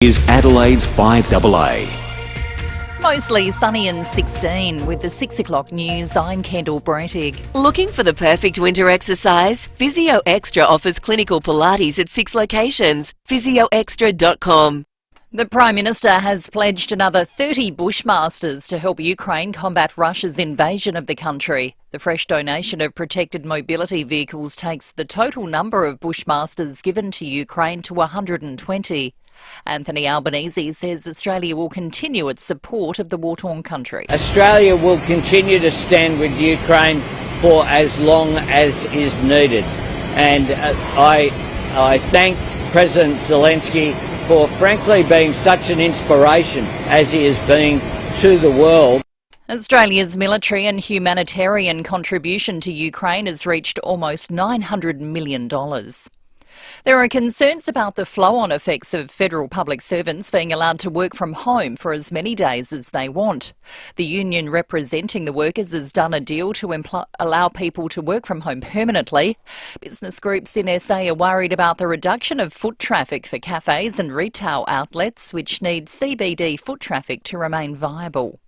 Is Adelaide's FIVEAA. Mostly sunny and 16. With the 6 o'clock news, I'm Kendall Brettig. Looking for the perfect winter exercise? Physio Extra offers clinical Pilates at 6 locations. PhysioExtra.com. The Prime Minister has pledged another 30 Bushmasters to help Ukraine combat Russia's invasion of the country. The fresh donation of protected mobility vehicles takes the total number of Bushmasters given to Ukraine to 120. Anthony Albanese says Australia will continue its support of the war-torn country. Australia will continue to stand with Ukraine for as long as is needed. And I thank President Zelensky for frankly being such an inspiration as he has been to the world. Australia's military and humanitarian contribution to Ukraine has reached almost $900 million. There are concerns about the flow-on effects of federal public servants being allowed to work from home for as many days as they want. The union representing the workers has done a deal to allow people to work from home permanently. Business groups in SA are worried about the reduction of foot traffic for cafes and retail outlets, which need CBD foot traffic to remain viable.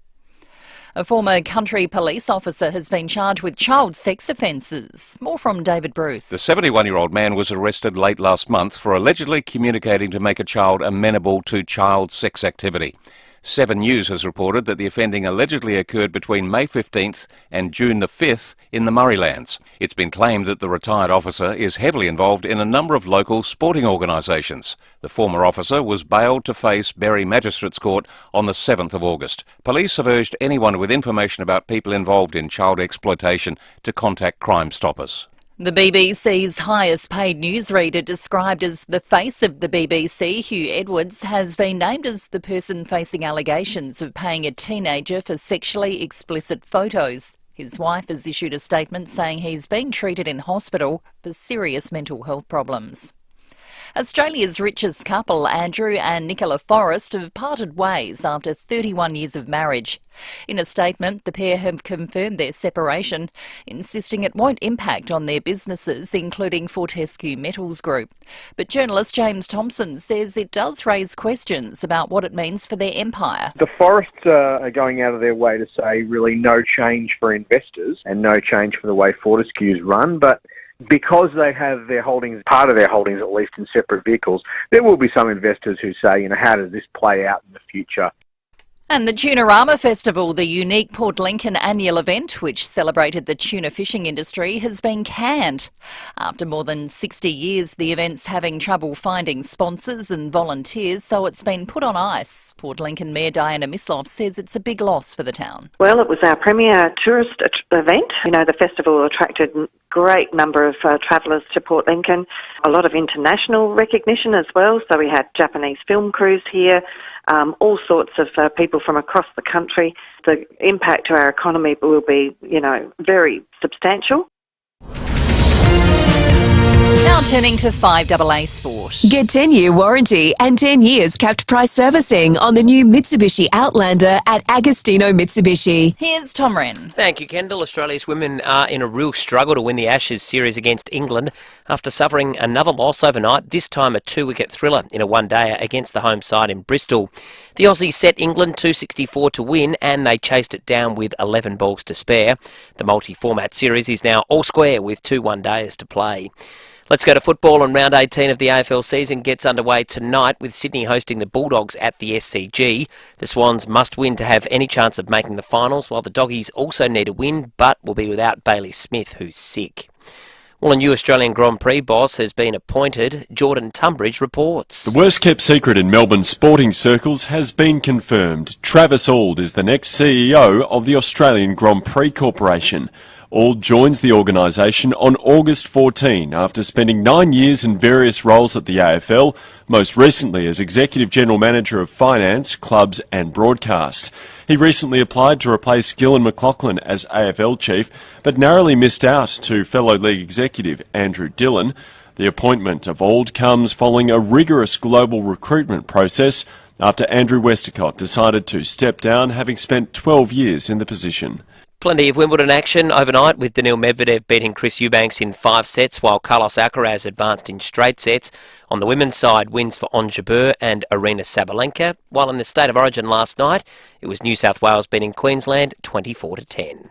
A former country police officer has been charged with child sex offences. More from David Bruce. The 71-year-old man was arrested late last month for allegedly communicating to make a child amenable to child sex activity. 7 News has reported that the offending allegedly occurred between May 15th and June the 5th in the Murraylands. It's been claimed that the retired officer is heavily involved in a number of local sporting organisations. The former officer was bailed to face Berry Magistrates Court on the 7th of August. Police have urged anyone with information about people involved in child exploitation to contact Crime Stoppers. The BBC's highest paid newsreader, described as the face of the BBC, Hugh Edwards, has been named as the person facing allegations of paying a teenager for sexually explicit photos. His wife has issued a statement saying he's being treated in hospital for serious mental health problems. Australia's richest couple, Andrew and Nicola Forrest, have parted ways after 31 years of marriage. In a statement, the pair have confirmed their separation, insisting it won't impact on their businesses, including Fortescue Metals Group. But journalist James Thompson says it does raise questions about what it means for their empire. The Forrests are going out of their way to say really no change for investors and no change for the way Fortescue's run, but because they have their holdings, part of their holdings at least, in separate vehicles, there will be some investors who say, how does this play out in the future? And the Tunarama Festival, the unique Port Lincoln annual event which celebrated the tuna fishing industry, has been canned. After more than 60 years, the event's having trouble finding sponsors and volunteers, so it's been put on ice. Port Lincoln Mayor Diana Misloff says it's a big loss for the town. Well, it was our premier tourist event. The festival attracted a great number of travellers to Port Lincoln, a lot of international recognition as well. So we had Japanese film crews here, all sorts of people from across the country. The impact to our economy will be, very substantial. Now turning to FIVEAA Sport. Get 10-year warranty and 10 years capped price servicing on the new Mitsubishi Outlander at Agostino Mitsubishi. Here's Tom Wren. Thank you, Kendall. Australia's women are in a real struggle to win the Ashes series against England after suffering another loss overnight, this time a 2-wicket thriller in a one-dayer against the home side in Bristol. The Aussies set England 264 to win and they chased it down with 11 balls to spare. The multi-format series is now all square with 2 one-dayers to play. Let's go to football, and round 18 of the AFL season gets underway tonight with Sydney hosting the Bulldogs at the SCG. The Swans must win to have any chance of making the finals, while the Doggies also need a win but will be without Bailey Smith, who's sick. Well, a new Australian Grand Prix boss has been appointed. Jordan Tunbridge reports. The worst-kept secret in Melbourne sporting circles has been confirmed. Travis Auld is the next CEO of the Australian Grand Prix Corporation. Auld joins the organisation on August 14 after spending 9 years in various roles at the AFL, most recently as Executive General Manager of Finance, Clubs and Broadcast. He recently applied to replace Gillan McLachlan as AFL Chief, but narrowly missed out to fellow league executive Andrew Dillon. The appointment of Auld comes following a rigorous global recruitment process after Andrew Westacott decided to step down, having spent 12 years in the position. Plenty of Wimbledon action overnight, with Daniil Medvedev beating Chris Eubanks in 5 sets, while Carlos Alcaraz advanced in straight sets. On the women's side, wins for Ons Jabeur and Arina Sabalenka, while in the State of Origin last night, it was New South Wales beating Queensland 24-10.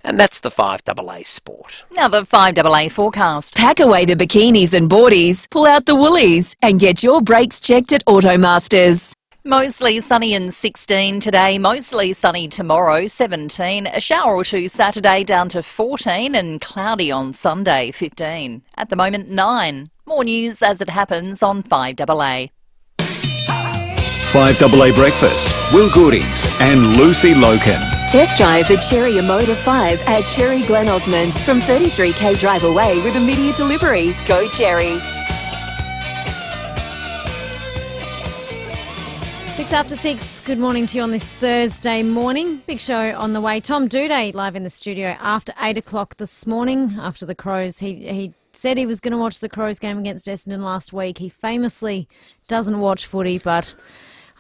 And that's the 5AA sport. Now the 5AA forecast. Pack away the bikinis and boardies, pull out the woolies, and get your brakes checked at Automasters. Mostly sunny and 16 today, mostly sunny tomorrow, 17. A shower or two Saturday down to 14 and cloudy on Sunday, 15. At the moment, 9. More news as it happens on 5AA. 5AA Breakfast, Will Goodings and Lucy Loken. Test drive the Cherry Emoda 5 at Cherry Glen Osmond from 33k drive away with immediate delivery. Go Cherry. 6:06, good morning to you on this Thursday morning. Big show on the way. Tom Doedee live in the studio after 8 o'clock this morning after the Crows. He said he was going to watch the Crows game against Essendon last week. He famously doesn't watch footy, but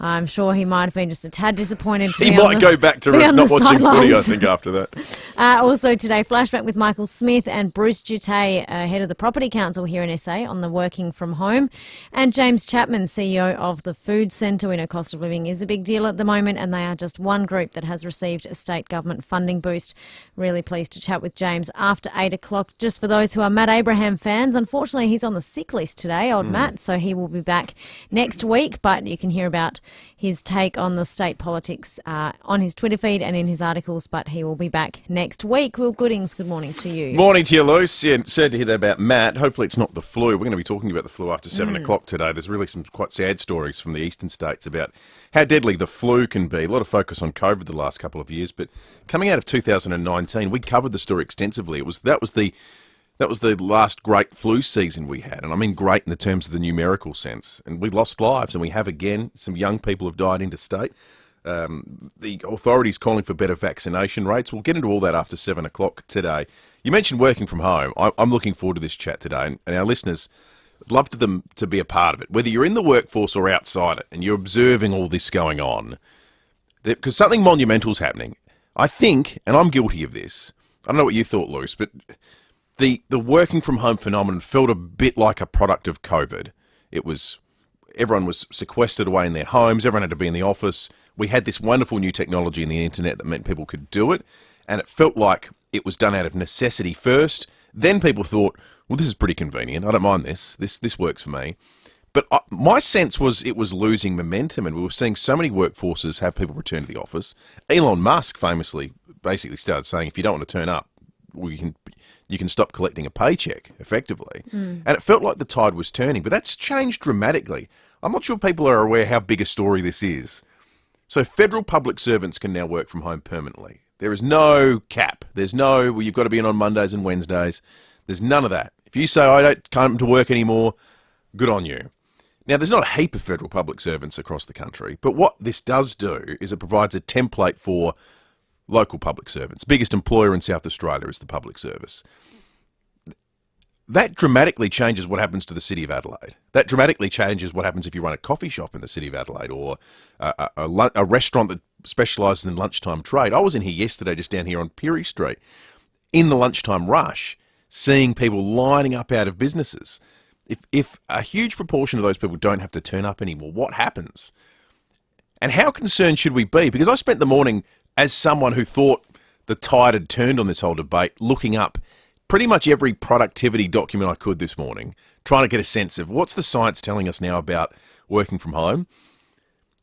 I'm sure he might have been just a tad disappointed to He might go back to not watching footy, I think, after that. Also today, Flashback with Michael Smith and Bruce Jutay, head of the Property Council here in SA, on the working from home. And James Chapman, CEO of the Food Centre. We know cost of living is a big deal at the moment, and they are just one group that has received a state government funding boost. Really pleased to chat with James after 8 o'clock. Just for those who are Matt Abraham fans, unfortunately he's on the sick list today, old Matt, so he will be back next week, but you can hear about his take on the state politics on his Twitter feed and in his articles, but he will be back next week. Will Goodings, good morning to you. Morning to you, Luce. Yeah, sad to hear that about Matt. Hopefully it's not the flu. We're going to be talking about the flu after 7 o'clock today. There's really some quite sad stories from the eastern states about how deadly the flu can be. A lot of focus on COVID the last couple of years, but coming out of 2019, we covered the story extensively. That was the last great flu season we had, and I mean great in the terms of the numerical sense. And we lost lives, and we have again. Some young people have died interstate. The authorities calling for better vaccination rates. We'll get into all that after 7 o'clock today. You mentioned working from home. I'm looking forward to this chat today, and our listeners, I'd love them to be a part of it. Whether you're in the workforce or outside it, and you're observing all this going on, because something monumental is happening. I think, and I'm guilty of this, I don't know what you thought, Luce, but the working from home phenomenon felt a bit like a product of COVID. Everyone was sequestered away in their homes. Everyone had to be in the office. We had this wonderful new technology in the internet that meant people could do it. And it felt like it was done out of necessity first. Then people thought, well, this is pretty convenient. I don't mind this. This works for me. But my sense was it was losing momentum, and we were seeing so many workforces have people return to the office. Elon Musk famously basically started saying, if you don't want to turn up, you can stop collecting a paycheck, effectively. And it felt like the tide was turning, but that's changed dramatically. I'm not sure people are aware how big a story this is. So federal public servants can now work from home permanently. There is no cap. There's no, well, you've got to be in on Mondays and Wednesdays. There's none of that. If you say, I don't come to work anymore, good on you. Now, there's not a heap of federal public servants across the country, but what this does do is it provides a template for local public servants. Biggest employer in South Australia is the public service. That dramatically changes what happens to the City of Adelaide. That dramatically changes what happens if you run a coffee shop in the City of Adelaide or a restaurant that specialises in lunchtime trade. I was in here yesterday, just down here on Peary Street, in the lunchtime rush, seeing people lining up out of businesses. If a huge proportion of those people don't have to turn up anymore, what happens? And how concerned should we be? Because I spent the morning, as someone who thought the tide had turned on this whole debate, looking up pretty much every productivity document I could this morning, trying to get a sense of what's the science telling us now about working from home.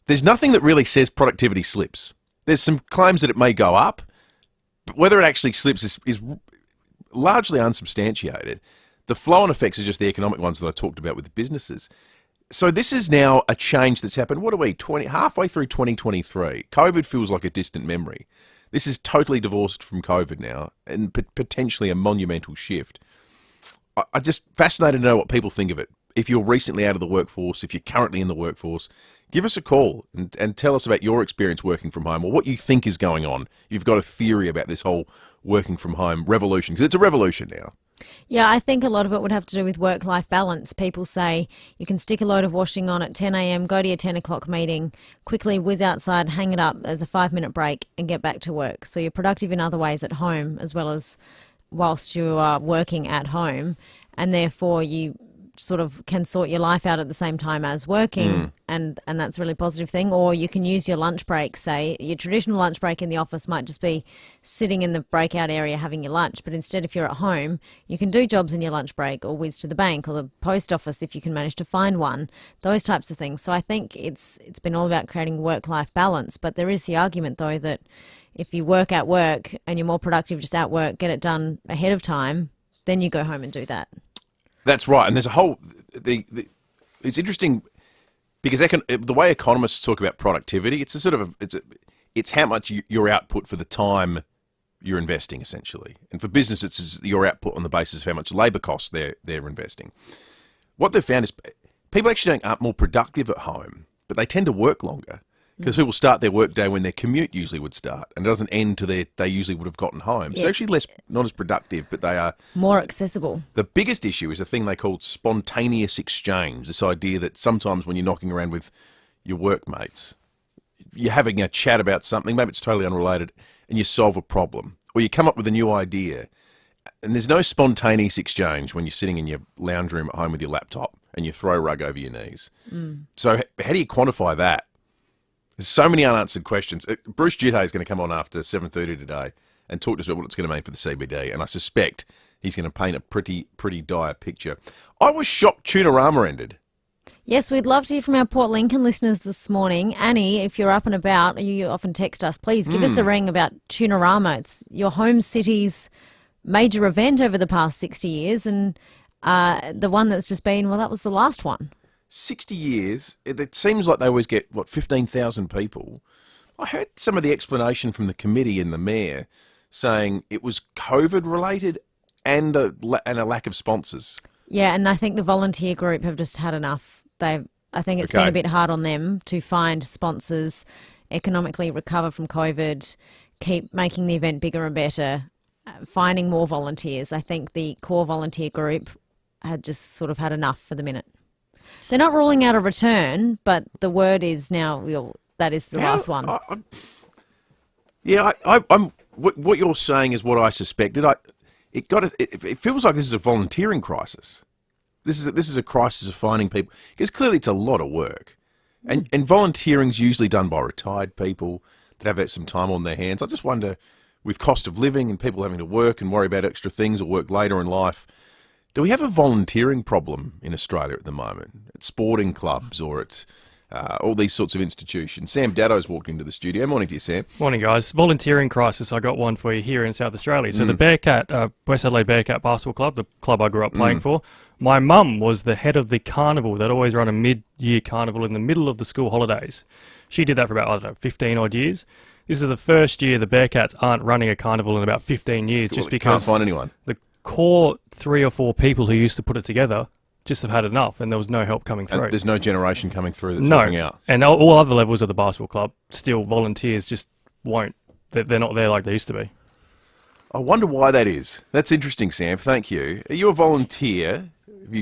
There's nothing that really says productivity slips. There's some claims that it may go up, but whether it actually slips is largely unsubstantiated. The flow-on effects are just the economic ones that I talked about with the businesses. So this is now a change that's happened. What are we, halfway through 2023? COVID feels like a distant memory. This is totally divorced from COVID now, and potentially a monumental shift. I'm just fascinated to know what people think of it. If you're recently out of the workforce, if you're currently in the workforce, give us a call and tell us about your experience working from home or what you think is going on. You've got a theory about this whole working from home revolution, because it's a revolution now. Yeah, I think a lot of it would have to do with work-life balance. People say you can stick a load of washing on at 10 a.m, go to your 10 o'clock meeting, quickly whiz outside, hang it up as a 5-minute break and get back to work. So you're productive in other ways at home as well as whilst you are working at home, and therefore you sort of can sort your life out at the same time as working, and that's a really positive thing. Or you can use your lunch break, say your traditional lunch break in the office might just be sitting in the breakout area having your lunch, but instead if you're at home you can do jobs in your lunch break, or whiz to the bank or the post office if you can manage to find one, those types of things. So I think it's been all about creating work-life balance, but there is the argument though that if you work at work and you're more productive just at work, get it done ahead of time, then you go home and do that. That's right, and there's a whole. It's interesting because the way economists talk about productivity, it's a sort of it's how much your output for the time you're investing, essentially, and for business, it's your output on the basis of how much labour costs they're investing. What they've found is people actually aren't more productive at home, but they tend to work longer. Because people start their work day when their commute usually would start, and it doesn't end till they usually would have gotten home. So they're actually not as productive, but they are more accessible. The biggest issue is a thing they call spontaneous exchange. This idea that sometimes when you're knocking around with your workmates, you're having a chat about something, maybe it's totally unrelated, and you solve a problem, or you come up with a new idea, and there's no spontaneous exchange when you're sitting in your lounge room at home with your laptop and you throw a rug over your knees. So how do you quantify that? There's so many unanswered questions. Bruce Duedee is going to come on after 7:30 today and talk to us about what it's going to mean for the CBD, and I suspect he's going to paint a pretty dire picture. I was shocked Tunarama ended. Yes, we'd love to hear from our Port Lincoln listeners this morning. Annie, if you're up and about, you often text us, please give us a ring about Tunarama. It's your home city's major event over the past 60 years, and the one that's just been, well, that was the last one. 60 years, it seems like they always get, 15,000 people. I heard some of the explanation from the committee and the mayor saying it was COVID-related and a lack of sponsors. Yeah, and I think the volunteer group have just had enough. I think it's been a bit hard on them to find sponsors, economically recover from COVID, keep making the event bigger and better, finding more volunteers. I think the core volunteer group had just sort of had enough for the minute. They're not ruling out a return, but the word is now that is the last one. I'm. What you're saying is what I suspected. It feels like this is a volunteering crisis. This is a crisis of finding people, because clearly it's a lot of work, and volunteering's usually done by retired people that have some time on their hands. I just wonder, with cost of living and people having to work and worry about extra things or work later in life, do we have a volunteering problem in Australia at the moment, at sporting clubs or at all these sorts of institutions? Sam Daddo's walked into the studio. Morning to you, Sam. Morning, guys. Volunteering crisis, I got one for you here in South Australia. So the Bearcat, West Adelaide Bearcat Basketball Club, the club I grew up playing for, my mum was the head of the carnival that always run a mid-year carnival in the middle of the school holidays. She did that for about, 15 odd years. This is the first year the Bearcats aren't running a carnival in about 15 years, just because can't find anyone. The core 3 or 4 people who used to put it together just have had enough, and there was no help coming through. There's no generation coming through that's helping out. And all other levels of the basketball club, still volunteers just won't. They're not there like they used to be. I wonder why that is. That's interesting, Sam. Thank you. Are you a volunteer? Have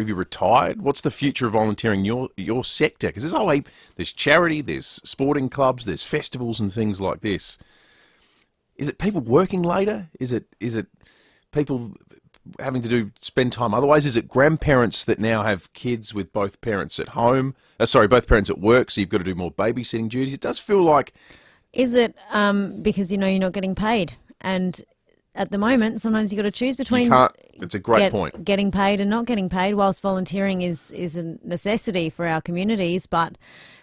you retired? What's the future of volunteering in your sector? Because there's a whole heap. There's charity, there's sporting clubs, there's festivals and things like this. Is it people working later? Is it people having to spend time otherwise? Is it grandparents that now have kids with both parents at home? Both parents at work, so you've got to do more babysitting duties. It does feel like... Is it because you're not getting paid? And at the moment, sometimes you've got to choose between... It's a great point. Getting paid and not getting paid, whilst volunteering is a necessity for our communities. But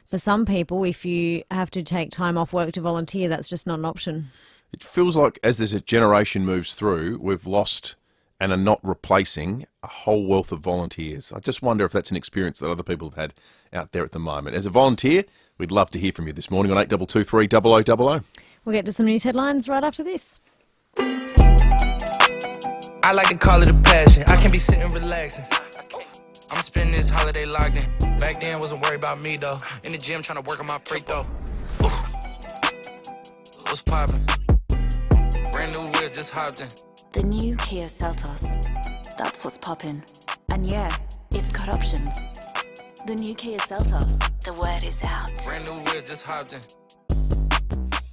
for some people, if you have to take time off work to volunteer, that's just not an option. It feels like as a generation moves through, we've lost and are not replacing a whole wealth of volunteers. I just wonder if that's an experience that other people have had out there at the moment. As a volunteer, we'd love to hear from you this morning on 8223 0000. We'll get to some news headlines right after this. I like to call it a passion. I can be sitting relaxing. I'm spending this holiday locked in. Back then, wasn't worried about me though. In the gym, trying to work on my free throw. What's poppin'? Brand new whip whip, just hopped in. The new Kia Seltos. That's what's poppin'. And yeah, it's got options. The new Kia Seltos. The word is out. Brand new whip, just hopped in.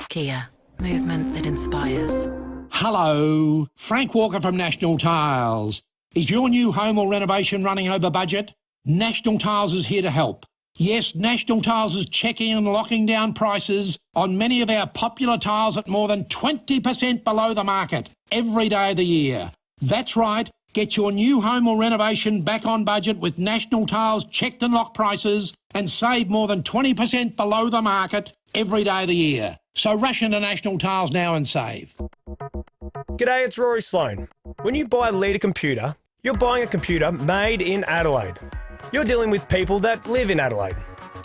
Kia. Movement that inspires. Hello, Frank Walker from National Tiles. Is your new home or renovation running over budget? National Tiles is here to help. Yes, National Tiles is checking and locking down prices on many of our popular tiles at more than 20% below the market every day of the year. That's right, get your new home or renovation back on budget with National Tiles checked and locked prices and save more than 20% below the market every day of the year. So rush into National Tiles now and save. G'day, it's Rory Sloan. When you buy a Leader computer, you're buying a computer made in Adelaide. You're dealing with people that live in Adelaide.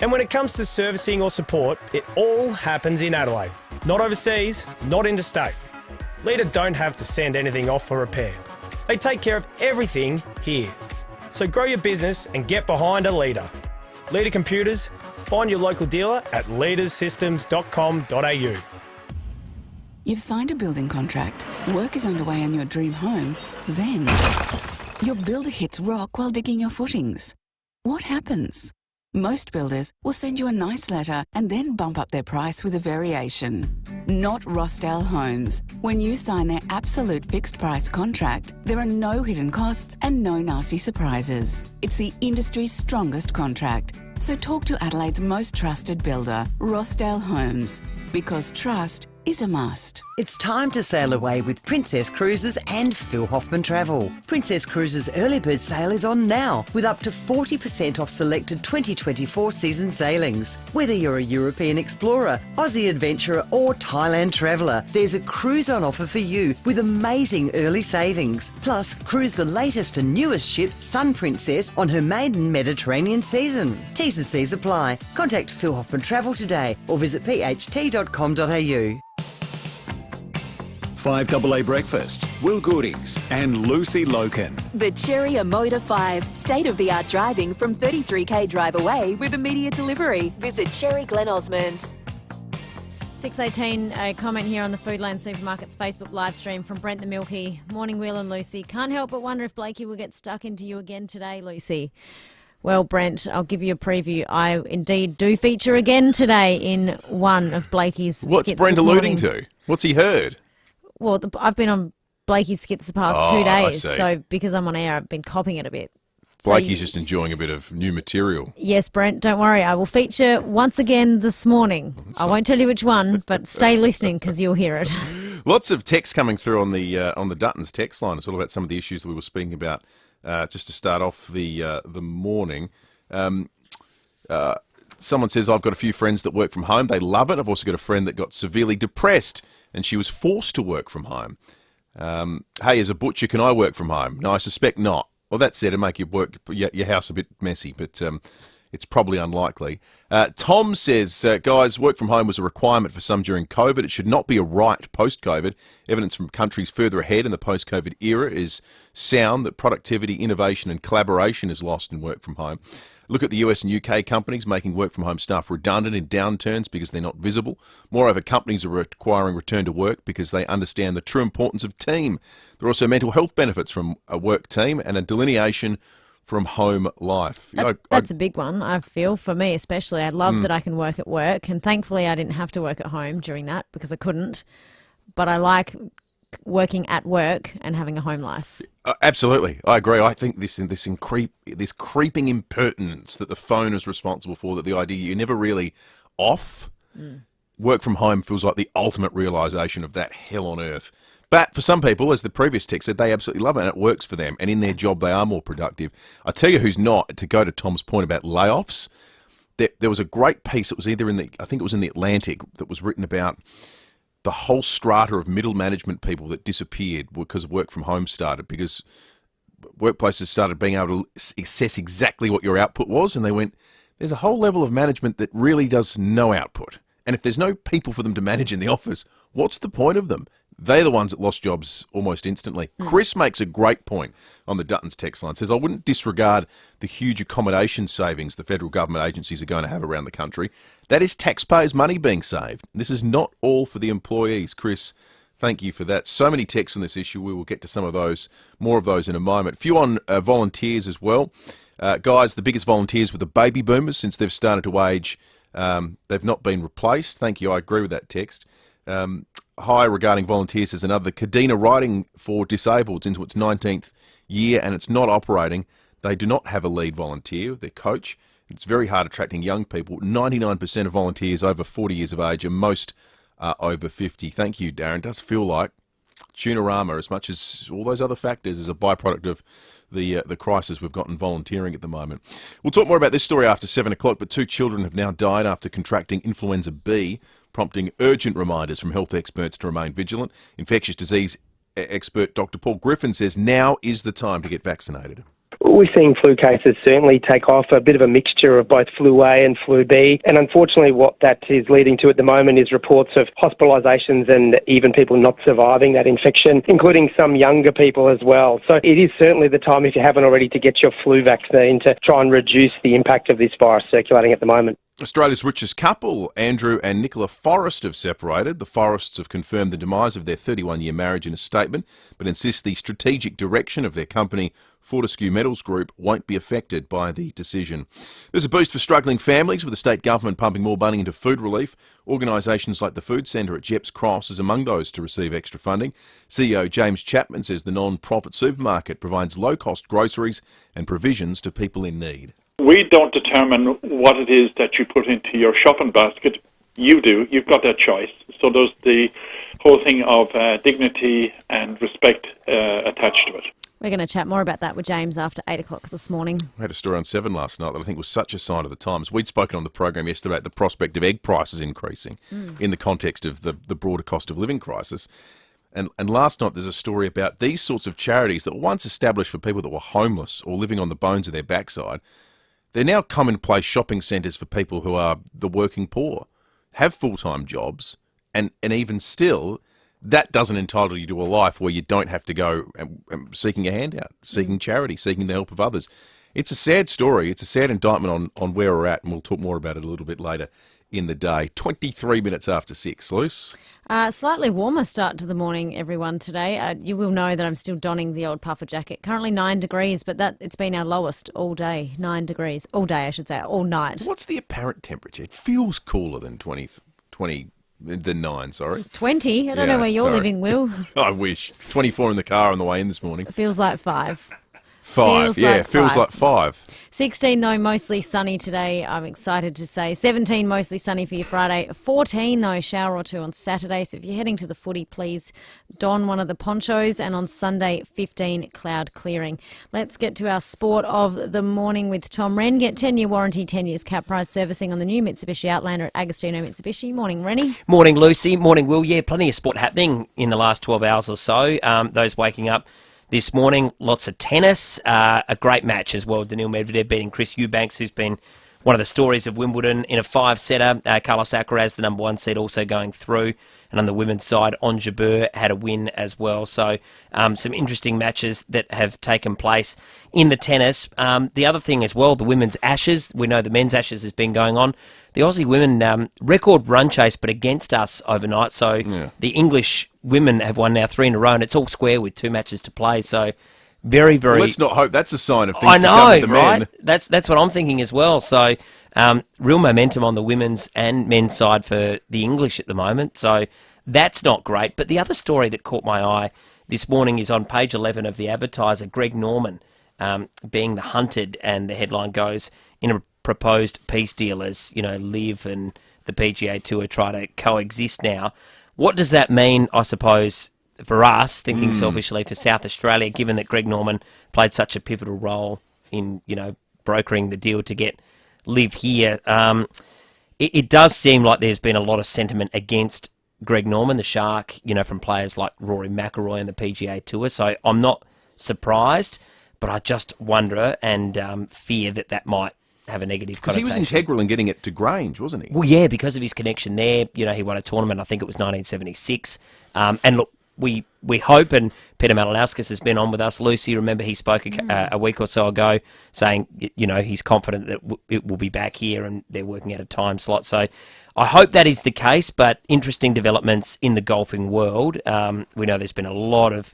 And when it comes to servicing or support, it all happens in Adelaide. Not overseas, not interstate. Leader don't have to send anything off for repair. They take care of everything here. So grow your business and get behind a Leader. Leader Computers, find your local dealer at leadersystems.com.au. You've signed a building contract, work is underway on your dream home, then your builder hits rock while digging your footings. What happens? Most builders will send you a nice letter and then bump up their price with a variation. Not Rossdale Homes. When you sign their absolute fixed price contract, there are no hidden costs and no nasty surprises. It's the industry's strongest contract. So talk to Adelaide's most trusted builder, Rossdale Homes, because trust is a must. It's time to sail away with Princess Cruises and Phil Hoffman Travel. Princess Cruises early bird sale is on now with up to 40% off selected 2024 season sailings. Whether you're a European explorer, Aussie adventurer or Thailand traveller, there's a cruise on offer for you with amazing early savings. Plus, cruise the latest and newest ship, Sun Princess, on her maiden Mediterranean season. T's and C's apply. Contact Phil Hoffman Travel today or visit pht.com.au. 5AA Breakfast, Will Goodings and Lucy Loken. The Cherry Amoda 5, state-of-the-art driving from 33k drive away with immediate delivery. Visit Cherry Glen Osmond. 6:18, a comment here on the Foodland Supermarkets Facebook live stream from Brent the Milky. Morning, Will and Lucy. Can't help but wonder if Blakey will get stuck into you again today, Lucy. Well, Brent, I'll give you a preview. I indeed do feature again today in one of Blakey's What's skits Brent this alluding morning. to? What's he heard? Well, I've been on Blakey's skits the past 2 I days, see. so because I'm on air, I've been copying it a bit. Blakey's just enjoying a bit of new material. Yes, Brent, don't worry. I will feature once again this morning. I won't tell you which one, but stay listening because you'll hear it. Lots of text coming through on the Duttons text line. It's all about some of the issues that we were speaking about just to start off the morning. Someone says, I've got a few friends that work from home. They love it. I've also got a friend that got severely depressed and she was forced to work from home. Hey, as a butcher, can I work from home? No, I suspect not. Well, that said, it'd make your house a bit messy, but it's probably unlikely. Tom says, guys, work from home was a requirement for some during COVID. It should not be a right post-COVID. Evidence from countries further ahead in the post-COVID era is sound that productivity, innovation and collaboration is lost in work from home. Look at the US and UK companies making work-from-home staff redundant in downturns because they're not visible. Moreover, companies are requiring return to work because they understand the true importance of team. There are also mental health benefits from a work team and a delineation from home life. That's a big one, I feel, for me especially. I love that I can work at work, and thankfully I didn't have to work at home during that because I couldn't. But I like working at work and having a home life. Absolutely, I agree. I think this creeping impertinence that the phone is responsible for, that the idea you're never really off, work from home feels like the ultimate realisation of that hell on earth. But for some people, as the previous text said, they absolutely love it and it works for them. And in their job, they are more productive. I tell you who's not, to go to Tom's point about layoffs, there was a great piece, it was either I think it was in the Atlantic, that was written about the whole strata of middle management people that disappeared because work from home started, because workplaces started being able to assess exactly what your output was, and they went, there's a whole level of management that really does no output. And if there's no people for them to manage in the office, what's the point of them? They're the ones that lost jobs almost instantly. Chris makes a great point on the Duttons text line. Says, I wouldn't disregard the huge accommodation savings the federal government agencies are going to have around the country. That is taxpayers' money being saved. This is not all for the employees. Chris, Thank you for that. So many texts on this issue. We will get to some of those, more of those in a moment. A few on volunteers as well. Guys, the biggest volunteers were the baby boomers since they've started to age. They've not been replaced. Thank you. I agree with that text. Hi, regarding volunteers, there's another. Kadena Riding for Disabled into its 19th year and it's not operating. They do not have a lead volunteer, their coach. It's very hard attracting young people. 99% of volunteers over 40 years of age and most are over 50. Thank you, Darren. It does feel like Tunarama, as much as all those other factors, is a byproduct of the crisis we've got in volunteering at the moment. We'll talk more about this story after 7 o'clock, but 2 children have now died after contracting influenza B, prompting urgent reminders from health experts to remain vigilant. Infectious disease expert Dr. Paul Griffin says now is the time to get vaccinated. We're seeing flu cases certainly take off, a bit of a mixture of both flu A and flu B. And unfortunately, what that is leading to at the moment is reports of hospitalisations and even people not surviving that infection, including some younger people as well. So it is certainly the time, if you haven't already, to get your flu vaccine to try and reduce the impact of this virus circulating at the moment. Australia's richest couple, Andrew and Nicola Forrest, have separated. The Forrests have confirmed the demise of their 31-year marriage in a statement, but insist the strategic direction of their company, Fortescue Metals Group, won't be affected by the decision. There's a boost for struggling families, with the state government pumping more money into food relief. Organisations like the Food Centre at Jepps Cross is among those to receive extra funding. CEO James Chapman says the non-profit supermarket provides low-cost groceries and provisions to people in need. We don't determine what it is that you put into your shopping basket. You do. You've got that choice. So there's the whole thing of dignity and respect attached to it. We're going to chat more about that with James after 8 o'clock this morning. I had a story on 7 last night that I think was such a sign of the times. We'd spoken on the program yesterday about the prospect of egg prices increasing in the context of the broader cost of living crisis. And last night there's a story about these sorts of charities that were once established for people that were homeless or living on the bones of their backside. They're now commonplace shopping centres for people who are the working poor, have full-time jobs, and even still, that doesn't entitle you to a life where you don't have to go seeking a handout, seeking charity, seeking the help of others. It's a sad story. It's a sad indictment on where we're at, and we'll talk more about it a little bit later in the day. 23 minutes after 6, Luce. Slightly warmer start to the morning, everyone, today. You will know that I'm still donning the old puffer jacket. Currently 9 degrees, but it's been our lowest all day. 9 degrees. All day, I should say. All night. What's the apparent temperature? It feels cooler than 20 than 9, sorry. 20? I don't know where you're living, Will. I wish. 24 in the car on the way in this morning. It feels like 5. 5, feels like 5. 16 though, mostly sunny today, I'm excited to say. 17 mostly sunny for your Friday. 14 though, shower or 2 on Saturday. So if you're heading to the footy, please don one of the ponchos. And on Sunday, 15 cloud clearing. Let's get to our sport of the morning with Tom Wren. Get 10-year warranty, 10 years cap price servicing on the new Mitsubishi Outlander at Agostino Mitsubishi. Morning, Rennie. Morning, Lucy. Morning, Will. Yeah, plenty of sport happening in the last 12 hours or so. Those waking up this morning, lots of tennis, a great match as well. Daniil Medvedev beating Chris Eubanks, who's been one of the stories of Wimbledon in a 5-setter. Carlos Alcaraz, the number 1 seed, also going through. And on the women's side, Ons Jabeur had a win as well. So some interesting matches that have taken place in the tennis. The other thing as well, the women's Ashes. We know the men's Ashes has been going on. The Aussie women, record run chase, but against us overnight. So the English women have won now 3 in a row, and it's all square with 2 matches to play. So very, very... Well, let's not hope that's a sign of things to come with the right? men. That's what I'm thinking as well. So real momentum on the women's and men's side for the English at the moment. So that's not great. But the other story that caught my eye this morning is on page 11 of the Advertiser, Greg Norman being the hunted, and the headline goes, in a proposed peace deal as, LIV and the PGA Tour try to coexist now. What does that mean, I suppose, for us, thinking selfishly, for South Australia, given that Greg Norman played such a pivotal role in, brokering the deal to get LIV here? It does seem like there's been a lot of sentiment against Greg Norman, the Shark, from players like Rory McIlroy and the PGA Tour. So I'm not surprised, but I just wonder and fear that might have a negative connotation. Because he was integral in getting it to Grange, wasn't he? Well, yeah, because of his connection there. He won a tournament, I think it was 1976. And look, we hope, and Peter Malinauskas has been on with us. Lucy, remember he spoke a week or so ago saying, he's confident that it will be back here and they're working at a time slot. So I hope that is the case, but interesting developments in the golfing world. We know there's been a lot of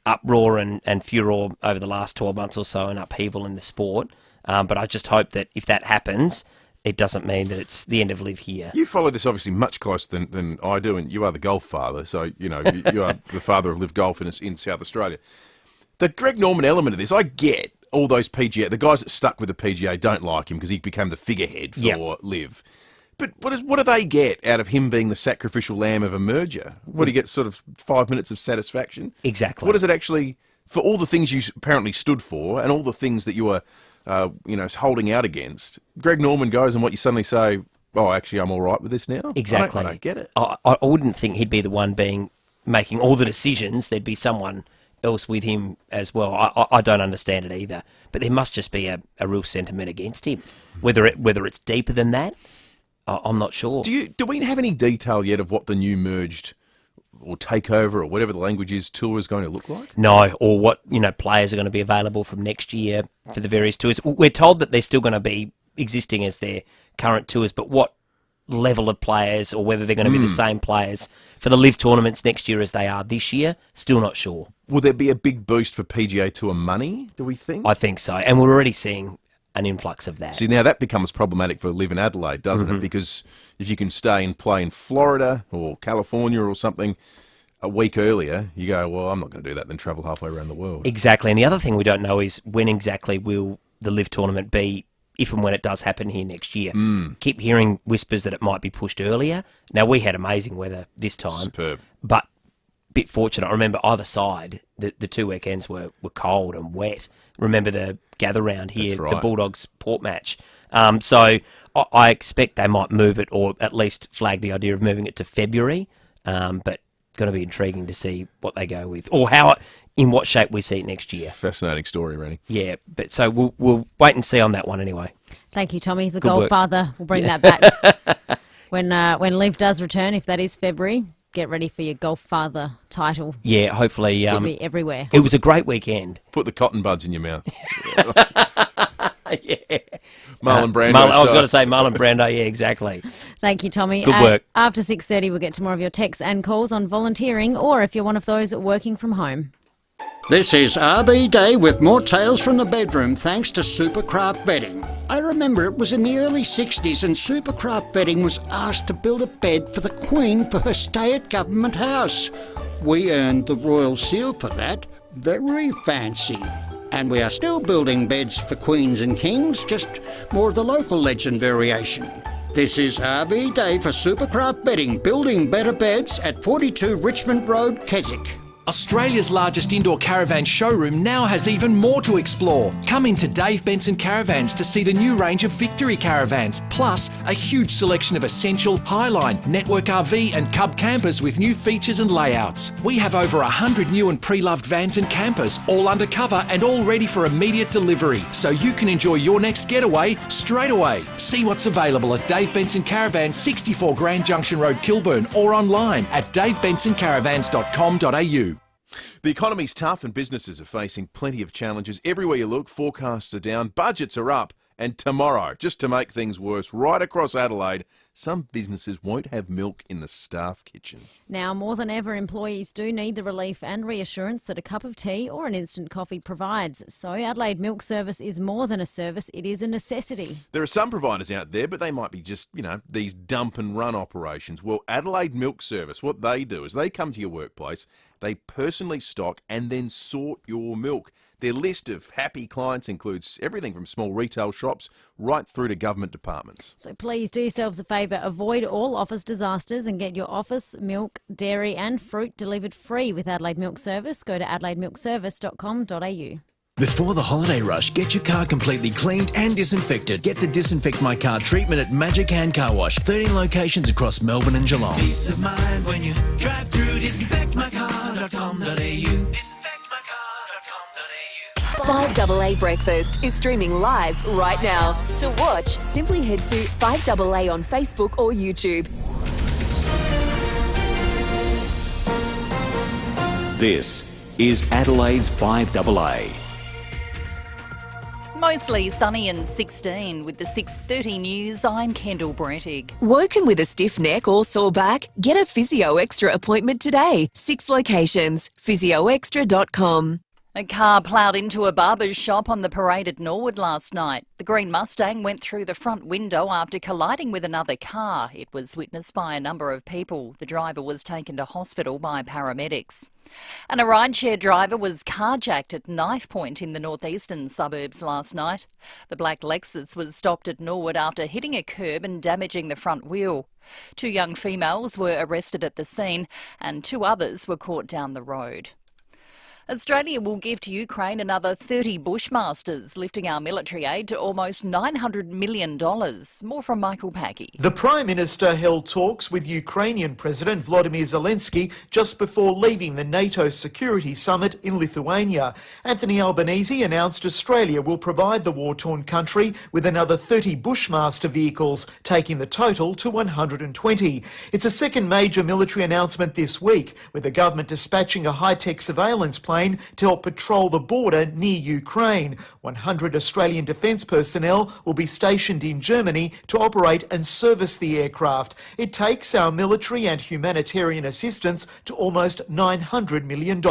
uproar and furore over the last 12 months or so and upheaval in the sport. But I just hope that if that happens, it doesn't mean that it's the end of Live Here. You follow this obviously much closer than I do, and you are the golf father, so, you are the father of Live Golf in South Australia. The Greg Norman element of this, I get all those PGA, the guys that stuck with the PGA don't like him because he became the figurehead for Live. But what do they get out of him being the sacrificial lamb of a merger? What do you get, sort of 5 minutes of satisfaction? Exactly. What does it actually, for all the things you apparently stood for and all the things that you were holding out against, Greg Norman goes and what you suddenly say, oh, actually, I'm all right with this now? Exactly. I don't get it. I wouldn't think he'd be the one making all the decisions. There'd be someone else with him as well. I don't understand it either. But there must just be a real sentiment against him. Whether it's deeper than that, I'm not sure. Do we have any detail yet of what the new merged or takeover or whatever the language is tour is going to look like? No, or what players are going to be available from next year for the various tours. We're told that they're still going to be existing as their current tours, but what level of players or whether they're going to be the same players for the Live tournaments next year as they are this year, still not sure. Will there be a big boost for PGA Tour money, do we think? I think so, and we're already seeing an influx of that. See, now that becomes problematic for Live in Adelaide, doesn't it? Because if you can stay and play in Florida or California or something a week earlier, you go, well, I'm not going to do that, then travel halfway around the world. Exactly, and the other thing we don't know is when exactly will the Live tournament be, if and when it does happen here next year. Keep hearing whispers that it might be pushed earlier. Now, we had amazing weather this time. Superb. But a bit fortunate. I remember either side, the 2 weekends were cold and wet. Remember the gather round here, That's right. the Bulldogs Port match. So I expect they might move it, or at least flag the idea of moving it to February. But going to be intriguing to see what they go with, or in what shape we see it next year. Fascinating story, Rennie. Yeah, but so we'll wait and see on that one anyway. Thank you, Tommy. The Good golf work. father will bring that back when Liv does return, if that is February. Get ready for your golf father title. Yeah, hopefully. It'll be everywhere. It was a great weekend. Put the cotton buds in your mouth. Yeah. Marlon Brando. I was going to say Marlon Brando. Yeah, exactly. Thank you, Tommy. Good work. After 6:30, we'll get to more of your texts and calls on volunteering, or if you're one of those working from home. This is RB Day with more tales from the bedroom thanks to Supercraft Bedding. I remember it was in the early 60s and Supercraft Bedding was asked to build a bed for the Queen for her stay at Government House. We earned the Royal Seal for that. Very fancy. And we are still building beds for Queens and Kings, just more of the local legend variation. This is RB Day for Supercraft Bedding, building better beds at 42 Richmond Road, Keswick. Australia's largest indoor caravan showroom now has even more to explore. Come into Dave Benson Caravans to see the new range of Victory caravans, plus a huge selection of Essential, Highline, Network RV and Cub campers with new features and layouts. We have over 100 new and pre-loved vans and campers, all undercover and all ready for immediate delivery, so you can enjoy your next getaway straight away. See what's available at Dave Benson Caravans, 64 Grand Junction Road, Kilburn, or online at davebensoncaravans.com.au. The economy's tough and businesses are facing plenty of challenges. Everywhere you look, forecasts are down, budgets are up, and tomorrow, just to make things worse, right across Adelaide, some businesses won't have milk in the staff kitchen. Now, more than ever, employees do need the relief and reassurance that a cup of tea or an instant coffee provides. So Adelaide Milk Service is more than a service, it is a necessity. There are some providers out there, but they might be just, these dump and run operations. Well, Adelaide Milk Service, what they do is they come to your workplace, they personally stock and then sort your milk. Their list of happy clients includes everything from small retail shops right through to government departments. So please do yourselves a favour, avoid all office disasters and get your office milk, dairy and fruit delivered free with Adelaide Milk Service. Go to adelaidemilkservice.com.au. Before the holiday rush, get your car completely cleaned and disinfected. Get the Disinfect My Car treatment at Magic Hand Car Wash. 13 locations across Melbourne and Geelong. Peace of mind when you drive through disinfectmycar.com.au. 5AA Breakfast is streaming live right now. To watch, simply head to 5AA on Facebook or YouTube. This is Adelaide's FIVEAA. Mostly sunny and 16 with the 6:30 news. I'm Kendall Brettig. Woken with a stiff neck or sore back? Get a Physio Extra appointment today. 6 locations. PhysioExtra.com. A car ploughed into a barber's shop on the parade at Norwood last night. The green Mustang went through the front window after colliding with another car. It was witnessed by a number of people. The driver was taken to hospital by paramedics. And a rideshare driver was carjacked at knife point in the northeastern suburbs last night. The black Lexus was stopped at Norwood after hitting a curb and damaging the front wheel. 2 young females were arrested at the scene and 2 others were caught down the road. Australia will give to Ukraine another 30 Bushmasters, lifting our military aid to almost $900 million. More from Michael Packy. The Prime Minister held talks with Ukrainian President Volodymyr Zelensky just before leaving the NATO Security Summit in Lithuania. Anthony Albanese announced Australia will provide the war-torn country with another 30 Bushmaster vehicles, taking the total to 120. It's a second major military announcement this week, with the government dispatching a high-tech surveillance plane to help patrol the border near Ukraine. 100 Australian Defence personnel will be stationed in Germany to operate and service the aircraft. It takes our military and humanitarian assistance to almost $900 million.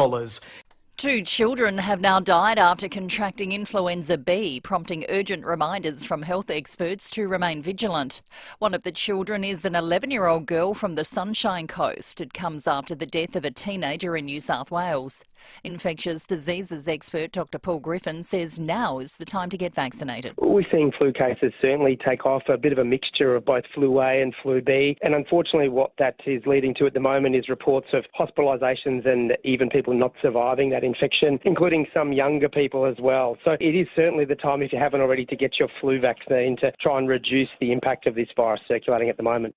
2 children have now died after contracting influenza B, prompting urgent reminders from health experts to remain vigilant. One of the children is an 11-year-old girl from the Sunshine Coast. It comes after the death of a teenager in New South Wales. Infectious diseases expert Dr Paul Griffin says now is the time to get vaccinated. We're seeing flu cases certainly take off, a bit of a mixture of both flu A and flu B. And unfortunately what that is leading to at the moment is reports of hospitalisations and even people not surviving that infection, including some younger people as well. So it is certainly the time, if you haven't already, to get your flu vaccine to try and reduce the impact of this virus circulating at the moment.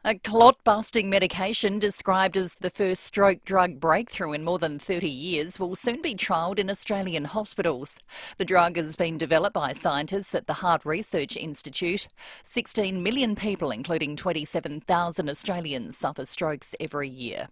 A clot-busting medication described as the first stroke drug breakthrough in more than 30 years will soon be trialled in Australian hospitals. The drug has been developed by scientists at the Heart Research Institute. 16 million people, including 27,000 Australians, suffer strokes every year.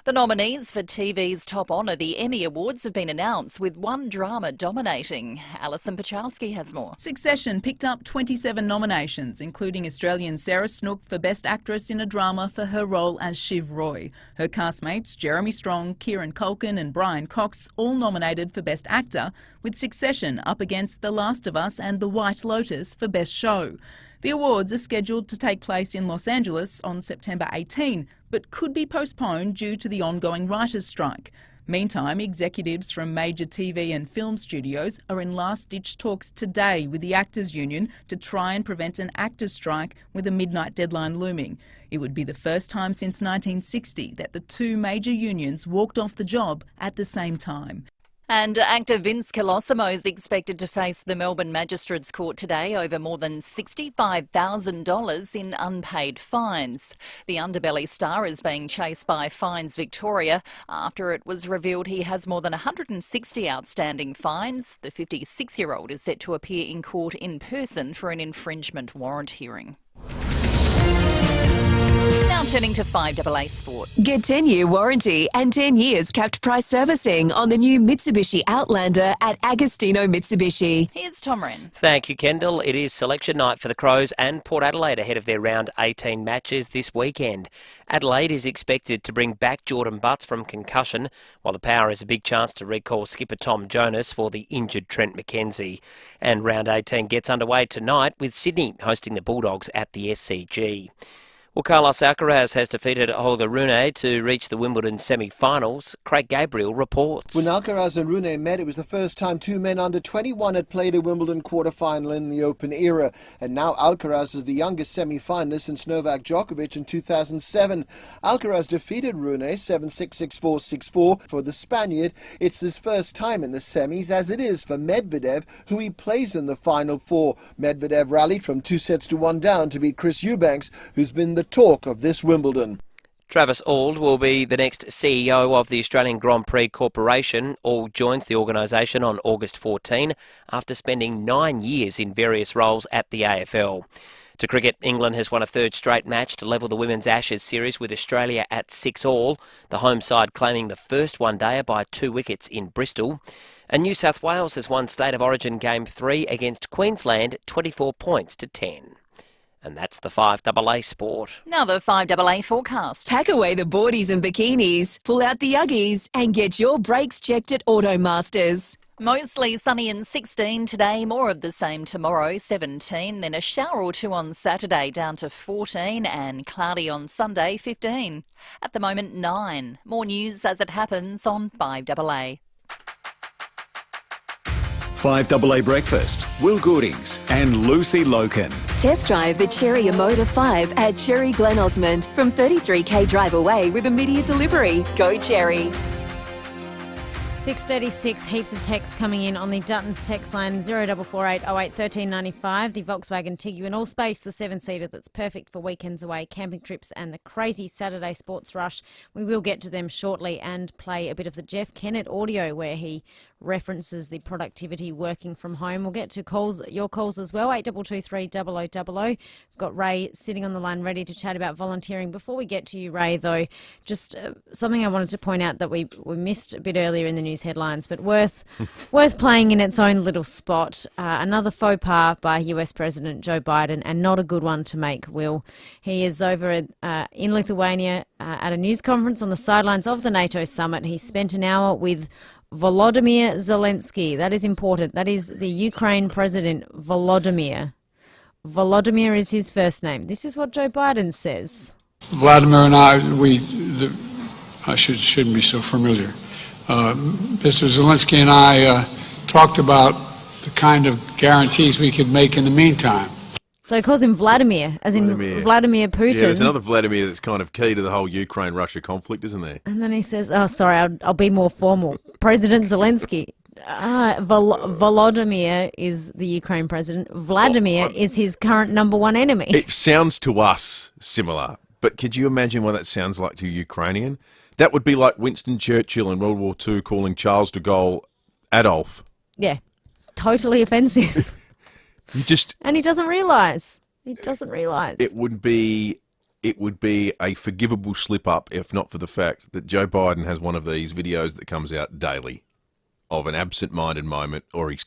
The nominees for TV's top honour, the Emmy Awards, have been announced, with one drama dominating. Alison Pachowski has more. Succession picked up 27 nominations, including Australian Sarah Snook for Best Actress in a Drama for her role as Shiv Roy. Her castmates Jeremy Strong, Kieran Culkin and Brian Cox all nominated for Best Actor, with Succession up against The Last of Us and The White Lotus for Best Show. The awards are scheduled to take place in Los Angeles on September 18, but could be postponed due to the ongoing writers' strike. Meantime, executives from major TV and film studios are in last-ditch talks today with the Actors Union to try and prevent an actors' strike with a midnight deadline looming. It would be the first time since 1960 that the 2 major unions walked off the job at the same time. And actor Vince Colosimo is expected to face the Melbourne Magistrates Court today over more than $65,000 in unpaid fines. The Underbelly star is being chased by Fines Victoria after it was revealed he has more than 160 outstanding fines. The 56-year-old is set to appear in court in person for an infringement warrant hearing. Now turning to FIVEAA Sport. Get 10-year warranty and 10 years capped price servicing on the new Mitsubishi Outlander at Agostino Mitsubishi. Here's Tom Wren. Thank you, Kendall. It is selection night for the Crows and Port Adelaide ahead of their round 18 matches this weekend. Adelaide is expected to bring back Jordan Butts from concussion, while the Power has a big chance to recall skipper Tom Jonas for the injured Trent McKenzie. And round 18 gets underway tonight with Sydney hosting the Bulldogs at the SCG. Well, Carlos Alcaraz has defeated Holger Rune to reach the Wimbledon semi-finals. Craig Gabriel reports. When Alcaraz and Rune met, it was the first time 2 men under 21 had played a Wimbledon quarter-final in the Open era. And now Alcaraz is the youngest semi-finalist since Novak Djokovic in 2007. Alcaraz defeated Rune 7-6, 6-4, 6-4. For the Spaniard, it's his first time in the semis, as it is for Medvedev, who he plays in the Final Four. Medvedev rallied from 2-1 down to beat Chris Eubanks, who's been the talk of this Wimbledon. Travis Auld will be the next CEO of the Australian Grand Prix Corporation. Auld joins the organisation on August 14 after spending 9 years in various roles at the AFL. To cricket, England has won a third straight match to level the Women's Ashes series with Australia at 6-all, the home side claiming the first one-dayer by 2 wickets in Bristol. And New South Wales has won State of Origin Game 3 against Queensland 24 points to 10. And that's the 5AA sport. Now the 5AA forecast. Pack away the boardies and bikinis, pull out the Uggies and get your brakes checked at Automasters. Mostly sunny and 16 today, more of the same tomorrow, 17, then a shower or two on Saturday down to 14 and cloudy on Sunday, 15. At the moment, 9. More news as it happens on 5AA. 5AA Breakfast, Will Goodings and Lucy Loken. Test drive the Cherry Emoda 5 at Cherry Glen Osmond from 33k drive away with immediate delivery. Go Cherry. 6:36, heaps of texts coming in on the Duttons text line 0448 08 1395. The Volkswagen Tiguan Allspace, the 7-seater that's perfect for weekends away, camping trips and the crazy Saturday sports rush. We will get to them shortly and play a bit of the Jeff Kennett audio where he references the productivity working from home. We'll get to your calls as well, 8223 0000. We've got Ray sitting on the line ready to chat about volunteering. Before we get to you, Ray, though, just something I wanted to point out that we missed a bit earlier in the news headlines, but worth playing in its own little spot. Another faux pas by US President Joe Biden, and not a good one to make, Will. He is over in Lithuania at a news conference on the sidelines of the NATO summit. He spent an hour with Volodymyr Zelensky. That is important. That is the Ukraine president, Volodymyr. Volodymyr is his first name. This is what Joe Biden says. Vladimir and I shouldn't be so familiar. Mr. Zelensky and I talked about the kind of guarantees we could make in the meantime. So he calls him Vladimir, as in Vladimir Putin. Yeah, there's another Vladimir that's kind of key to the whole Ukraine-Russia conflict, isn't there? And then he says, oh, sorry, I'll be more formal. President Zelensky. Volodymyr is the Ukraine president. Vladimir is his current number one enemy. It sounds to us similar, but could you imagine what that sounds like to a Ukrainian? That would be like Winston Churchill in World War II calling Charles de Gaulle Adolf. Yeah, totally offensive. And he doesn't realise. It would be a forgivable slip-up if not for the fact that Joe Biden has one of these videos that comes out daily of an absent-minded moment, or he's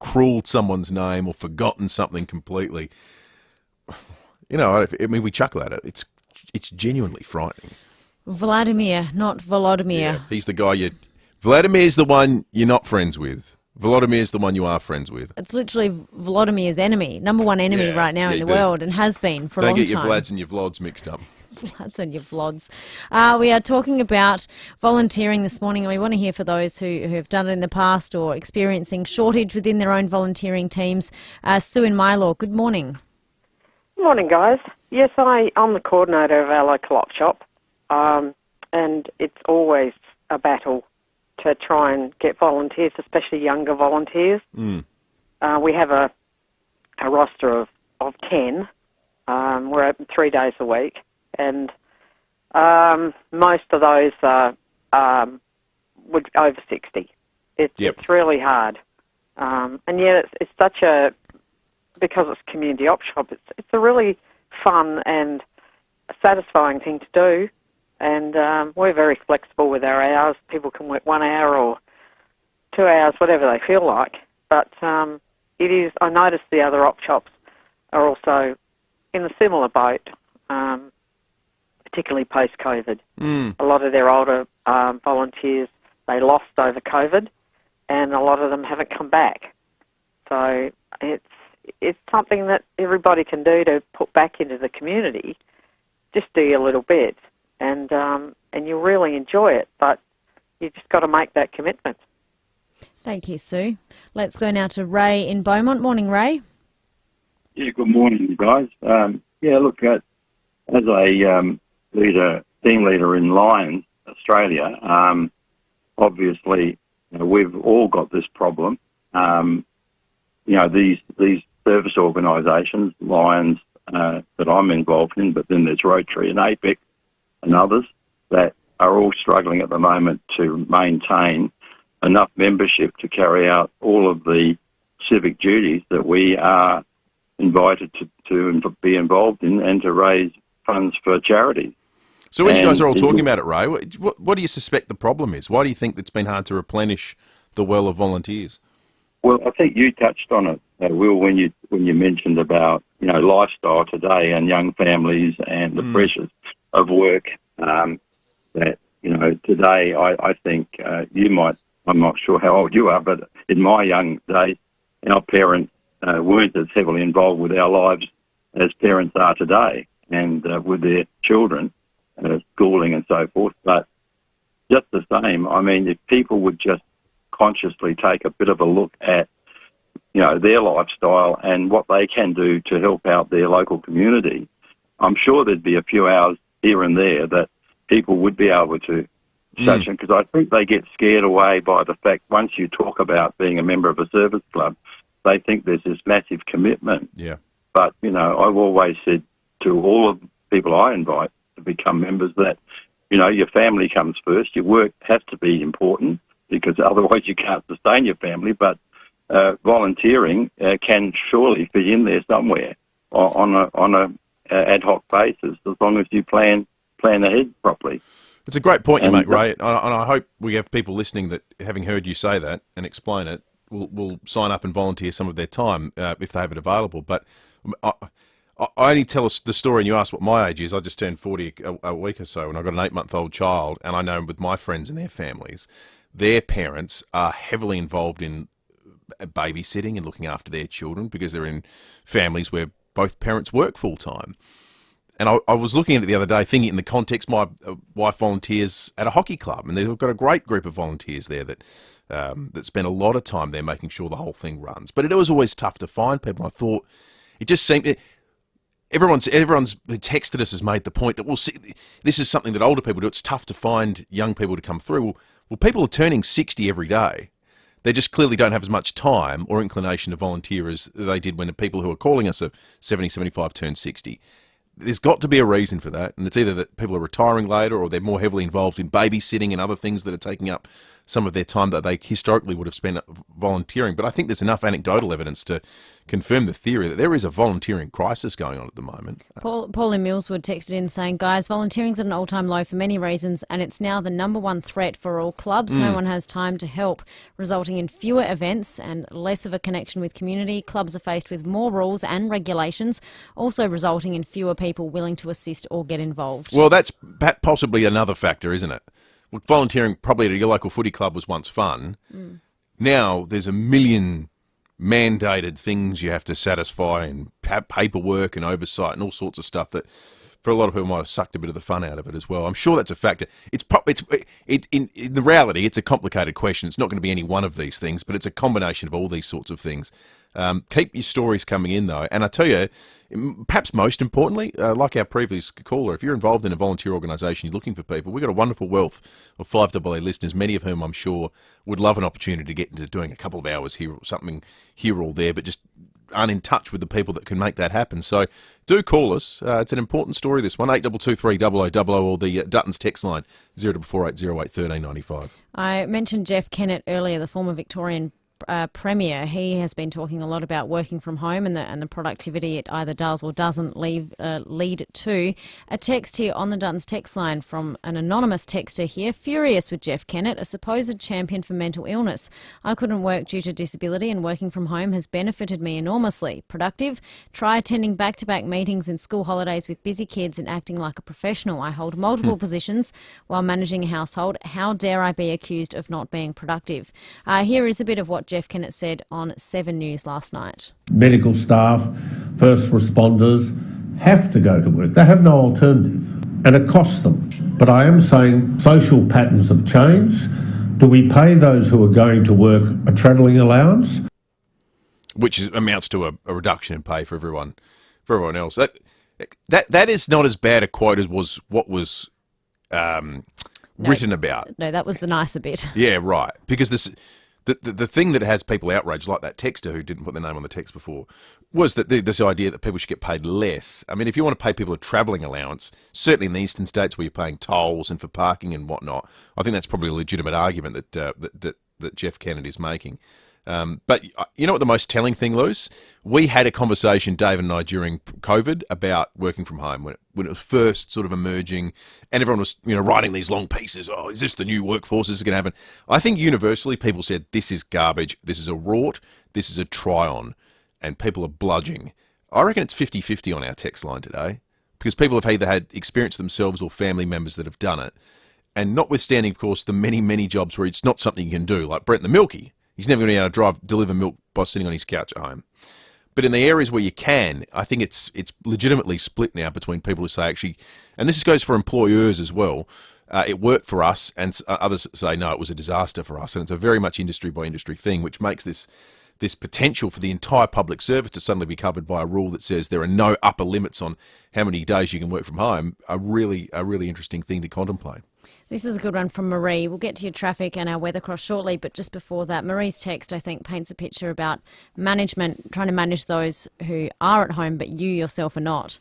crueled someone's name or forgotten something completely. You know, I mean, we chuckle at it. It's genuinely frightening. Vladimir, not Volodymyr. Yeah, he's the guy Vladimir's the one you're not friends with. Volodymir's the one you are friends with. It's literally Volodymyr's enemy, number one enemy right now in the world, and has been for a long time. Don't get your Vlads and your Vlods mixed up. Vlads and your Vlods. We are talking about volunteering this morning, and we want to hear for those who have done it in the past or experiencing shortage within their own volunteering teams. Sue in Mylor, good morning. Good morning, guys. Yes, I'm the coordinator of our local op shop, and it's always a battle to try and get volunteers, especially younger volunteers. We have a roster of 10. We're open 3 days a week, and most of those are over 60. It's really hard. And yet it's such because it's community op shop, it's a really fun and satisfying thing to do. And we're very flexible with our hours. People can work 1 hour or 2 hours, whatever they feel like. But it is. I noticed the other op shops are also in a similar boat, particularly post-COVID. A lot of their older volunteers, they lost over COVID, and a lot of them haven't come back. So it's something that everybody can do to put back into the community. Just do a little bit. And you'll really enjoy it, but you've just got to make that commitment. Thank you, Sue. Let's go now to Ray in Beaumont. Morning, Ray. Yeah, good morning, guys. Look, as a team leader in Lions Australia, obviously we've all got this problem. These service organisations, Lions that I'm involved in, but then there's Rotary and APEC, and others that are all struggling at the moment to maintain enough membership to carry out all of the civic duties that we are invited to be involved in and to raise funds for charities. So when you guys are all talking about it, Ray, what do you suspect the problem is? Why do you think it's been hard to replenish the well of volunteers? Well, I think you touched on it, Will, when you mentioned about lifestyle today and young families and the pressures of work. That today, I think you might. I'm not sure how old you are, but in my young days, our parents weren't as heavily involved with our lives as parents are today, and with their children, schooling and so forth. But just the same, I mean, if people would just consciously take a bit of a look at, their lifestyle and what they can do to help out their local community, I'm sure there'd be a few hours here and there that people would be able to touch on, because I think they get scared away by the fact once you talk about being a member of a service club, they think there's this massive commitment. Yeah. But, I've always said to all of the people I invite to become members that, your family comes first. Your work has to be important because otherwise you can't sustain your family. But volunteering can surely fit in there somewhere on a ad hoc basis as long as you plan ahead properly. It's a great point you make, Ray, and I hope we have people listening that, having heard you say that and explain it, will sign up and volunteer some of their time if they have it available. But I only tell us the story, and you asked what my age is. I just turned 40 a week or so, and I've got an 8-month-old child, and I know with my friends and their families, their parents are heavily involved in babysitting and looking after their children because they're in families where both parents work full-time. And I was looking at it the other day, thinking in the context, my wife volunteers at a hockey club, and they've got a great group of volunteers there that spend a lot of time there making sure the whole thing runs. But it was always tough to find people. I thought it just seemed everyone's who texted us has made the point that this is something that older people do. It's tough to find young people to come through. Well, people are turning 60 every day. They just clearly don't have as much time or inclination to volunteer as they did when the people who are calling us are 70, 75 turned 60. There's got to be a reason for that, and it's either that people are retiring later or they're more heavily involved in babysitting and other things that are taking up some of their time that they historically would have spent volunteering. But I think there's enough anecdotal evidence to confirm the theory that there is a volunteering crisis going on at the moment. Paul in Millswood texted in saying, guys, volunteering's at an all-time low for many reasons, and it's now the #1 threat for all clubs. No one has time to help, resulting in fewer events and less of a connection with community. Clubs are faced with more rules and regulations, also resulting in fewer people willing to assist or get involved. Well, that's possibly another factor, isn't it? Well, volunteering probably at your local footy club was once fun. Now there's a million mandated things you have to satisfy and paperwork and oversight and all sorts of stuff that for a lot of people might have sucked a bit of the fun out of it as well. I'm sure that's a factor. In the reality, it's a complicated question. It's not going to be any one of these things, but it's a combination of all these sorts of things. Keep your stories coming in, though. And I tell you, perhaps most importantly, like our previous caller, if you're involved in a volunteer organisation, you're looking for people, we've got a wonderful wealth of FIVEAA listeners, many of whom I'm sure would love an opportunity to get into doing a couple of hours here or something here or there, but just aren't in touch with the people that can make that happen. So do call us. It's an important story, this one, 8223 0000 or the Dutton's text line, 0448 08 1395. I mentioned Jeff Kennett earlier, the former Victorian Premier. He has been talking a lot about working from home and the productivity it either does or doesn't lead to. A text here on the Duttons text line from an anonymous texter here, furious with Jeff Kennett, a supposed champion for mental illness. I couldn't work due to disability and working from home has benefited me enormously. Productive? Try attending back-to-back meetings in school holidays with busy kids and acting like a professional. I hold multiple positions while managing a household. How dare I be accused of not being productive? Here is a bit of what Jeff Kennett said on 7 News last night. Medical staff, first responders have to go to work. They have no alternative and it costs them. But I am saying social patterns have changed. Do we pay those who are going to work a travelling allowance? Which amounts to a reduction in pay for everyone else. That is not as bad a quote as was what was written about. No, that was the nicer bit. Yeah, right. Because the thing that has people outraged, like that texter who didn't put their name on the text before, was that this idea that people should get paid less. I mean, if you want to pay people a travelling allowance, certainly in the eastern states where you're paying tolls and for parking and whatnot, I think that's probably a legitimate argument that Jeff Kennett is making. But you know what the most telling thing, Luce? We had a conversation, Dave and I, during COVID about working from home when it was first sort of emerging, and everyone was writing these long pieces. Oh, is this the new workforce? Is it going to happen? I think universally people said this is garbage, this is a rort, this is a try-on, and people are bludging. I reckon it's 50-50 on our text line today, because people have either had experience themselves or family members that have done it, and notwithstanding, of course, the many, many jobs where it's not something you can do, like Brent the Milky. He's never going to be able to deliver milk by sitting on his couch at home. But in the areas where you can, I think it's legitimately split now between people who say actually, and this goes for employers as well, it worked for us, and others say no, it was a disaster for us. And it's a very much industry by industry thing, which makes this potential for the entire public service to suddenly be covered by a rule that says there are no upper limits on how many days you can work from home, a really interesting thing to contemplate. This is a good one from Marie. We'll get to your traffic and our weather cross shortly, but just before that, Marie's text, I think, paints a picture about management, trying to manage those who are at home, but you yourself are not.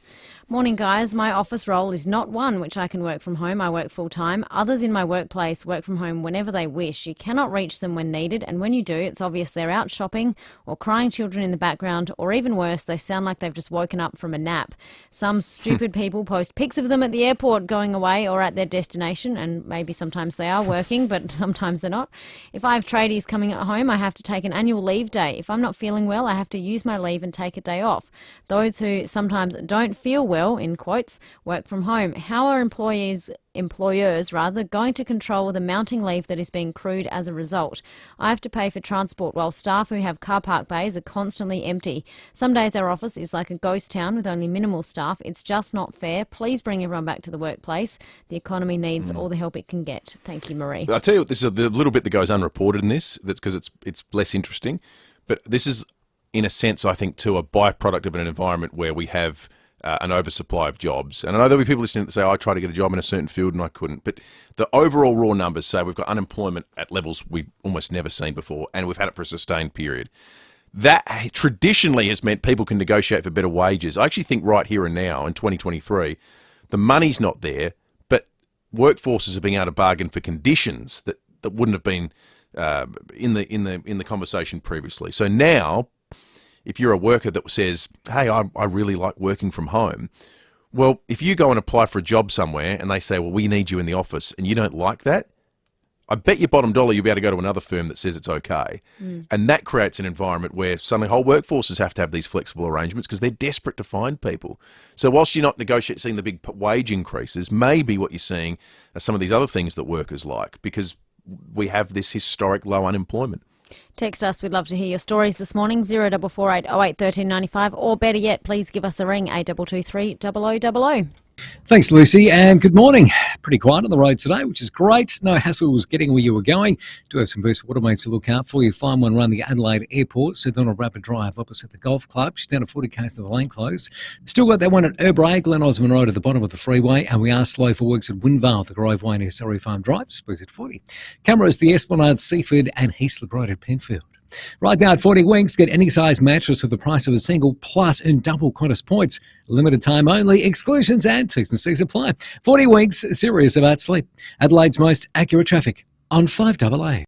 Morning, guys. My office role is not one which I can work from home. I work full-time. Others in my workplace work from home whenever they wish. You cannot reach them when needed, and when you do, it's obvious they're out shopping or crying children in the background, or even worse, they sound like they've just woken up from a nap. Some stupid people post pics of them at the airport going away or at their destination, and maybe sometimes they are working, but sometimes they're not. If I have tradies coming at home, I have to take an annual leave day. If I'm not feeling well, I have to use my leave and take a day off. Those who sometimes don't feel well, in quotes, work from home. How are employers going to control the mounting leave that is being accrued as a result? I have to pay for transport while staff who have car park bays are constantly empty. Some days our office is like a ghost town with only minimal staff. It's just not fair. Please bring everyone back to the workplace. The economy needs all the help it can get. Thank you, Marie. I'll tell you what, this is the little bit that goes unreported in this, that's because it's less interesting, but this is, in a sense, I think, too, a byproduct of an environment where we have an oversupply of jobs. And I know there'll be people listening that say, I tried to get a job in a certain field and I couldn't. But the overall raw numbers say we've got unemployment at levels we've almost never seen before, and we've had it for a sustained period. That traditionally has meant people can negotiate for better wages. I actually think right here and now, in 2023, the money's not there, but workforces are being able to bargain for conditions that wouldn't have been in the conversation previously. So now, if you're a worker that says, hey, I really like working from home, well, if you go and apply for a job somewhere and they say, well, we need you in the office, and you don't like that, I bet you bottom dollar you'll be able to go to another firm that says it's okay. And that creates an environment where suddenly whole workforces have to have these flexible arrangements because they're desperate to find people. So whilst you're not seeing the big wage increases, maybe what you're seeing are some of these other things that workers like, because we have this historic low unemployment. Text us. We'd love to hear your stories this morning. 0448 08 1395, or better yet, please give us a ring, 8223 0000. Thanks, Lucy, and good morning. Pretty quiet on the road today, which is great. No hassles getting where you were going. Do have some boost water mains to look out for. You find one around the Adelaide Airport, so on a rapid drive opposite the golf club. She's down to 40 k's to the lane closed. Still got that one at Urbray, Glen Osmond Road at the bottom of the freeway, and we are slow for works at Windvale, the Grove Way near Surrey Farm Drive, Spurs at 40. Cameras, the Esplanade, Seaford and Heaslip Road at Penfield. Right now at 40 Winks, get any size mattress for the price of a single, plus earn double Qantas points. Limited time only, exclusions and T's and C's apply. 40 Winks, serious about sleep. Adelaide's most accurate traffic on 5AA.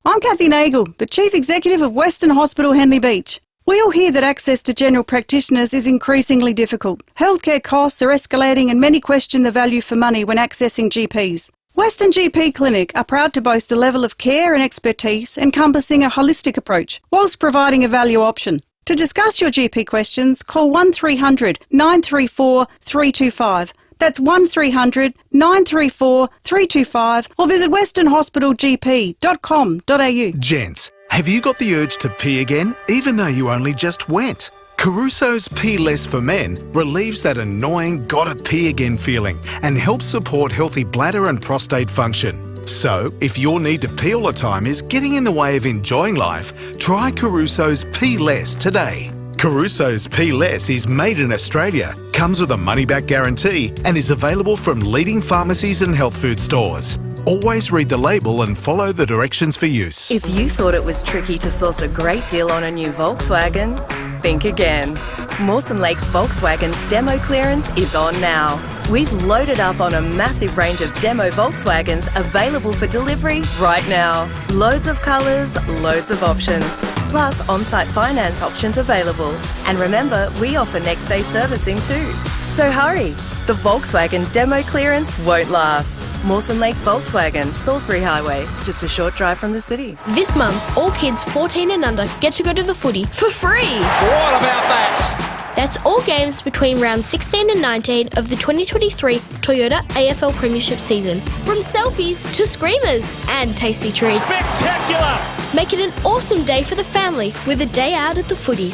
I'm Kathy Nagel, the Chief Executive of Western Hospital Henley Beach. We all hear that access to general practitioners is increasingly difficult. Healthcare costs are escalating and many question the value for money when accessing GPs. Western GP Clinic are proud to boast a level of care and expertise encompassing a holistic approach, whilst providing a value option. To discuss your GP questions, call 1300 934 325. That's 1300 934 325, or visit westernhospitalgp.com.au. Gents, have you got the urge to pee again, even though you only just went? Caruso's Pee Less for Men relieves that annoying gotta pee again feeling and helps support healthy bladder and prostate function. So, if your need to pee all the time is getting in the way of enjoying life, try Caruso's Pee Less today. Caruso's Pee Less is made in Australia, comes with a money-back guarantee and is available from leading pharmacies and health food stores. Always read the label and follow the directions for use. If you thought it was tricky to source a great deal on a new Volkswagen, think again. Mawson Lake's Volkswagen's demo clearance is on now. We've loaded up on a massive range of demo Volkswagens available for delivery right now. Loads of colours, loads of options, plus on-site finance options available. And remember, we offer next-day servicing too. So hurry! The Volkswagen demo clearance won't last. Mawson Lakes Volkswagen, Salisbury Highway, just a short drive from the city. This month, all kids 14 and under get to go to the footy for free. What about that? That's all games between rounds 16 and 19 of the 2023 Toyota AFL Premiership season. From selfies to screamers and tasty treats. Spectacular! Make it an awesome day for the family with a day out at the footy.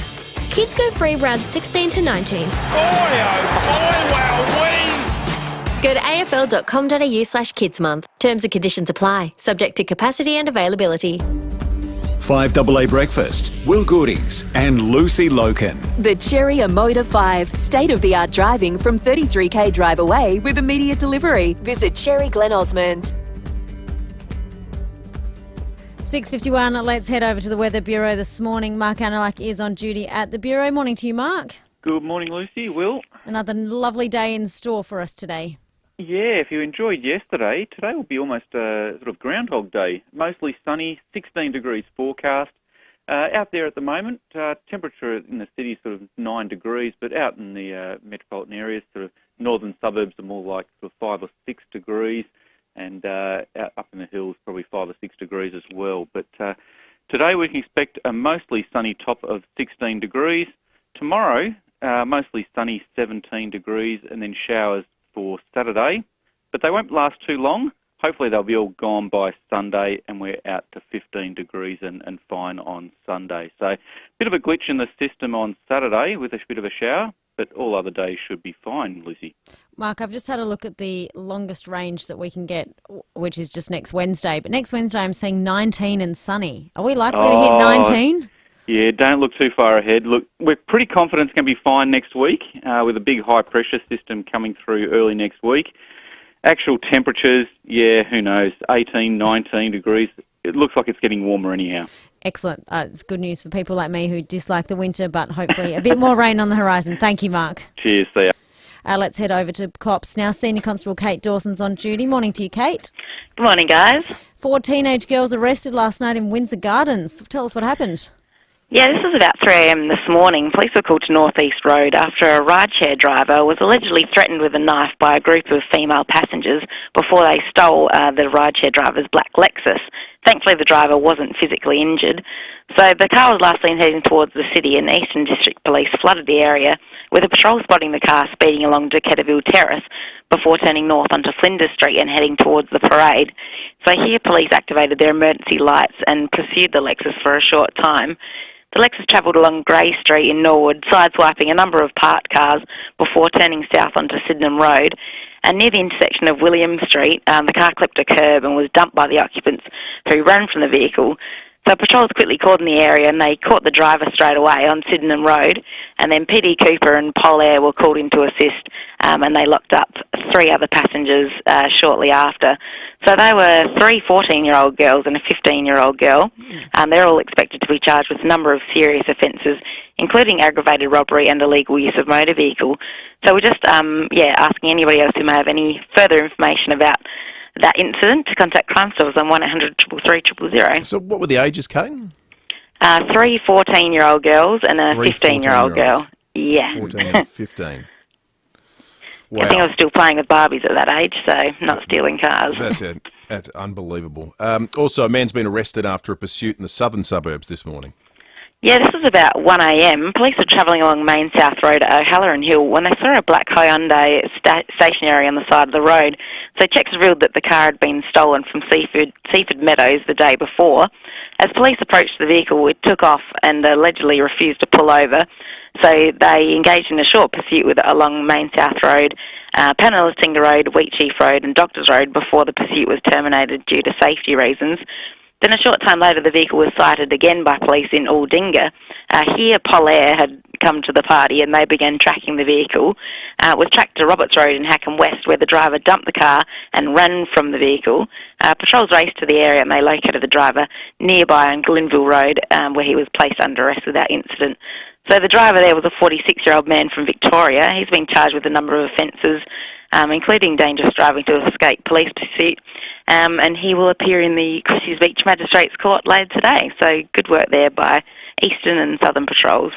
Kids go free rounds 16 to 19. Boy, oh boy, wow-wee! Go to afl.com.au/kidsmonth. Terms and conditions apply, subject to capacity and availability. 5AA Breakfast, Will Goodings and Lucy Loken. The Cherry Motor 5, state-of-the-art driving from 33k drive away with immediate delivery. Visit Cherry Glen Osmond. 6:51, let's head over to the Weather Bureau this morning. Mark Analak is on duty at the Bureau. Morning to you, Mark. Good morning, Lucy. Will? Another lovely day in store for us today. Yeah, if you enjoyed yesterday, today will be almost a sort of Groundhog Day. Mostly sunny, 16 degrees forecast. Out there at the moment, temperature in the city is sort of 9 degrees, but out in the metropolitan areas, sort of northern suburbs are more like sort of 5 or 6 degrees, and out up in the hills probably 5 or 6 degrees as well. But today we can expect a mostly sunny top of 16 degrees. Tomorrow, mostly sunny, 17 degrees, and then showers for Saturday, but they won't last too long. Hopefully they'll be all gone by Sunday, and we're out to 15 degrees and fine on Sunday. So a bit of a glitch in the system on Saturday with a bit of a shower, but all other days should be fine, Lucy. Mark, I've just had a look at the longest range that we can get, which is just next Wednesday. But next Wednesday I'm seeing 19 and sunny. Are we likely to hit 19? Yeah, don't look too far ahead. Look, we're pretty confident it's going to be fine next week with a big high-pressure system coming through early next week. Actual temperatures, yeah, who knows, 18, 19 degrees. It looks like it's getting warmer anyhow. Excellent. It's good news for people like me who dislike the winter, but hopefully a bit more rain on the horizon. Thank you, Mark. Cheers, see ya. Let's head over to cops now. Senior Constable Kate Dawson's on duty. Morning to you, Kate. Good morning, guys. 4 teenage girls arrested last night in Windsor Gardens. Tell us what happened. Yeah, this was about 3 a.m. this morning. Police were called to North East Road after a rideshare driver was allegedly threatened with a knife by a group of female passengers before they stole the rideshare driver's black Lexus. Thankfully, the driver wasn't physically injured. So the car was last seen heading towards the city, and Eastern District Police flooded the area with a patrol spotting the car speeding along Decaturville Terrace before turning north onto Flinders Street and heading towards the parade. So here police activated their emergency lights and pursued the Lexus for a short time. The Lexus travelled along Grey Street in Norwood, sideswiping a number of parked cars before turning south onto Sydenham Road. And near the intersection of William Street, the car clipped a curb and was dumped by the occupants, who ran from the vehicle. So patrols quickly called in the area, and they caught the driver straight away on Sydenham Road. And then PD Cooper and Polair were called in to assist, and they locked up 3 other passengers shortly after. So they were 3 14-year-old girls and a 15-year-old girl. They're all expected to be charged with a number of serious offences, including aggravated robbery and illegal use of motor vehicle. So we're just asking anybody else who may have any further information about that incident to contact Crime Stoppers on 1-800-333-000. So what were the ages, Kate? 3 14-year-old girls and a 15-year-old girl. Yeah. 14 and 15. Wow. I think I was still playing with Barbies at that age, so not stealing cars. That's unbelievable. Also, a man's been arrested after a pursuit in the southern suburbs this morning. Yeah, this was about 1 a.m. Police were travelling along Main South Road at O'Halloran Hill when they saw a black Hyundai stationary on the side of the road. So checks revealed that the car had been stolen from Seaford Meadows the day before. As police approached the vehicle, it took off and allegedly refused to pull over. So they engaged in a short pursuit with it along Main South Road, Penalystinga Road, Wheatsheaf Road and Doctors Road before the pursuit was terminated due to safety reasons. Then a short time later, the vehicle was sighted again by police in Aldinga. Here, Polair had come to the party and they began tracking the vehicle. It was tracked to Roberts Road in Hackham West, where the driver dumped the car and ran from the vehicle. Patrols raced to the area and they located the driver nearby on Glenville Road, where he was placed under arrest without incident. So the driver there was a 46-year-old man from Victoria. He's been charged with a number of offences, including dangerous driving to escape police pursuit, and he will appear in the Christie's Beach Magistrates Court later today. So good work there by Eastern and Southern Patrols.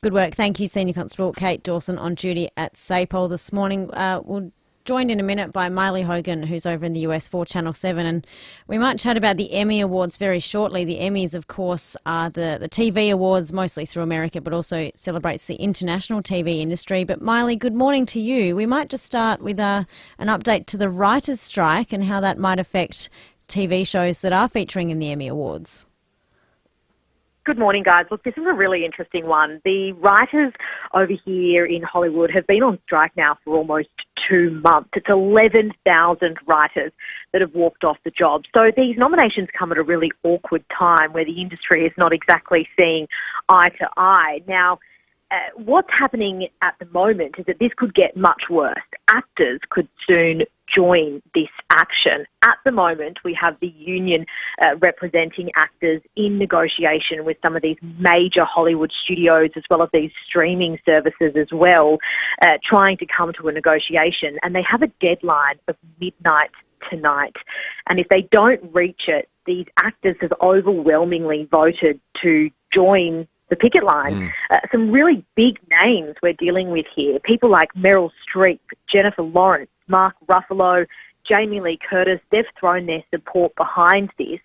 Good work. Thank you, Senior Constable Kate Dawson on duty at SAPOL this morning. We'll joined in a minute by Miley Hogan, who's over in the US for Channel 7, and we might chat about the Emmy Awards very shortly. The Emmys, of course, are the TV awards, mostly through America, but also celebrates the international TV industry. But Miley, good morning to you. We might just start with an update to the writers' strike and how that might affect TV shows that are featuring in the Emmy Awards. Good morning, guys. Look, this is a really interesting one. The writers over here in Hollywood have been on strike now for almost 2 months. It's 11,000 writers that have walked off the job. So these nominations come at a really awkward time where the industry is not exactly seeing eye to eye. Now, what's happening at the moment is that this could get much worse. Actors could soon join this action. At the moment, we have the union representing actors in negotiation with some of these major Hollywood studios as well as these streaming services as well, trying to come to a negotiation. And they have a deadline of midnight tonight. And if they don't reach it, these actors have overwhelmingly voted to join the picket line. Some really big names we're dealing with here. People like Meryl Streep, Jennifer Lawrence, Mark Ruffalo, Jamie Lee Curtis, they've thrown their support behind this,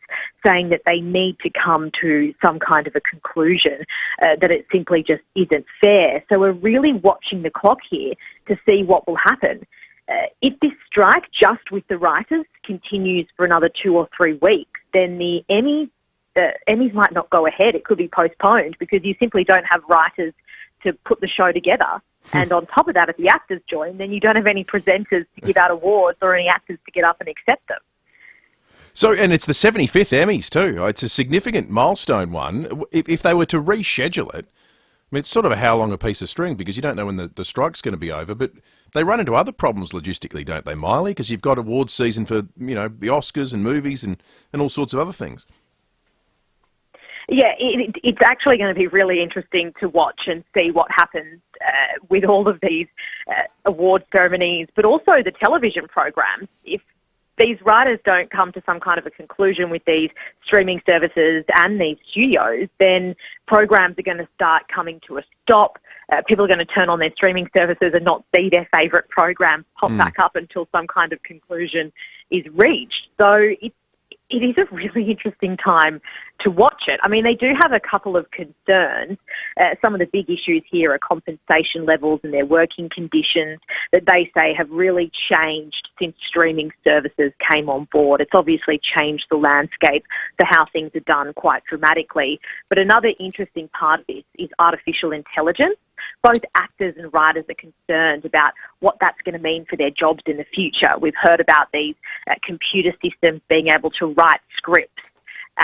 saying that they need to come to some kind of a conclusion, that it simply just isn't fair. So we're really watching the clock here to see what will happen. If this strike just with the writers continues for another 2 or 3 weeks, then the Emmys might not go ahead. It could be postponed because you simply don't have writers to put the show together. And on top of that, if the actors join, then you don't have any presenters to give out awards or any actors to get up and accept them. So, and it's the 75th Emmys too. It's a significant milestone one. If they were to reschedule it, I mean, it's sort of a how long a piece of string because you don't know when the strike's going to be over, but they run into other problems logistically, don't they, Miley? Because you've got awards season for, you know, the Oscars and movies and all sorts of other things. Yeah, it's actually going to be really interesting to watch and see what happens with all of these award ceremonies, but also the television programs. If these writers don't come to some kind of a conclusion with these streaming services and these studios, then programs are going to start coming to a stop. People are going to turn on their streaming services and not see their favourite programs pop back up until some kind of conclusion is reached. So it is a really interesting time to watch it. I mean, they do have a couple of concerns. Some of the big issues here are compensation levels and their working conditions that they say have really changed since streaming services came on board. It's obviously changed the landscape for how things are done quite dramatically. But another interesting part of this is artificial intelligence. Both actors and writers are concerned about what that's going to mean for their jobs in the future. We've heard about these computer systems being able to write scripts,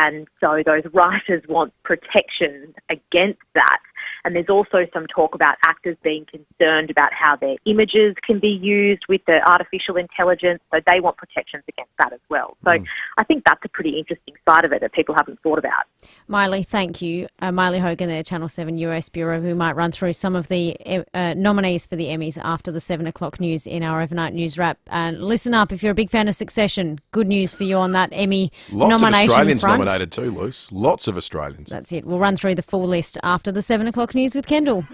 and so those writers want protection against that. And there's also some talk about actors being concerned about how their images can be used with the artificial intelligence, so they want protections against that as well. So I think that's a pretty interesting side of it that people haven't thought about. Miley, thank you. Miley Hogan there, Channel 7 US Bureau, who might run through some of the nominees for the Emmys after the 7 o'clock news in our overnight news wrap. And listen up, if you're a big fan of Succession, good news for you on that Emmy Lots nomination of Australians front. nominated too, Luce. Lots of Australians. That's it. We'll run through the full list after the 7 o'clock news with Kendall.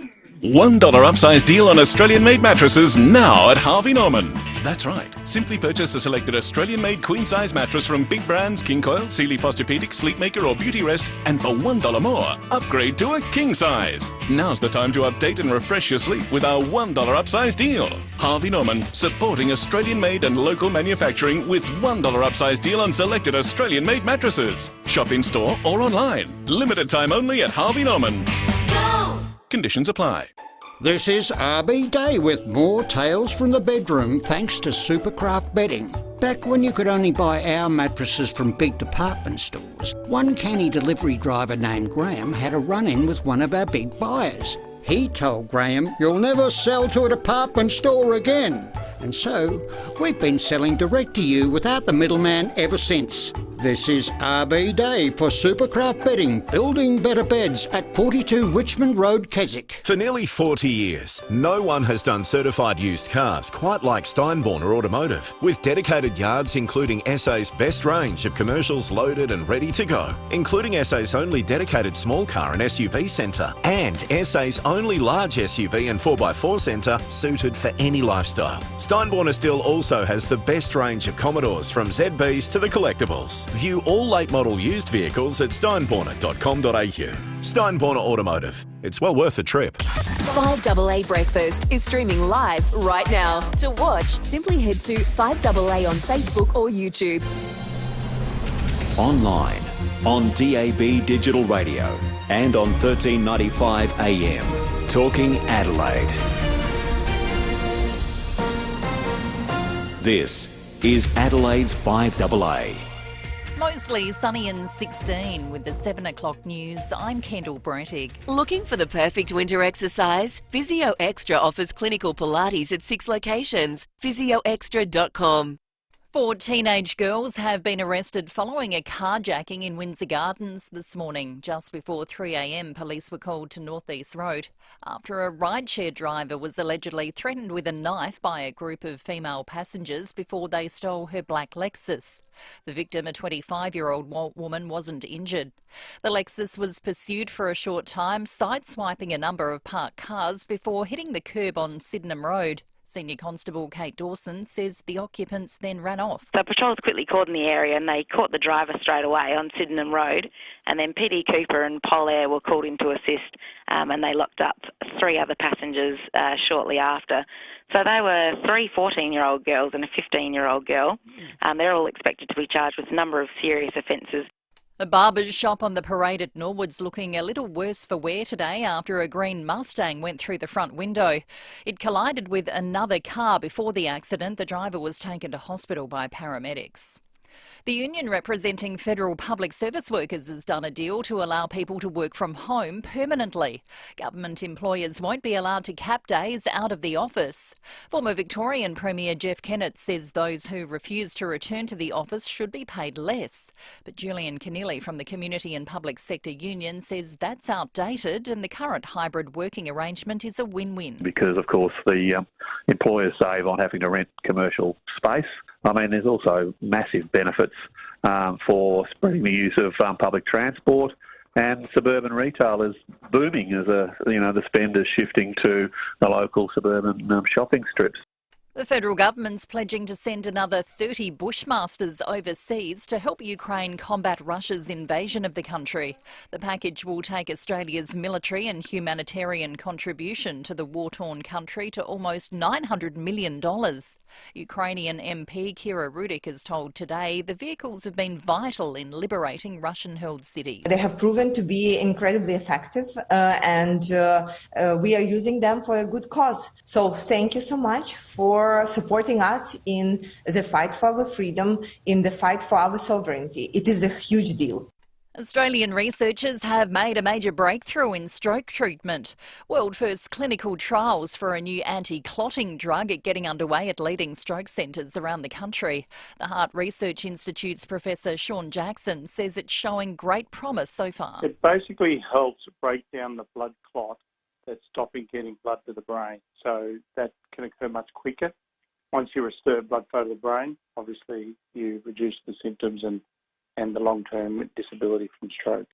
$1 upsize deal on Australian-made mattresses now at Harvey Norman. That's right. Simply purchase a selected Australian-made queen-size mattress from big brands King Coil, Sealy Posturepedic, Sleepmaker or Beauty Rest, and for $1 more, upgrade to a king size. Now's the time to update and refresh your sleep with our $1 upsize deal. Harvey Norman, supporting Australian-made and local manufacturing with $1 upsize deal on selected Australian-made mattresses. Shop in-store or online. Limited time only at Harvey Norman. Conditions apply. This is RB Day with more tales from the bedroom thanks to Supercraft Bedding. Back when you could only buy our mattresses from big department stores, one canny delivery driver named Graham had a run-in with one of our big buyers. He told Graham, "You'll never sell to a department store again." And so, we've been selling direct to you without the middleman ever since. This is RB Day for Supercraft Bedding, building better beds at 42 Richmond Road, Keswick. For nearly 40 years, no one has done certified used cars quite like Steinborner Automotive, with dedicated yards including SA's best range of commercials loaded and ready to go, including SA's only dedicated small car and SUV centre, and SA's only large SUV and 4x4 centre suited for any lifestyle. Steinborner still also has the best range of Commodores, from ZBs to the collectibles. View all late model used vehicles at steinborner.com.au. Steinborner Automotive. It's well worth a trip. FIVEAA Breakfast is streaming live right now. To watch, simply head to FIVEAA on Facebook or YouTube. Online, on DAB Digital Radio and on 1395 AM. Talking Adelaide. This is Adelaide's 5AA. Mostly sunny and 16 with the 7 o'clock news. I'm Kendall Brettig. Looking for the perfect winter exercise? Physio Extra offers clinical Pilates at 6 locations. PhysioExtra.com. 4 teenage girls have been arrested following a carjacking in Windsor Gardens this morning. Just before 3 a.m, police were called to North East Road after a rideshare driver was allegedly threatened with a knife by a group of female passengers before they stole her black Lexus. The victim, a 25-year-old woman, wasn't injured. The Lexus was pursued for a short time, sideswiping a number of parked cars before hitting the curb on Sydenham Road. Senior Constable Kate Dawson says the occupants then ran off. So patrols quickly called in the area and they caught the driver straight away on Sydenham Road, and then PD Cooper and Polair were called in to assist, and they locked up 3 other passengers shortly after. So they were 3 14-year-old girls and a 15-year-old girl. They're all expected to be charged with a number of serious offences. A barber's shop on the parade at Norwood's looking a little worse for wear today after a green Mustang went through the front window. It collided with another car before the accident. The driver was taken to hospital by paramedics. The union representing federal public service workers has done a deal to allow people to work from home permanently. Government employers won't be allowed to cap days out of the office. Former Victorian Premier Jeff Kennett says those who refuse to return to the office should be paid less. But Julian Keneally from the Community and Public Sector Union says that's outdated and the current hybrid working arrangement is a win-win. Because, of course, the employers save on having to rent commercial space. I mean, there's also massive benefits for spreading the use of public transport, and suburban retail is booming as the spend is shifting to the local suburban shopping strips. The federal government's pledging to send another 30 Bushmasters overseas to help Ukraine combat Russia's invasion of the country. The package will take Australia's military and humanitarian contribution to the war-torn country to almost $900 million. Ukrainian MP Kira Rudik has told Today the vehicles have been vital in liberating Russian-held cities. They have proven to be incredibly effective and we are using them for a good cause. So thank you so much for supporting us in the fight for our freedom, in the fight for our sovereignty. It is a huge deal. Australian researchers have made a major breakthrough in stroke treatment. World-first clinical trials for a new anti-clotting drug are getting underway at leading stroke centres around the country. The Heart Research Institute's Professor Sean Jackson says it's showing great promise so far. It basically helps break down the blood clot that's stopping getting blood to the brain. So that can occur much quicker. Once you restore blood flow to the brain, obviously you reduce the symptoms and the long-term disability from stroke.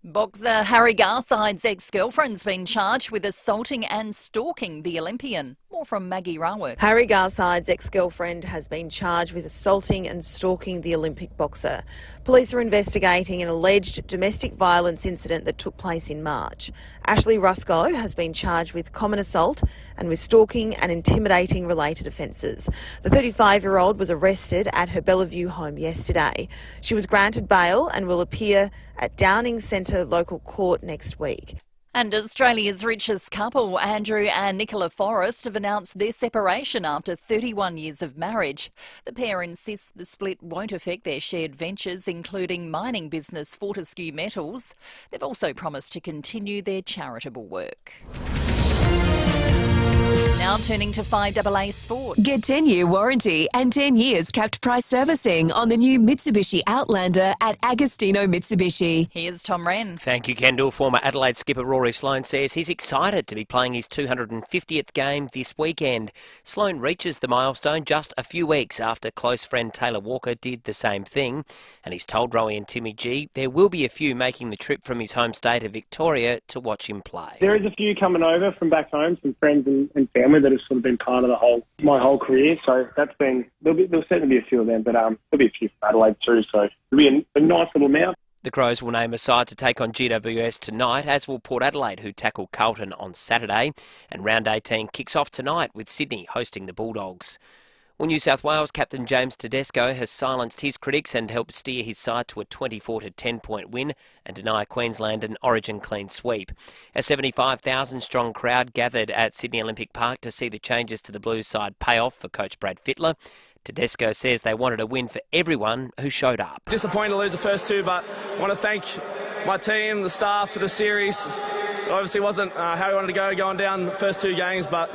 Boxer Harry Garside's ex-girlfriend's been charged with assaulting and stalking the Olympian. More from Maggie Raworth. Harry Garside's ex-girlfriend has been charged with assaulting and stalking the Olympic boxer. Police are investigating an alleged domestic violence incident that took place in March. Ashley Rusco has been charged with common assault and with stalking and intimidating related offences. The 35-year-old was arrested at her Bellevue home yesterday. She was granted bail and will appear at Downing Centre Local Court next week. And Australia's richest couple, Andrew and Nicola Forrest, have announced their separation after 31 years of marriage. The pair insists the split won't affect their shared ventures, including mining business Fortescue Metals. They've also promised to continue their charitable work. Now turning to 5AA Sport. Get 10-year warranty and 10 years capped price servicing on the new Mitsubishi Outlander at Agostino Mitsubishi. Here's Tom Wren. Thank you, Kendall. Former Adelaide skipper Rory Sloane says he's excited to be playing his 250th game this weekend. Sloane reaches the milestone just a few weeks after close friend Taylor Walker did the same thing. And he's told Rowie and Timmy G there will be a few making the trip from his home state of Victoria to watch him play. There is a few coming over from back home, some friends and family that have sort of been part of my whole career. So there'll certainly be a few of them, but there'll be a few from Adelaide too. So it'll be a nice little amount. The Crows will name a side to take on GWS tonight, as will Port Adelaide, who tackle Carlton on Saturday. And round 18 kicks off tonight with Sydney hosting the Bulldogs. Well, New South Wales captain James Tedesco has silenced his critics and helped steer his side to a 24-10 point win and deny Queensland an Origin clean sweep. A 75,000-strong crowd gathered at Sydney Olympic Park to see the changes to the Blues side pay off for coach Brad Fittler. Tedesco says they wanted a win for everyone who showed up. Disappointed to lose the first two, but I want to thank my team, the staff for the series. It obviously wasn't how we wanted to go going down the first two games, but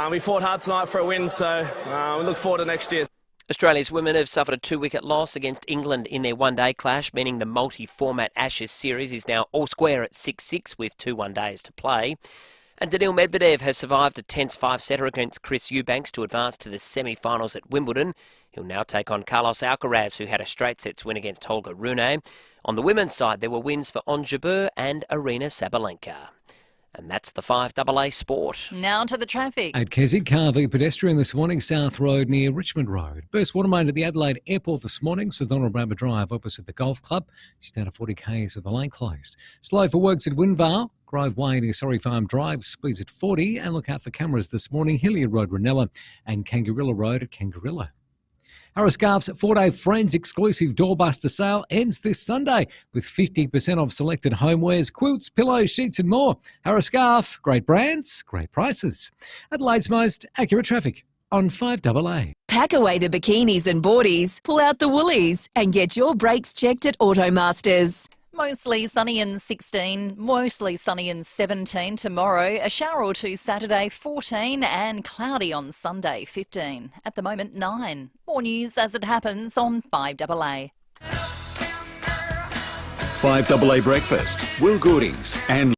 we fought hard tonight for a win, so we look forward to next year. Australia's women have suffered a 2-wicket loss against England in their one-day clash, meaning the multi-format Ashes series is now all square at 6-6 with 2 one-days to play. And Daniil Medvedev has survived a tense 5-setter against Chris Eubanks to advance to the semi-finals at Wimbledon. He'll now take on Carlos Alcaraz, who had a straight sets win against Holger Rune. On the women's side, there were wins for Ons Jabeur and Arina Sabalenka. And that's the 5AA Sport. Now to the traffic. At Keswick, car the pedestrian this morning, South Road near Richmond Road. Burst water main at the Adelaide Airport this morning, so Donald Bramber Drive opposite the Golf Club. She's down to 40 k's with the lane closed. Slow for works at Winvale. Grove Way near Surrey Farm Drive, speeds at 40. And look out for cameras this morning, Hilliard Road, Ranella, and Kangarilla Road at Kangarilla. Harris Scarf's 4-day Friends exclusive doorbuster sale ends this Sunday with 50% off selected homewares, quilts, pillows, sheets and more. Harris Scarf, great brands, great prices. Adelaide's most accurate traffic on 5AA. Pack away the bikinis and boardies, pull out the woolies and get your brakes checked at Automasters. Mostly sunny and 16, mostly sunny and 17 tomorrow, a shower or two Saturday 14 and cloudy on Sunday 15. At the moment 9. More news as it happens on 5AA. 5AA Breakfast, Will Goodings and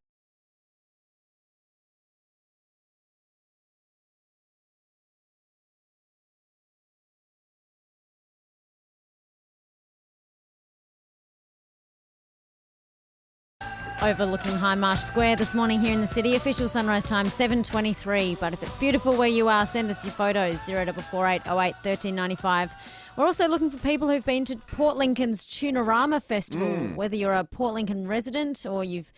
Overlooking High Marsh Square this morning here in the city. Official sunrise time 7:23. But if it's beautiful where you are, send us your photos 0448 08 1395. We're also looking for people who've been to Port Lincoln's Tunarama Festival. Whether you're a Port Lincoln resident or you've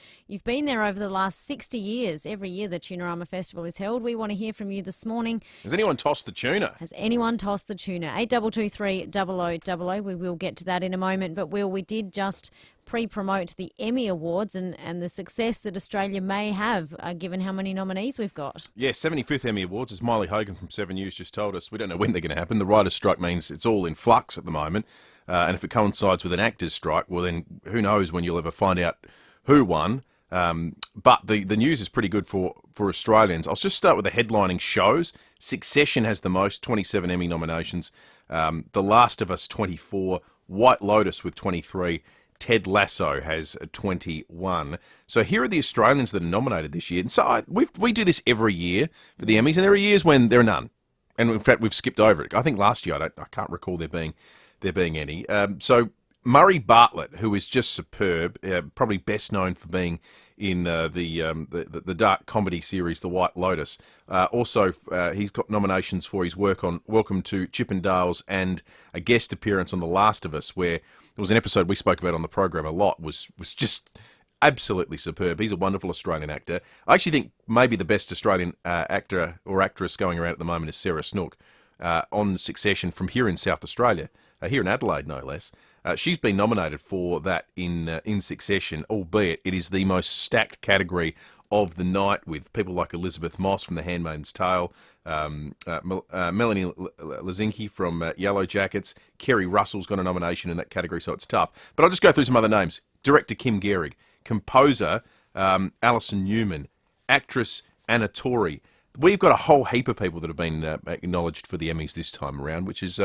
been there over the last 60 years, every year the Tunarama Festival is held. We want to hear from you this morning. Has anyone tossed the tuna? Has anyone tossed the tuna? 8223 0000. We will get to that in a moment. But Will, we did just pre-promote the Emmy Awards and the success that Australia may have, given how many nominees we've got. Yeah, 75th Emmy Awards, as Miley Hogan from 7 News just told us. We don't know when they're going to happen. The writer's strike means it's all in flux at the moment. And if it coincides with an actor's strike, well then who knows when you'll ever find out who won. But the news is pretty good for Australians. I'll just start with the headlining shows. Succession has the most, 27 Emmy nominations. The Last of Us, 24. White Lotus with 23. Ted Lasso has 21. So here are the Australians that are nominated this year. And so we do this every year for the Emmys, and there are years when there are none. And in fact, we've skipped over it. I think last year I can't recall there being any. So Murray Bartlett, who is just superb, probably best known for being in the dark comedy series The White Lotus. Also, he's got nominations for his work on Welcome to Chippendales and a guest appearance on The Last of Us, where there was an episode we spoke about on the program a lot, was just absolutely superb. He's a wonderful Australian actor. I actually think maybe the best Australian actor or actress going around at the moment is Sarah Snook on Succession from here in South Australia, here in Adelaide no less. She's been nominated for that in Succession, albeit it is the most stacked category of the night, with people like Elizabeth Moss from The Handmaid's Tale, Melanie Lazinski from Yellow Jackets. Kerry Russell's got a nomination in that category, so it's tough. But I'll just go through some other names. Director Kim Gehrig, composer Alison Newman, actress Anna Torrey, we've got a whole heap of people that have been acknowledged for the Emmys this time around, which is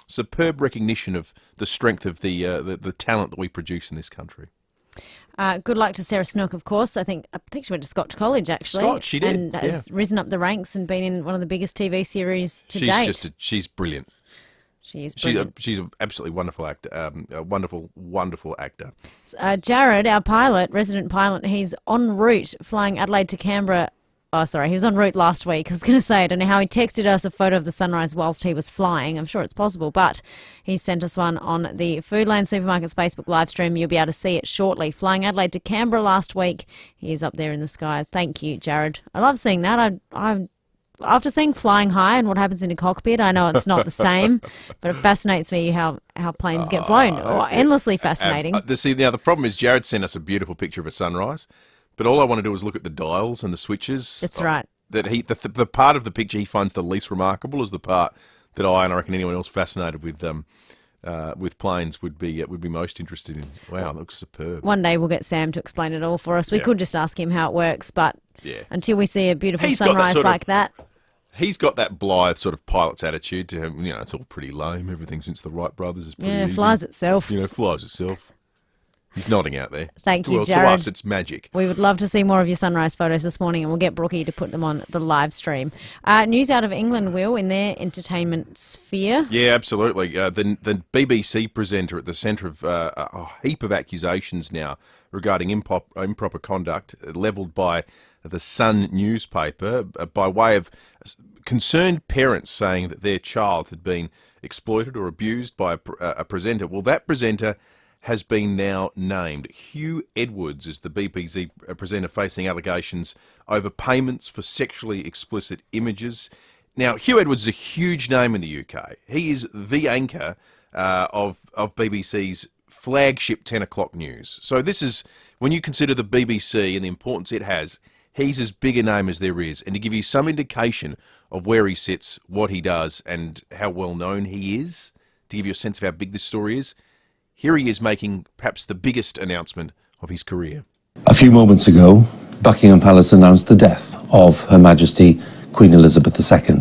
superb recognition of the strength of the talent that we produce in this country. Good luck to Sarah Snook, of course. I think she went to Scotch College, actually. Scotch, she did, and has risen up the ranks and been in one of the biggest TV series to date. She's brilliant. She is brilliant. She's an absolutely wonderful actor. A wonderful actor. Jared, our pilot, resident pilot, he's en route flying Adelaide to Canberra. Oh, sorry, he was en route last week. I was going to say, I don't know how he texted us a photo of the sunrise whilst he was flying. I'm sure it's possible, but he sent us one on the Foodland Supermarkets Facebook live stream. You'll be able to see it shortly. Flying Adelaide to Canberra last week. He is up there in the sky. Thank you, Jared. I love seeing that. I after seeing Flying High and what happens in a cockpit, I know it's not the same, but it fascinates me how planes get flown. Endlessly fascinating. The problem is Jared sent us a beautiful picture of a sunrise. But all I want to do is look at the dials and the switches. That's right. That the part of the picture he finds the least remarkable is the part that I reckon anyone else fascinated with planes would be most interested in. Wow, it looks superb. One day we'll get Sam to explain it all for us. We could just ask him how it works, but until we see a beautiful sunrise like that. He's got that blithe sort of pilot's attitude to him. It's all pretty lame. Everything since the Wright brothers is pretty easy. Flies itself. Flies itself. He's nodding out there. Thank you, Jared. To us, it's magic. We would love to see more of your sunrise photos this morning, and we'll get Brookie to put them on the live stream. News out of England, Will, in their entertainment sphere. Yeah, absolutely. The BBC presenter at the centre of a heap of accusations now regarding improper conduct levelled by the Sun newspaper by way of concerned parents saying that their child had been exploited or abused by a presenter. Well, that presenter has been now named. Hugh Edwards is the BBC presenter facing allegations over payments for sexually explicit images. Now, Hugh Edwards is a huge name in the UK. He is the anchor of BBC's flagship 10 o'clock news. So this is, when you consider the BBC and the importance it has, he's as big a name as there is. And to give you some indication of where he sits, what he does, and how well known he is, to give you a sense of how big this story is, here he is making perhaps the biggest announcement of his career. A few moments ago, Buckingham Palace announced the death of Her Majesty Queen Elizabeth II.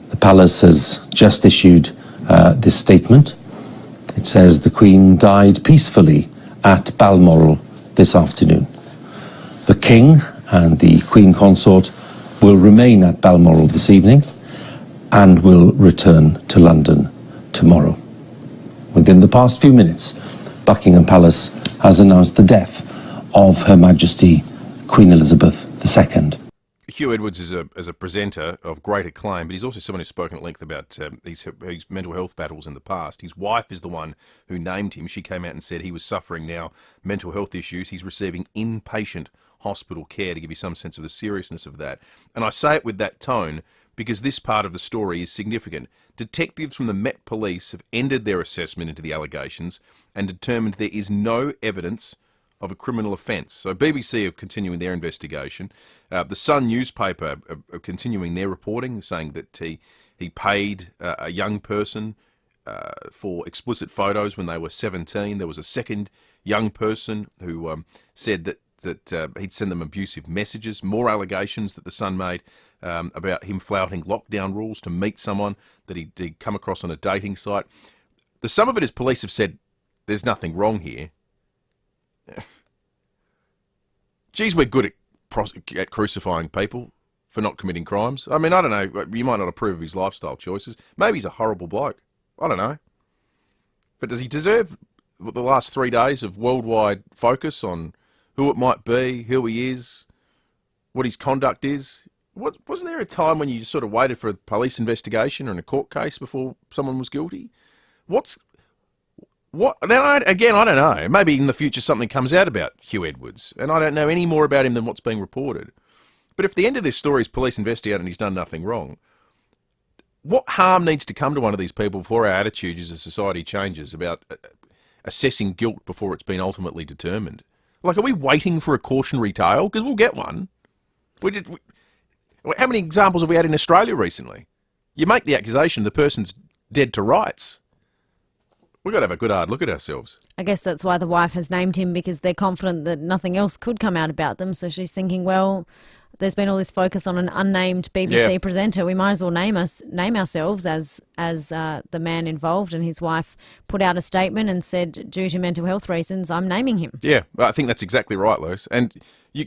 The Palace has just issued this statement. It says the Queen died peacefully at Balmoral this afternoon. The King and the Queen Consort will remain at Balmoral this evening and will return to London tomorrow. Within the past few minutes, Buckingham Palace has announced the death of Her Majesty Queen Elizabeth II. Hugh Edwards is a presenter of great acclaim, but he's also someone who's spoken at length about his mental health battles in the past. His wife is the one who named him. She came out and said he was suffering now mental health issues. He's receiving inpatient hospital care, to give you some sense of the seriousness of that. And I say it with that tone because this part of the story is significant. Detectives from the Met Police have ended their assessment into the allegations and determined there is no evidence of a criminal offence. So BBC are continuing their investigation. The Sun newspaper are continuing their reporting, saying that he paid a young person for explicit photos when they were 17. There was a second young person who said that he'd send them abusive messages. More allegations that the Sun made about him flouting lockdown rules to meet someone that he'd come across on a dating site. Some of it is police have said there's nothing wrong here. Geez, we're good at crucifying people for not committing crimes. I mean, I don't know. You might not approve of his lifestyle choices. Maybe he's a horrible bloke. I don't know. But does he deserve the last 3 days of worldwide focus on who it might be, who he is, what his conduct is? Wasn't there a time when you just sort of waited for a police investigation or in a court case before someone was guilty? What? Now, again, I don't know. Maybe in the future something comes out about Hugh Edwards, and I don't know any more about him than what's being reported. But if the end of this story is police investigate and he's done nothing wrong, what harm needs to come to one of these people before our attitude as a society changes about assessing guilt before it's been ultimately determined? Like, are we waiting for a cautionary tale? Because we'll get one. How many examples have we had in Australia recently? You make the accusation the person's dead to rights. We've got to have a good hard look at ourselves. I guess that's why the wife has named him, because they're confident that nothing else could come out about them. So she's thinking, well, there's been all this focus on an unnamed BBC presenter. We might as well name ourselves as the man involved, and his wife put out a statement and said, due to mental health reasons, I'm naming him. Yeah, I think that's exactly right, Lois. And you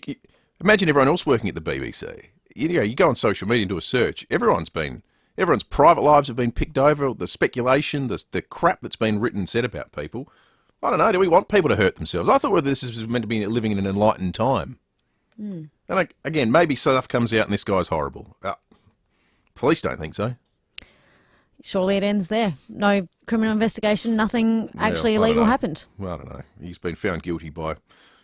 imagine everyone else working at the BBC. You go on social media and do a search. Everyone's private lives have been picked over. The speculation, the crap that's been written and said about people. I don't know. Do we want people to hurt themselves? I thought this is meant to be living in an enlightened time. And again, maybe stuff comes out and this guy's horrible. Police don't think so. Surely it ends there. No criminal investigation, nothing actually illegal happened. Well, I don't know. He's been found guilty by,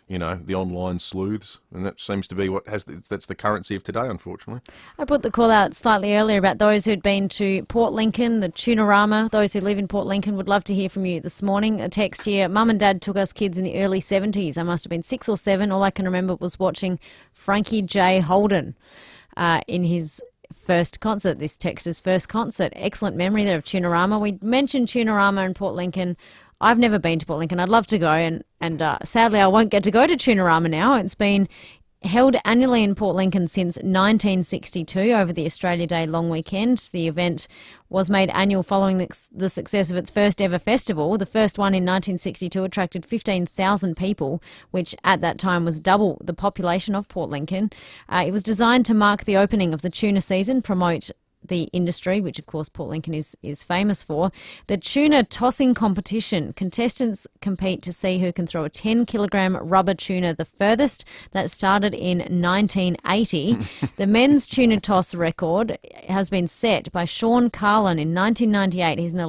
the online sleuths, and that seems to be that's the currency of today, unfortunately. I put the call out slightly earlier about those who'd been to Port Lincoln, the Tunarama. Those who live in Port Lincoln would love to hear from you this morning. A text here, Mum and Dad took us kids in the early 70s. I must have been 6 or 7. All I can remember was watching Frankie J. Holden in his first concert, this texter's first concert. Excellent memory there of Tunarama. We mentioned Tunarama and Port Lincoln. I've never been to Port Lincoln. I'd love to go, and sadly I won't get to go to Tunarama now. It's been held annually in Port Lincoln since 1962 over the Australia Day long weekend. The event was made annual following the success of its first ever festival. The first one in 1962 attracted 15,000 people, which at that time was double the population of Port Lincoln. It was designed to mark the opening of the tuna season, promote the industry, which of course Port Lincoln is famous for. The tuna tossing competition. Contestants compete to see who can throw a 10-kilogram rubber tuna the furthest. That started in 1980. The men's tuna toss record has been set by Sean Carlin in 1998. He's an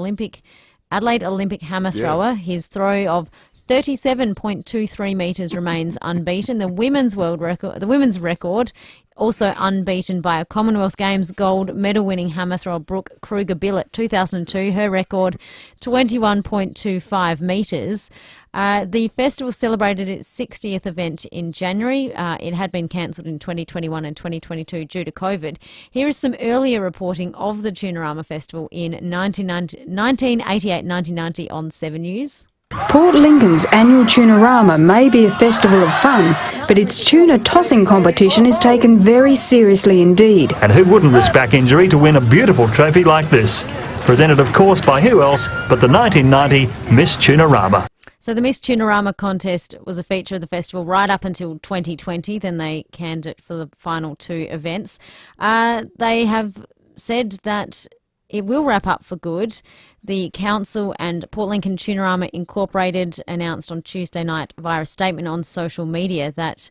Adelaide Olympic hammer thrower. His throw of 37.23 metres remains unbeaten. The women's record, also unbeaten by a Commonwealth Games gold medal-winning hammer thrower Brooke Kruger-Billett, 2002. Her record, 21.25 metres. The festival celebrated its 60th event in January. It had been cancelled in 2021 and 2022 due to COVID. Here is some earlier reporting of the Tunarama Festival in 1988-1990 on 7 News. Port Lincoln's annual Tunarama may be a festival of fun, but its tuna tossing competition is taken very seriously indeed. And who wouldn't risk back injury to win a beautiful trophy like this? Presented, of course, by who else but the 1990 Miss Tunarama. So the Miss Tunarama contest was a feature of the festival right up until 2020. Then they canned it for the final 2 events. They have said that it will wrap up for good. The council and Port Lincoln Tunarama Incorporated announced on Tuesday night via a statement on social media that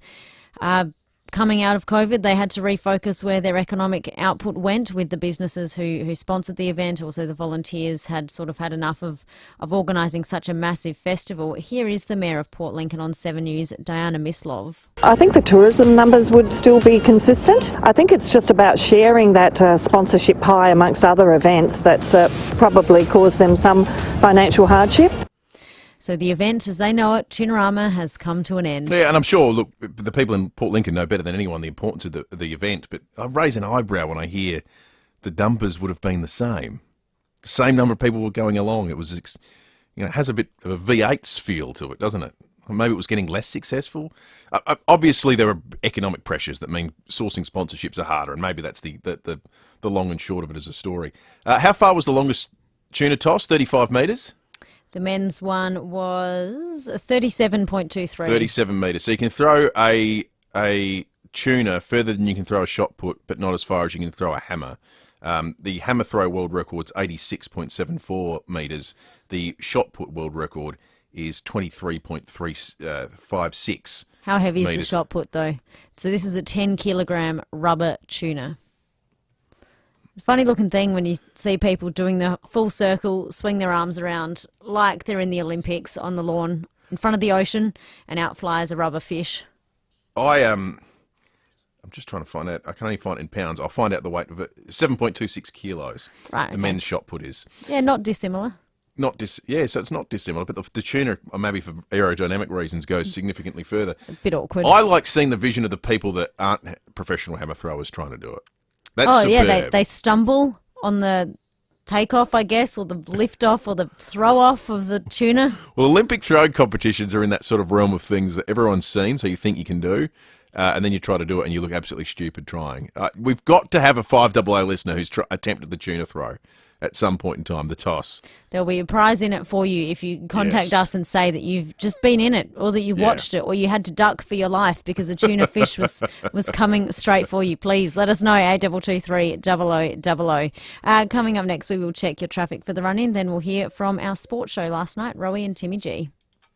coming out of COVID, they had to refocus where their economic output went with the businesses who sponsored the event. Also, the volunteers had sort of had enough of organising such a massive festival. Here is the Mayor of Port Lincoln on 7 News, Diana Mislov. I think the tourism numbers would still be consistent. I think it's just about sharing that sponsorship pie amongst other events that's probably caused them some financial hardship. So the event, as they know it, Tunarama, has come to an end. Yeah, and I'm sure, look, the people in Port Lincoln know better than anyone the importance of the event, but I raise an eyebrow when I hear the numbers would have been the same. Same number of people were going along. It was, it has a bit of a V8's feel to it, doesn't it? Maybe it was getting less successful. Obviously, there are economic pressures that mean sourcing sponsorships are harder, and maybe that's the long and short of it as a story. How far was the longest tuna toss? 35 metres? The men's one was 37.23. 37 metres. So you can throw a tuna further than you can throw a shot put, but not as far as you can throw a hammer. The hammer throw world record's 86.74 metres. The shot put world record is 23.356. How heavy is the shot put, though? So this is a 10-kilogram rubber tuna. Funny looking thing when you see people doing the full circle, swing their arms around like they're in the Olympics on the lawn in front of the ocean, and out flies a rubber fish. I'm just trying to find out. I can only find it in pounds. I'll find out the weight of it. 7.26 kilos. Right. The men's shot put is. Yeah, not dissimilar. So it's not dissimilar, but the tuna, maybe for aerodynamic reasons, goes significantly further. A bit awkward. I like seeing the vision of the people that aren't professional hammer throwers trying to do it. That's superb. Yeah, they stumble on the takeoff, I guess, or the lift off, or the throw off of the tuna. Well, Olympic throw competitions are in that sort of realm of things that everyone's seen, so you think you can do. and then you try to do it and you look absolutely stupid trying. We've got to have a 5AA listener who's attempted the tuna throw at some point in time, the toss. There'll be a prize in it for you if you contact us and say that you've just been in it, or that you've watched it, or you had to duck for your life because a tuna fish was coming straight for you. Please let us know, 8223 0000. Coming up next, we will check your traffic for the run-in. Then we'll hear from our sports show last night, Rowie and Timmy G.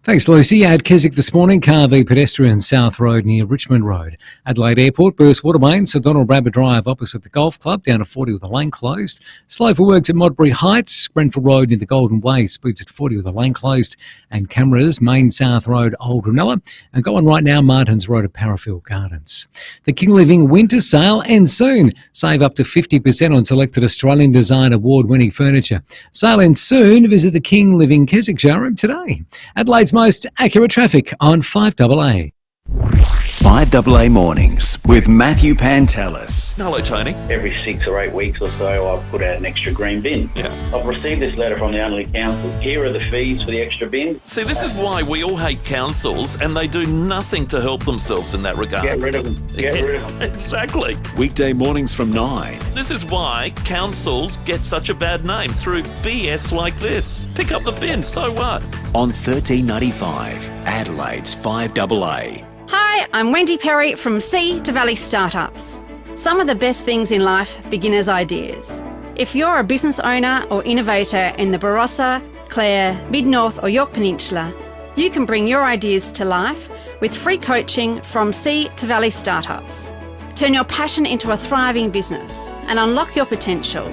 Thanks, Lucy. At Keswick this morning, car v pedestrian South Road near Richmond Road. Adelaide Airport, burst water main, Sir Donald Bradber Drive opposite the golf club, down to 40 with the lane closed. Slow for works at Modbury Heights, Grenfell Road near the Golden Way, speeds at 40 with the lane closed. And cameras, Main South Road, Old Ranella. And go on right now, Martins Road at Parafield Gardens. The King Living Winter Sale ends soon. Save up to 50% on selected Australian Design Award-winning furniture. Sale ends soon. Visit the King Living Keswick showroom today. Adelaide's most accurate traffic on 5AA. 5AA Mornings with Matthew Pantelis. Hello, Tony. Every 6 or 8 weeks or so, I put out an extra green bin. Yeah. I've received this letter from the Unley Council. Here are the fees for the extra bin. See, this is why we all hate councils, and they do nothing to help themselves in that regard. Get rid of them. Get rid of them. Exactly. Weekday mornings from 9. This is why councils get such a bad name, through BS like this. Pick up the bin, so what? On 1395, Adelaide's 5AA. Hi, I'm Wendy Perry from Sea to Valley Startups. Some of the best things in life begin as ideas. If you're a business owner or innovator in the Barossa, Clare, Mid-North or York Peninsula, you can bring your ideas to life with free coaching from Sea to Valley Startups. Turn your passion into a thriving business and unlock your potential.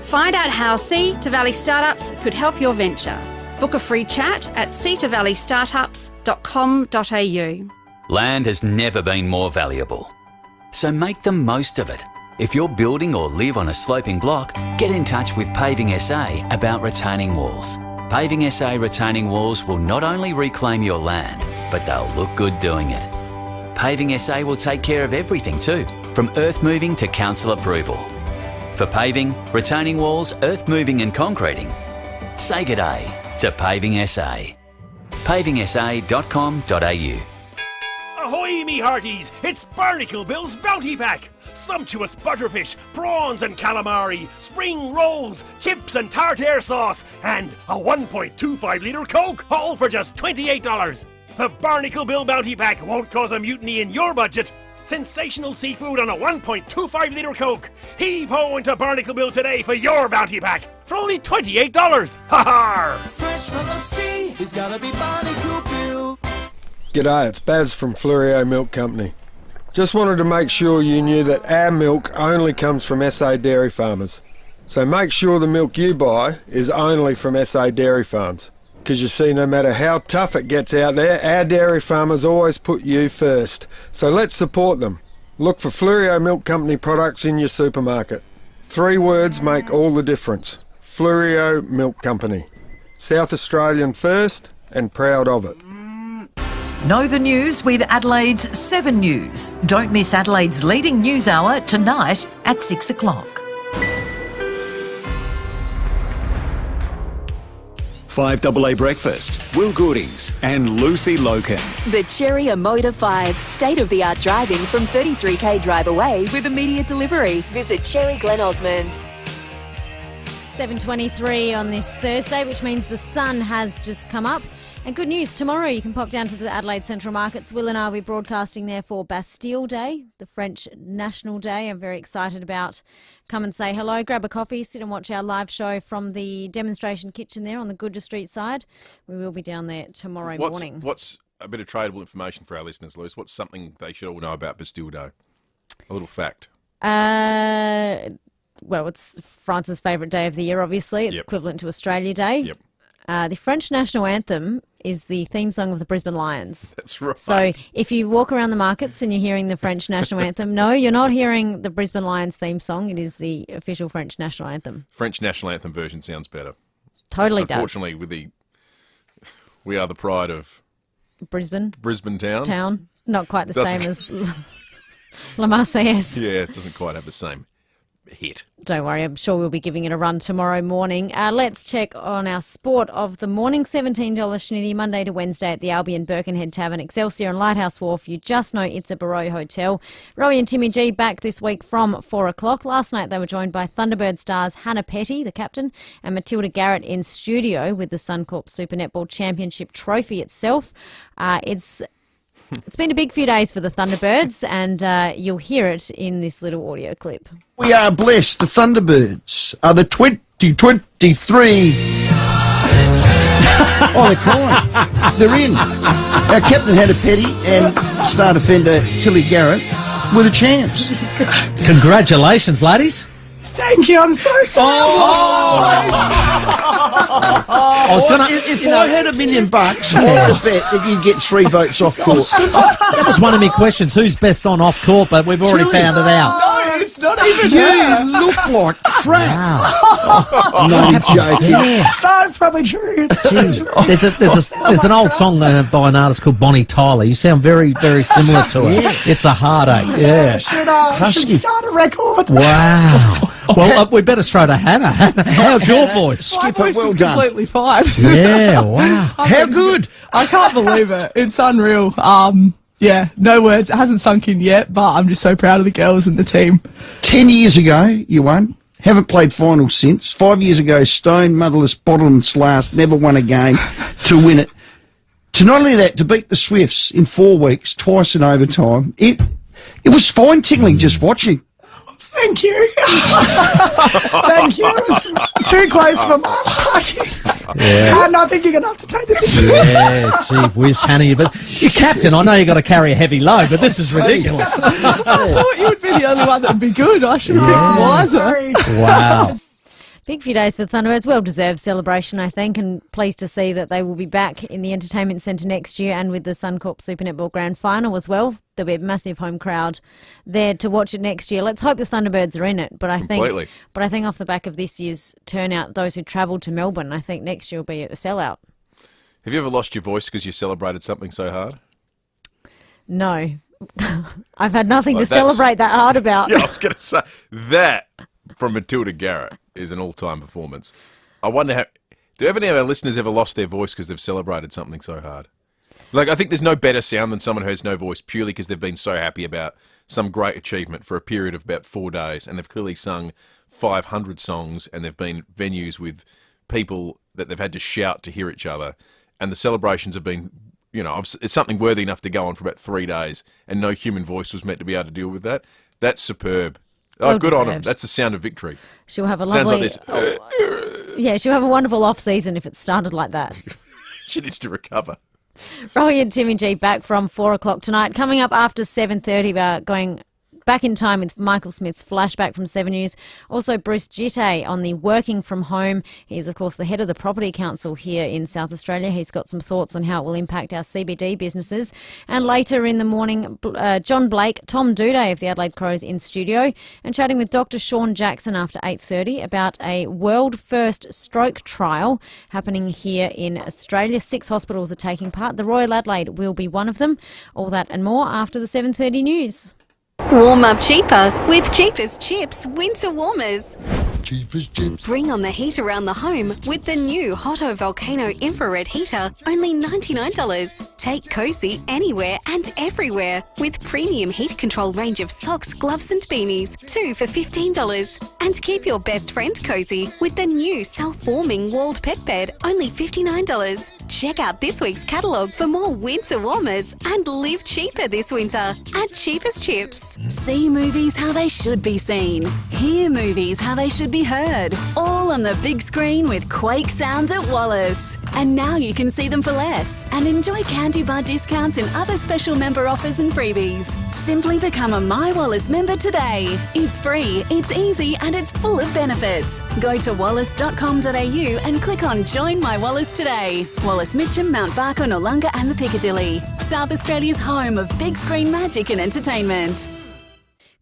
Find out how Sea to Valley Startups could help your venture. Book a free chat at seatovalleyStartups.com.au. Land has never been more valuable, so make the most of it. If you're building or live on a sloping block, get in touch with Paving SA about retaining walls. Paving SA retaining walls will not only reclaim your land, but they'll look good doing it. Paving SA will take care of everything too, from earth moving to council approval. For paving, retaining walls, earth moving and concreting, say g'day to Paving SA. pavingsa.com.au. Ahoy, me hearties! It's Barnacle Bill's Bounty Pack! Sumptuous butterfish, prawns and calamari, spring rolls, chips and tartare sauce, and a 1.25 litre Coke, all for just $28. The Barnacle Bill Bounty Pack won't cause a mutiny in your budget. Sensational seafood on a 1.25 litre Coke. Heave-ho into Barnacle Bill today for your Bounty Pack for only $28. Ha-ha! Fresh from the sea, he's gotta be Barnacle Bill. G'day, it's Baz from Fluorio Milk Company. Just wanted to make sure you knew that our milk only comes from SA dairy farmers. So make sure the milk you buy is only from SA dairy farms. Because you see, no matter how tough it gets out there, our dairy farmers always put you first. So let's support them. Look for Fluorio Milk Company products in your supermarket. 3 words make all the difference. Fluorio Milk Company. South Australian first and proud of it. Know the news with Adelaide's 7 News. Don't miss Adelaide's leading news hour tonight at 6 o'clock. 5AA Breakfast, Will Goodings and Lucy Loken. The Cherry Amoda 5, state-of-the-art driving from 33k drive away with immediate delivery. Visit Cherry Glen Osmond. 7:23 on this Thursday, which means the sun has just come up. And good news, tomorrow you can pop down to the Adelaide Central Markets. Will and I will be broadcasting there for Bastille Day, the French National Day. I'm very excited about. Come and say hello, grab a coffee, sit and watch our live show from the demonstration kitchen there on the Goodger Street side. We will be down there tomorrow morning. What's a bit of tradable information for our listeners, Luce? What's something they should all know about Bastille Day? A little fact. Well, it's France's favourite day of the year, obviously. It's equivalent to Australia Day. Yep. The French national anthem is the theme song of the Brisbane Lions. That's right. So if you walk around the markets and you're hearing the French national anthem, no, you're not hearing the Brisbane Lions theme song. It is the official French national anthem. French national anthem version sounds better. Totally does. Unfortunately, we are the pride of Brisbane town. Not quite the same as La Marseillaise. Yeah, it doesn't quite have the same hit. Don't worry, I'm sure we'll be giving it a run tomorrow morning. Let's check on our sport of the morning. $17 schnitty, Monday to Wednesday at the Albion Birkenhead Tavern, Excelsior and Lighthouse Wharf. You just know it's a Barrow Hotel. Rowie and Timmy G back this week from 4 o'clock. Last night they were joined by Thunderbird stars Hannah Petty, the captain, and Matilda Garrett in studio with the Suncorp Super Netball Championship trophy itself. It's been a big few days for the Thunderbirds, and you'll hear it in this little audio clip. We are blessed. The Thunderbirds are the 2023. Oh, they're crying. They're in. Our captain Hannah Petty and star defender Tilly Garrett were the champs. Congratulations, ladies. Thank you. I'm so sorry. If I had $1 million, I would bet that you'd get 3 votes off court. That was one of my questions. Who's best on off court? But we've already found it out. No, it's not even You her. look like crap. Wow. No, I'm joking. That's probably true. There's an old song by an artist called Bonnie Tyler. You sound very, very similar to her. Yeah. It's a heartache. Yeah. Should start a record. Wow. Well, we better throw to Hannah. How's your voice? Skipper, well done. Completely fine. Yeah, wow. How good? I can't believe it. It's unreal. Yeah, no words. It hasn't sunk in yet, but I'm just so proud of the girls and the team. 10 years ago, you won. Haven't played finals since. 5 years ago, stone, motherless, bottomless last, never won a game to win it. To not only that, to beat the Swifts in 4 weeks, twice in overtime. It was spine-tingling just watching. Thank you. Thank you. It was too close for my likings. Yeah. And I think you're going to have to take this into Yeah, gee whiz, Hannah. But you're captain. I know you got to carry a heavy load, but this is ridiculous. I thought you would be the only one that would be good. I should have picked wiser. Wow. Big few days for the Thunderbirds. Well-deserved celebration, I think, and pleased to see that they will be back in the Entertainment Centre next year and with the Suncorp Super Netball Grand Final as well. There'll be a massive home crowd there to watch it next year. Let's hope the Thunderbirds are in it. But I think off the back of this year's turnout, those who travelled to Melbourne, I think next year will be a sellout. Have you ever lost your voice because you celebrated something so hard? No. I've had nothing to celebrate that hard about. Yeah, I was going to say, that from Matilda Garrett is an all-time performance. I wonder do any of our listeners ever lost their voice because they've celebrated something so hard? Like, I think there's no better sound than someone who has no voice purely because they've been so happy about some great achievement for a period of about 4 days, and they've clearly sung 500 songs, and they've been venues with people that they've had to shout to hear each other, and the celebrations have been, it's something worthy enough to go on for about 3 days, and no human voice was meant to be able to deal with that. That's superb. Oh, good on them. That's the sound of victory. She'll have a lovely... Sounds like this. Yeah, she'll have a wonderful off-season if it started like that. She needs to recover. Rowie and Timmy G back from 4 o'clock tonight. Coming up after 7:30, we're going back in time with Michael Smith's Flashback from 7 News. Also, Bruce Jitte on the working from home. He's, of course, the head of the Property Council here in South Australia. He's got some thoughts on how it will impact our CBD businesses. And later in the morning, John Blake, Tom Doedee of the Adelaide Crows in studio, and chatting with Dr. Sean Jackson after 8:30 about a world-first stroke trial happening here in Australia. 6 hospitals are taking part. The Royal Adelaide will be one of them. All that and more after the 7:30 news. Warm up cheaper with Cheapest Chips Winter Warmers. Cheapest Chips. Bring on the heat around the home with the new Hotto Volcano Infrared Heater, only $99. Take cozy anywhere and everywhere with premium heat control range of socks, gloves and beanies, 2 for $15. And keep your best friend cozy with the new self-warming walled pet bed, only $59. Check out this week's catalogue for more winter warmers and live cheaper this winter at Cheapest Chips. See movies how they should be seen. Hear movies how they should be heard. All on the big screen with Quake Sound at Wallace. And now you can see them for less and enjoy candy bar discounts and other special member offers and freebies. Simply become a My Wallace member today. It's free, it's easy and it's full of benefits. Go to wallace.com.au and click on Join My Wallace today. Wallace Mitcham, Mount Barker, Noarlunga and the Piccadilly. South Australia's home of big screen magic and entertainment.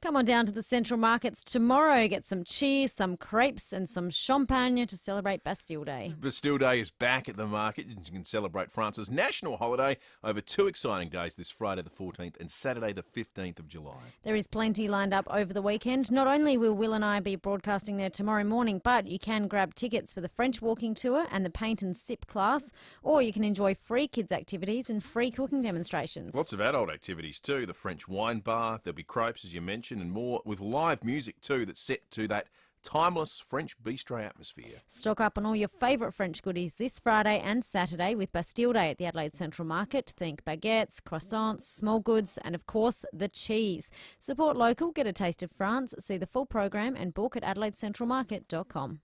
Come on down to the Central Markets tomorrow. Get some cheese, some crepes and some champagne to celebrate Bastille Day. Bastille Day is back at the market. You can celebrate France's national holiday over 2 exciting days this Friday the 14th and Saturday the 15th of July. There is plenty lined up over the weekend. Not only will Will and I be broadcasting there tomorrow morning, but you can grab tickets for the French walking tour and the paint and sip class, or you can enjoy free kids activities and free cooking demonstrations. Lots of adult activities too. The French wine bar, there'll be crepes as you mentioned, and more, with live music too that's set to that timeless French bistro atmosphere. Stock up on all your favourite French goodies this Friday and Saturday with Bastille Day at the Adelaide Central Market. Think baguettes, croissants, small goods and, of course, the cheese. Support local, get a taste of France, see the full program and book at adelaidecentralmarket.com.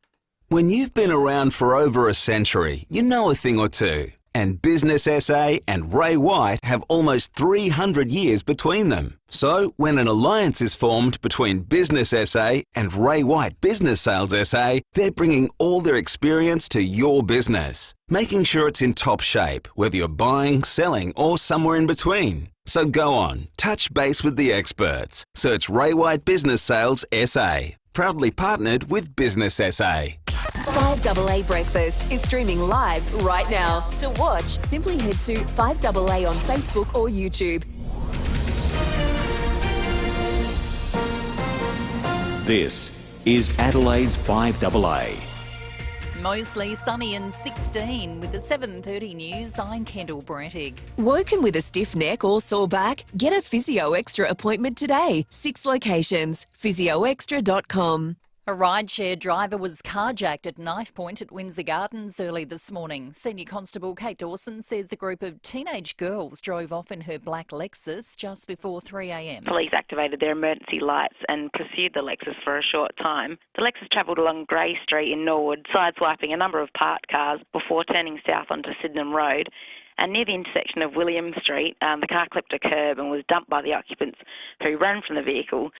When you've been around for over a century, you know a thing or two. And Business SA and Ray White have almost 300 years between them. So when an alliance is formed between Business SA and Ray White Business Sales SA, they're bringing all their experience to your business, making sure it's in top shape, whether you're buying, selling, or somewhere in between. So go on, touch base with the experts. Search Ray White Business Sales SA. Proudly partnered with Business SA. 5AA Breakfast is streaming live right now. To watch, simply head to 5AA on Facebook or YouTube. This is Adelaide's 5AA. Mostly sunny and 16 with the 7:30 news. I'm Kendall Brettig. Woken with a stiff neck or sore back? Get a Physio Extra appointment today. 6 locations. PhysioExtra.com. A rideshare driver was carjacked at knife point at Windsor Gardens early this morning. Senior Constable Kate Dawson says a group of teenage girls drove off in her black Lexus just before 3 a.m. Police activated their emergency lights and pursued the Lexus for a short time. The Lexus travelled along Grey Street in Norwood, sideswiping a number of parked cars before turning south onto Sydenham Road. And near the intersection of William Street, the car clipped a curb and was dumped by the occupants, who ran from the vehicle.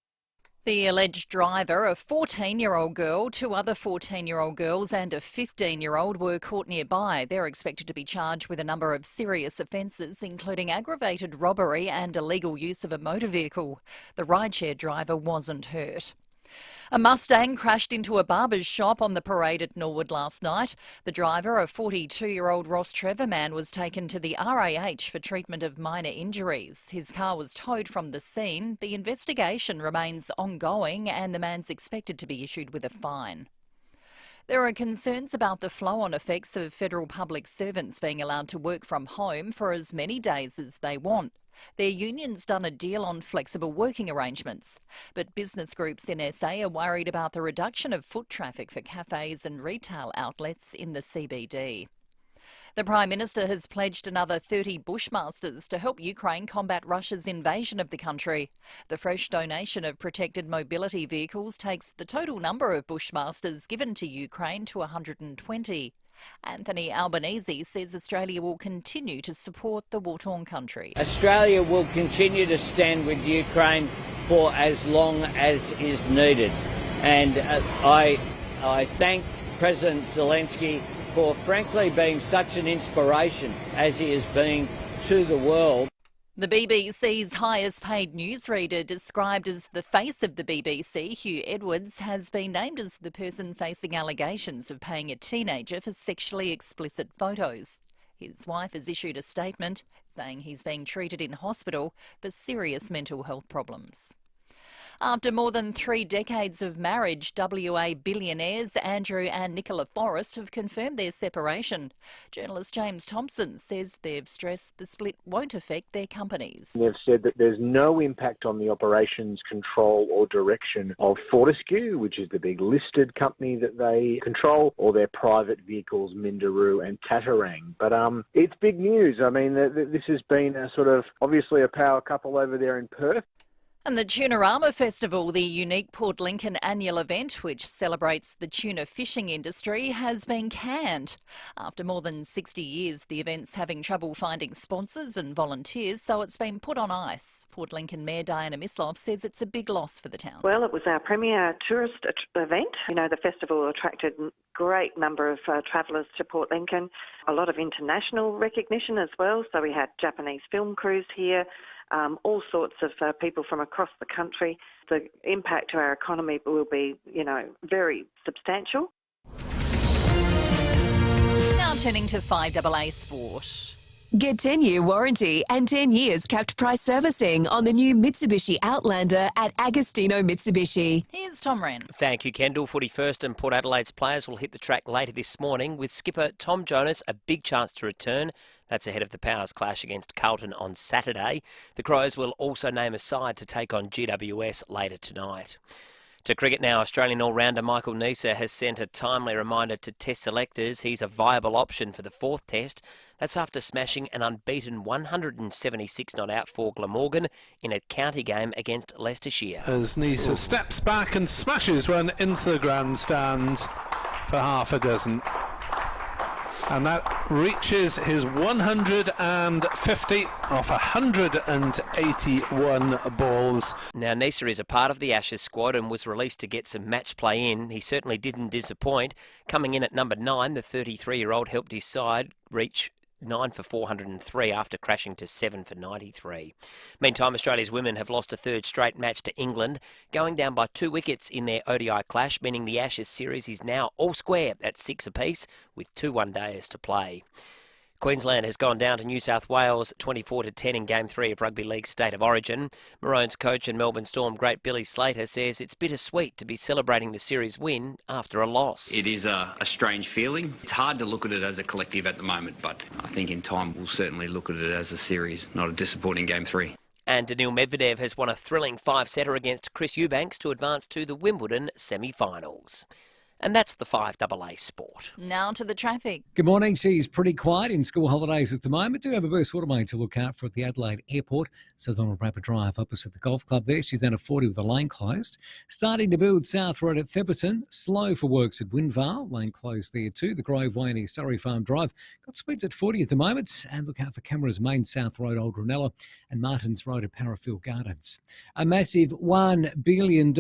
The alleged driver, a 14-year-old girl, 2 other 14-year-old girls and a 15-year-old were caught nearby. They're expected to be charged with a number of serious offences, including aggravated robbery and illegal use of a motor vehicle. The rideshare driver wasn't hurt. A Mustang crashed into a barber's shop on the parade at Norwood last night. The driver, a 42-year-old Ross Trevor man, was taken to the RAH for treatment of minor injuries. His car was towed from the scene. The investigation remains ongoing and the man's expected to be issued with a fine. There are concerns about the flow-on effects of federal public servants being allowed to work from home for as many days as they want. Their union's done a deal on flexible working arrangements, but business groups in SA are worried about the reduction of foot traffic for cafes and retail outlets in the CBD. The Prime Minister has pledged another 30 Bushmasters to help Ukraine combat Russia's invasion of the country. The fresh donation of protected mobility vehicles takes the total number of Bushmasters given to Ukraine to 120. Anthony Albanese says Australia will continue to support the war-torn country. Australia will continue to stand with Ukraine for as long as is needed. And I thank President Zelensky for frankly being such an inspiration as he has been to the world. The BBC's highest paid newsreader, described as the face of the BBC, Hugh Edwards, has been named as the person facing allegations of paying a teenager for sexually explicit photos. His wife has issued a statement saying he's being treated in hospital for serious mental health problems. After more than 3 decades of marriage, WA billionaires Andrew and Nicola Forrest have confirmed their separation. Journalist James Thompson says they've stressed the split won't affect their companies. They've said that there's no impact on the operations, control or direction of Fortescue, which is the big listed company that they control, or their private vehicles, Minderoo and Tatarang. But it's big news. I mean, this has been a sort of obviously a power couple over there in Perth. And the Tunarama Festival, the unique Port Lincoln annual event which celebrates the tuna fishing industry, has been canned. After more than 60 years, the event's having trouble finding sponsors and volunteers, so it's been put on ice. Port Lincoln Mayor Diana Misloff says it's a big loss for the town. Well, it was our premier tourist event. You know, the festival attracted a great number of travellers to Port Lincoln, a lot of international recognition as well. So we had Japanese film crews here, all sorts of people from across the country. The impact to our economy will be, very substantial. Now turning to 5AA Sport. Get 10-year warranty and 10 years capped price servicing on the new Mitsubishi Outlander at Agostino Mitsubishi. Here's Tom Wren. Thank you, Kendall. Footy first, and Port Adelaide's players will hit the track later this morning with skipper Tom Jonas a big chance to return. That's ahead of the Powers clash against Carlton on Saturday. The Crows will also name a side to take on GWS later tonight. To cricket now, Australian all-rounder Michael Neser has sent a timely reminder to Test selectors he's a viable option for the fourth Test. That's after smashing an unbeaten 176 not out for Glamorgan in a county game against Leicestershire. As Neser steps back and smashes one into the grandstand for half a dozen. And that reaches his 150 off 181 balls. Now, Neser is a part of the Ashes squad and was released to get some match play in. He certainly didn't disappoint. Coming in at number 9, the 33-year-old helped his side reach 9 for 403 after crashing to 7 for 93. Meantime, Australia's women have lost a third straight match to England, going down by 2 wickets in their ODI clash, meaning the Ashes series is now all square at 6 apiece with 2 one-dayers to play. Queensland has gone down to New South Wales 24-10 in Game 3 of Rugby League's State of Origin. Maroons coach and Melbourne Storm great Billy Slater says it's bittersweet to be celebrating the series win after a loss. It is a strange feeling. It's hard to look at it as a collective at the moment, but I think in time we'll certainly look at it as a series, not a disappointing Game 3. And Daniil Medvedev has won a thrilling 5-setter against Chris Eubanks to advance to the Wimbledon semi-finals. And that's the 5AA Sport. Now to the traffic. Good morning. She's pretty quiet in school holidays at the moment. Do have a burst water main to look out for at the Adelaide Airport. South on a rapid drive opposite the golf club there. She's down at 40 with the lane closed. Starting to build South Road at Thepperton. Slow for works at Windvale. Lane closed there too. The Grove Way near Surrey Farm Drive. Got speeds at 40 at the moment. And look out for cameras main South Road, Old Ranella, and Martins Road at Parafield Gardens. A massive $1 billion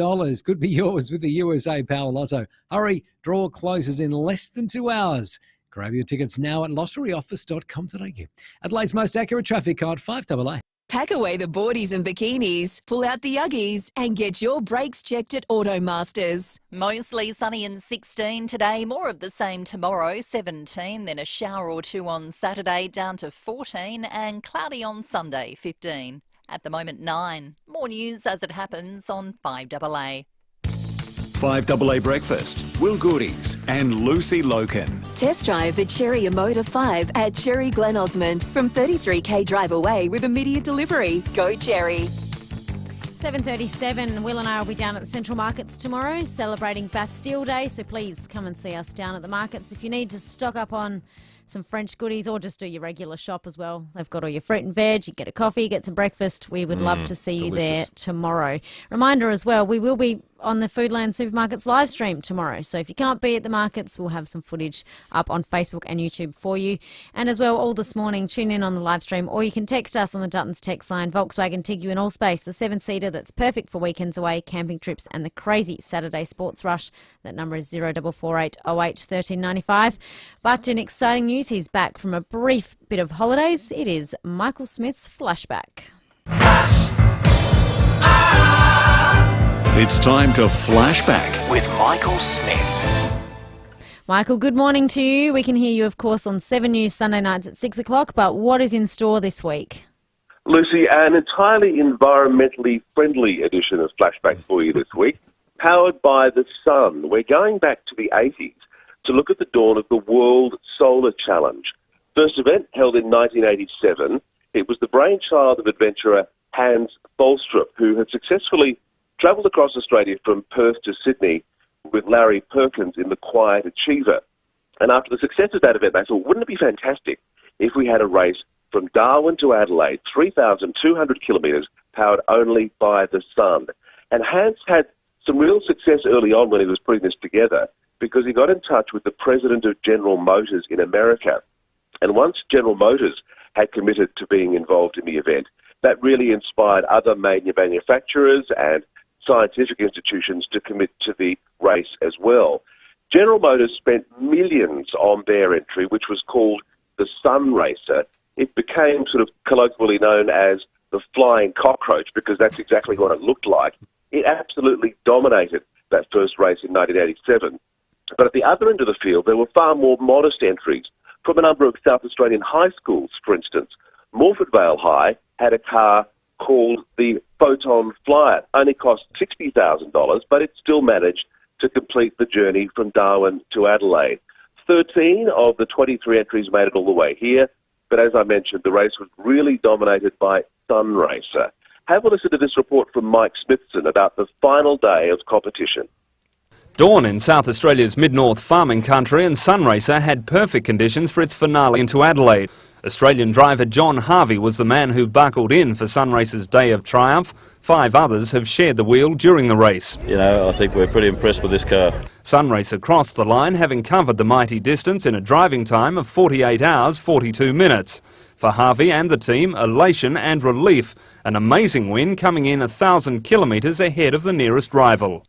could be yours with the USA Power Lotto. Hurry. Draw closes in less than 2 hours. Grab your tickets now at lotteryoffice.com.au. Adelaide's most accurate traffic code 5AA. Pack away the boardies and bikinis, pull out the Uggies and get your brakes checked at Automasters. Mostly sunny and 16 today, more of the same tomorrow, 17, then a shower or two on Saturday, down to 14, and cloudy on Sunday, 15. At the moment, 9. More news as it happens on 5AA. 5AA Breakfast, Will Goodies and Lucy Loken. Test drive the Cherry Emoda 5 at Cherry Glen Osmond from 33k drive away with immediate delivery. Go Cherry. 7:37. Will and I will be down at the Central Markets tomorrow celebrating Bastille Day, so please come and see us down at the markets. If you need to stock up on some French goodies or just do your regular shop as well, they've got all your fruit and veg. You get a coffee, get some breakfast. We would love to see you there tomorrow. Reminder as well, we will be on the Foodland Supermarkets live stream tomorrow. So if you can't be at the markets, we'll have some footage up on Facebook and YouTube for you. And as well, all this morning, tune in on the live stream, or you can text us on the Duttons text line, Volkswagen Tiguan and Allspace, the 7-seater that's perfect for weekends away, camping trips and the crazy Saturday sports rush. That number is 0448 08 1395. But in exciting news, he's back from a brief bit of holidays. It is Michael Smith's Flashback. It's time to Flashback with Michael Smith. Michael, good morning to you. We can hear you, of course, on 7 News Sunday nights at 6 o'clock, but what is in store this week? Lucy, an entirely environmentally friendly edition of Flashback for you this week, powered by the sun. We're going back to the 80s to look at the dawn of the World Solar Challenge. First event held in 1987. It was the brainchild of adventurer Hans Tholstrup, who had successfully travelled across Australia from Perth to Sydney with Larry Perkins in the Quiet Achiever. And after the success of that event, they thought, wouldn't it be fantastic if we had a race from Darwin to Adelaide, 3,200 kilometres, powered only by the sun? And Hans had some real success early on when he was putting this together, because he got in touch with the president of General Motors in America. And once General Motors had committed to being involved in the event, that really inspired other manufacturers and scientific institutions to commit to the race as well. General Motors spent millions on their entry, which was called the Sun Racer, it became sort of colloquially known as the flying cockroach because that's exactly what it looked like. It absolutely dominated that first race in 1987. But at the other end of the field, there were far more modest entries from a number of South Australian high schools, for instance. Morford Vale High had a car called the Photon Flyer. Only cost $60,000, but it still managed to complete the journey from Darwin to Adelaide. 13 of the 23 entries made it all the way here, but as I mentioned, the race was really dominated by Sunracer. Have a listen to this report from Mike Smithson about the final day of competition. Dawn in South Australia's mid-north farming country, and Sunracer had perfect conditions for its finale into Adelaide. Australian driver John Harvey was the man who buckled in for Sunracer's day of triumph. 5 others have shared the wheel during the race. You know, I think we're pretty impressed with this car. Sunracer crossed the line, having covered the mighty distance in a driving time of 48 hours, 42 minutes. For Harvey and the team, elation and relief. An amazing win coming in 1,000 kilometres ahead of the nearest rival.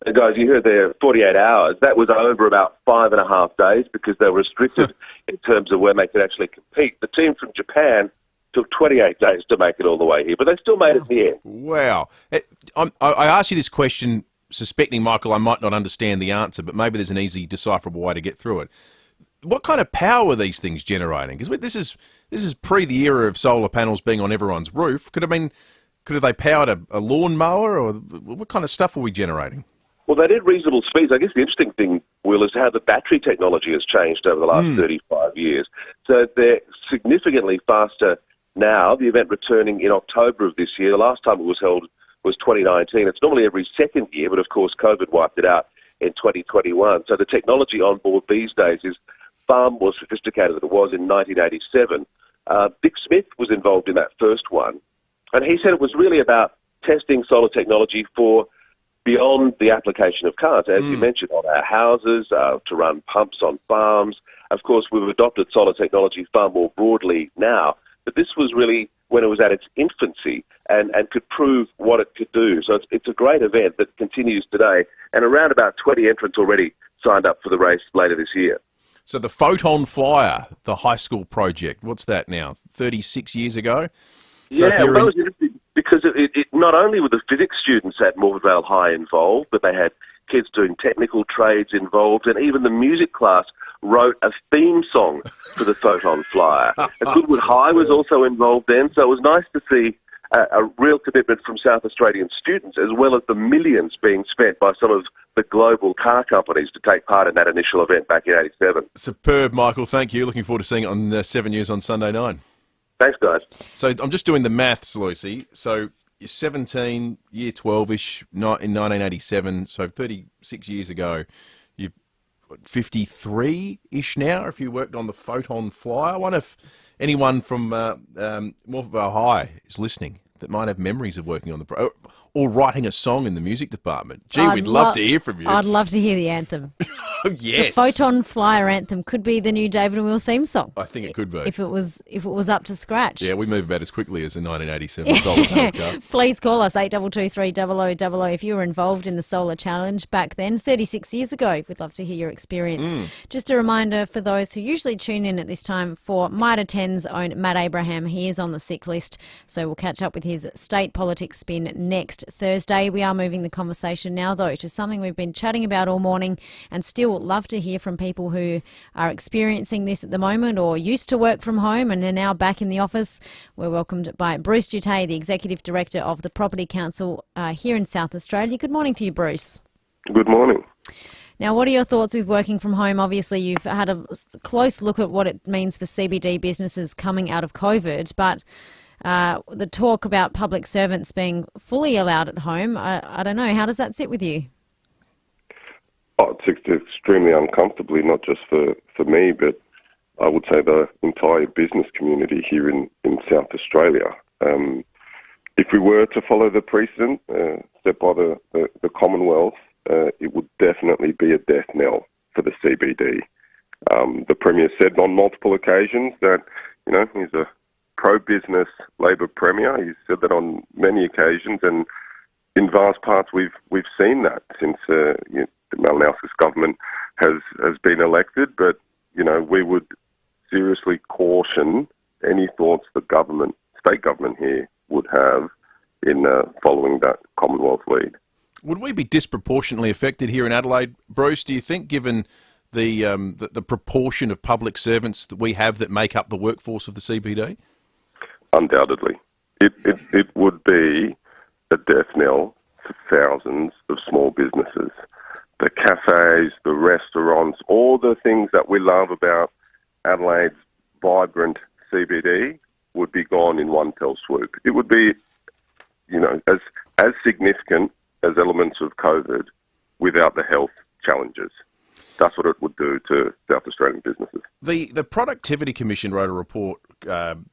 Guys, you heard there 48 hours. That was over about 5.5 days because they were restricted in terms of when they could actually compete. The team from Japan took 28 days to make it all the way here, but they still made it in the end. Wow. I asked you this question suspecting, Michael, I might not understand the answer, but maybe there's an easy, decipherable way to get through it. What kind of power are these things generating? Because this is pre the era of solar panels being on everyone's roof. Could have they powered a lawnmower, or what kind of stuff are we generating? Well, they did reasonable speeds. I guess the interesting thing, Will, is how the battery technology has changed over the last 35 years. So they're significantly faster now. The event returning in October of this year. The last time it was held was 2019. It's normally every second year, but of course COVID wiped it out in 2021. So the technology on board these days is far more sophisticated than it was in 1987. Dick Smith was involved in that first one, and he said it was really about testing solar technology for beyond the application of cars, as you mentioned, on our houses, to run pumps on farms. Of course, we've adopted solar technology far more broadly now, but this was really when it was at its infancy and could prove what it could do. So it's a great event that continues today, and around about 20 entrants already signed up for the race later this year. So the Photon Flyer, the high school project, what's that now, 36 years ago? So yeah, well, that was interesting because it not only were the physics students at Morford Vale High involved, but they had kids doing technical trades involved, and even the music class wrote a theme song for the Photon Flyer. Goodwood High was also involved then, so it was nice to see a real commitment from South Australian students, as well as the millions being spent by some of the global car companies to take part in that initial event back in 87. Superb, Michael. Thank you. Looking forward to seeing it on 7 News on Sunday 9. Thanks, guys. So I'm just doing the maths, Lucy. So you're 17, year 12-ish, in 1987, so 36 years ago. You're 53-ish now if you worked on the Photon Flyer. I wonder if anyone from Morford Vale High is listening that might have memories of working on the or writing a song in the music department. Gee, we'd love to hear from you. I'd love to hear the anthem. Yes. The Photon Flyer anthem could be the new David and Will theme song. I think it could be. If it was up to scratch. Yeah, we move about as quickly as the 1987 solar panel car. Please call us 8223 if you were involved in the solar challenge back then, 36 years ago. We'd love to hear your experience. Just a reminder for those who usually tune in at this time for Mitre 10's own Matt Abraham. He is on the sick list, so we'll catch up with his state politics spin next Thursday. We are moving the conversation now, though, to something we've been chatting about all morning, and still love to hear from people who are experiencing this at the moment or used to work from home and are now back in the office. We're welcomed by Bruce Duedee, the Executive Director of the Property Council here in South Australia. Good morning to you, Bruce. Good morning. Now, what are your thoughts with working from home? Obviously, you've had a close look at what it means for CBD businesses coming out of COVID, but the talk about public servants being fully allowed at home, I don't know. How does that sit with you? Oh, it's extremely uncomfortably, not just for me, but I would say the entire business community here in South Australia. If we were to follow the precedent set by the Commonwealth, it would definitely be a death knell for the CBD. The Premier said on multiple occasions that, he's a pro-business Labor Premier. He's said that on many occasions, and in vast parts we've seen that since the Malinauskas government has been elected. But we would seriously caution any thoughts the state government here would have in following that Commonwealth lead. Would we be disproportionately affected here in Adelaide, Bruce, do you think, given the proportion of public servants that we have that make up the workforce of the CBD? Undoubtedly. It would be a death knell for thousands of small businesses. The cafes, the restaurants, all the things that we love about Adelaide's vibrant CBD would be gone in one fell swoop. It would be, as significant as elements of COVID without the health challenges. That's what it would do to South Australian businesses. The Productivity Commission wrote a report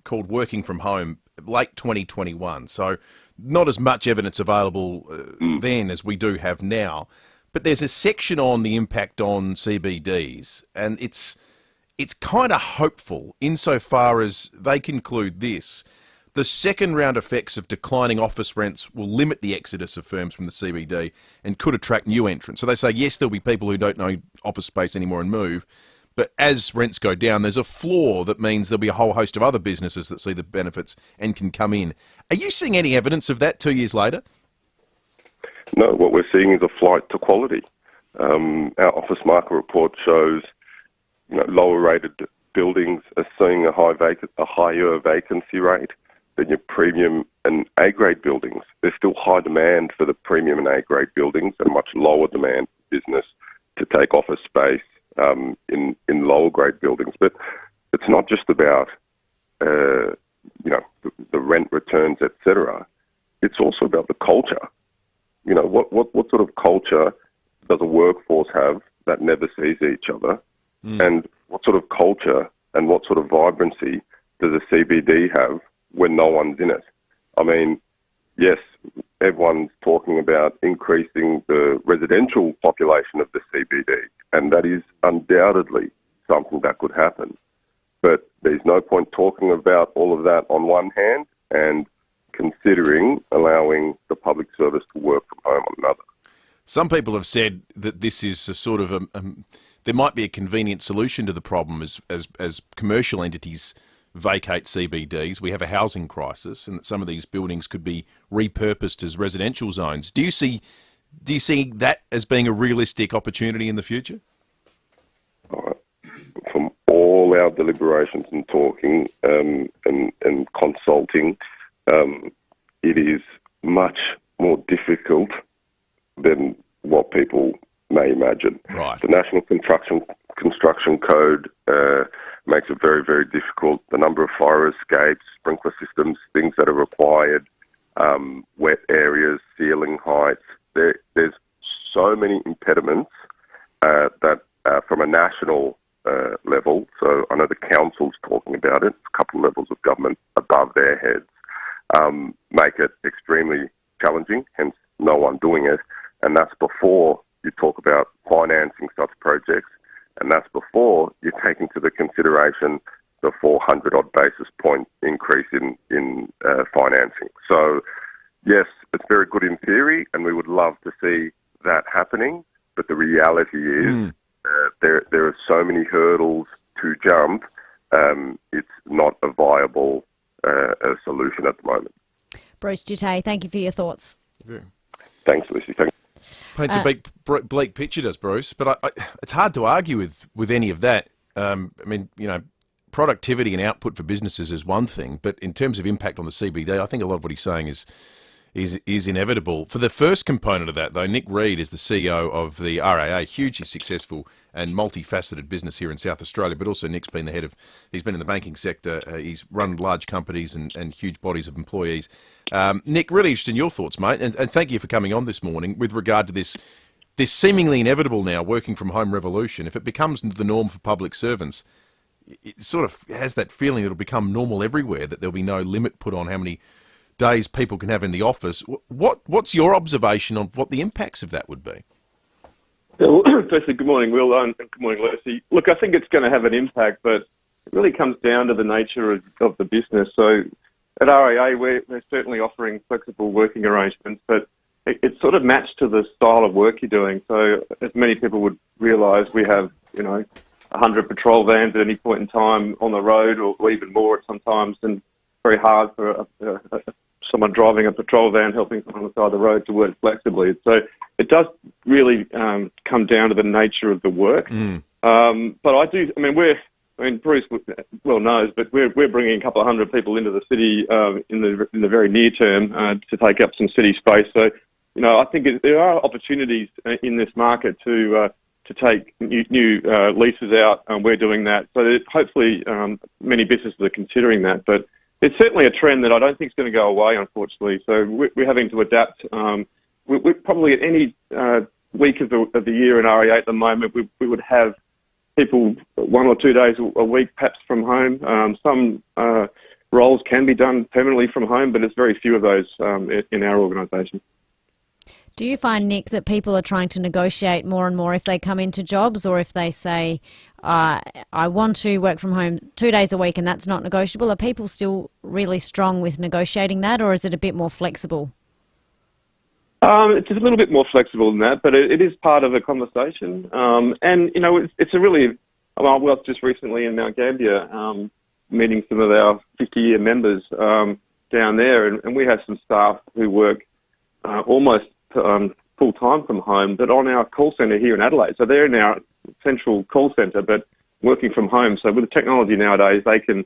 called Working From Home late 2021, so not as much evidence available then as we do have now. But there's a section on the impact on CBDs, and it's kind of hopeful insofar as they conclude this. The second round effects of declining office rents will limit the exodus of firms from the CBD and could attract new entrants. So they say, yes, there'll be people who don't know office space anymore and move, but as rents go down, there's a floor that means there'll be a whole host of other businesses that see the benefits and can come in. Are you seeing any evidence of that 2 years later? No, what we're seeing is a flight to quality. Our office market report shows lower-rated buildings are seeing a higher vacancy rate than your premium and A-grade buildings. There's still high demand for the premium and A-grade buildings and much lower demand for business to take office space in lower-grade buildings. But it's not just about the rent returns, etc. It's also about the culture. What sort of culture does a workforce have that never sees each other? And what sort of culture and what sort of vibrancy does a CBD have when no one's in it? I mean, yes, everyone's talking about increasing the residential population of the CBD, and that is undoubtedly something that could happen. But there's no point talking about all of that on one hand and considering allowing the public service to work from home on another. Some people have said that this is a sort of there might be a convenient solution to the problem as commercial entities vacate CBDs. We have a housing crisis, and that some of these buildings could be repurposed as residential zones. Do you see that as being a realistic opportunity in the future? From all our deliberations and talking and consulting, it is much more difficult than what people may imagine. Right. The National Construction Code makes it very, very difficult. The number of fire escapes, sprinkler systems, things that are required, wet areas, ceiling heights. There's so many impediments that from a national level, so I know the council's talking about it, a couple of levels of government above their heads, make it extremely challenging, hence no one doing it. And that's before you talk about financing such projects, and that's before you take into the consideration the 400-odd basis point increase in financing. So, yes, it's very good in theory, and we would love to see that happening, but the reality is there are so many hurdles to jump, it's not a viable solution at the moment. Bruce Doedee, thank you for your thoughts. Thanks, Lucy. Thanks. Paints a bleak picture, does Bruce? But it's hard to argue with any of that. Productivity and output for businesses is one thing, but in terms of impact on the CBD, I think a lot of what he's saying is inevitable. For the first component of that, though, Nick Reid is the CEO of the RAA, hugely successful and multifaceted business here in South Australia, but also Nick's been he's been in the banking sector, he's run large companies and huge bodies of employees. Nick, really interested in your thoughts, mate, and thank you for coming on this morning with regard to this seemingly inevitable now working from home revolution. If it becomes the norm for public servants, it sort of has that feeling it'll become normal everywhere, that there'll be no limit put on how many days people can have in the office. What's your observation on what the impacts of that would be? Well, firstly, good morning, Will, and good morning, Lucy. Look, I think it's going to have an impact, but it really comes down to the nature of the business. So at RAA, we're certainly offering flexible working arrangements, but it's sort of matched to the style of work you're doing. So as many people would realise, we have, 100 patrol vans at any point in time on the road, or even more at sometimes, and very hard for someone driving a patrol van helping someone on the side of the road to work flexibly. So it does really come down to the nature of the work. But Bruce well knows, but we're bringing a couple of hundred people into the city in the very near term to take up some city space. So, I think there are opportunities in this market to take new leases out, and we're doing that. So hopefully many businesses are considering that, but it's certainly a trend that I don't think is going to go away, unfortunately. So we're having to adapt. We're probably at any week of the year in REA at the moment, we would have people 1 or 2 days a week, perhaps from home. Some roles can be done permanently from home, but it's very few of those in our organisation. Do you find, Nick, that people are trying to negotiate more and more if they come into jobs, or if they say, I want to work from home 2 days a week and that's not negotiable? Are people still really strong with negotiating that, or is it a bit more flexible? It's a little bit more flexible than that, but it is part of the conversation. It's a really, I was just recently in Mount Gambier meeting some of our 50-year members down there, and we have some staff who work almost full-time from home, but on our call centre here in Adelaide. So they're in our central call centre, but working from home. So with the technology nowadays, they can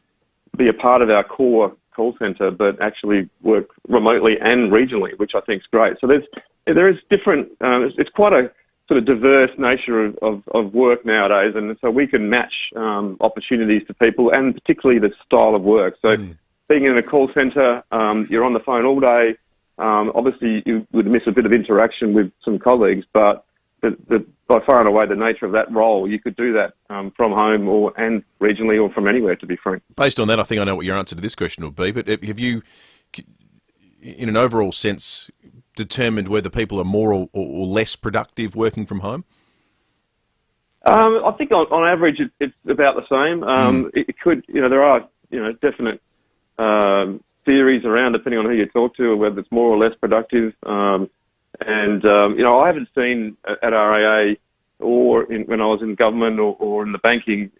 be a part of our core call centre, but actually work remotely and regionally, which I think is great. So there is different. It's quite a sort of diverse nature of work nowadays, and so we can match opportunities to people, and particularly the style of work. So being in a call centre, you're on the phone all day. Obviously, you would miss a bit of interaction with some colleagues, but by far and away the nature of that role, you could do that from home and regionally, or from anywhere, to be frank. Based on that, I think I know what your answer to this question will be, but have you, in an overall sense, determined whether people are more or less productive working from home? I think on average it's about the same. It could, there are, definite theories around depending on who you talk to, or whether it's more or less productive. I haven't seen at RAA or when I was in government or in the banking,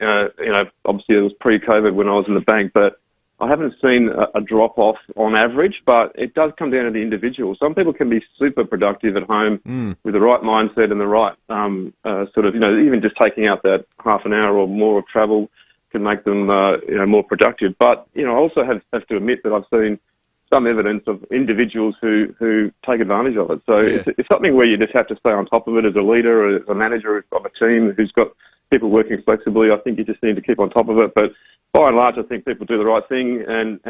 obviously it was pre-COVID when I was in the bank, but I haven't seen a drop-off on average, but it does come down to the individual. Some people can be super productive at home with the right mindset and the right even just taking out that half an hour or more of travel can make them, more productive. But, I also have to admit that I've seen some evidence of individuals who take advantage of it. So it's something where you just have to stay on top of it as a leader or as a manager of a team who's got people working flexibly. I think you just need to keep on top of it. But by and large, I think people do the right thing, and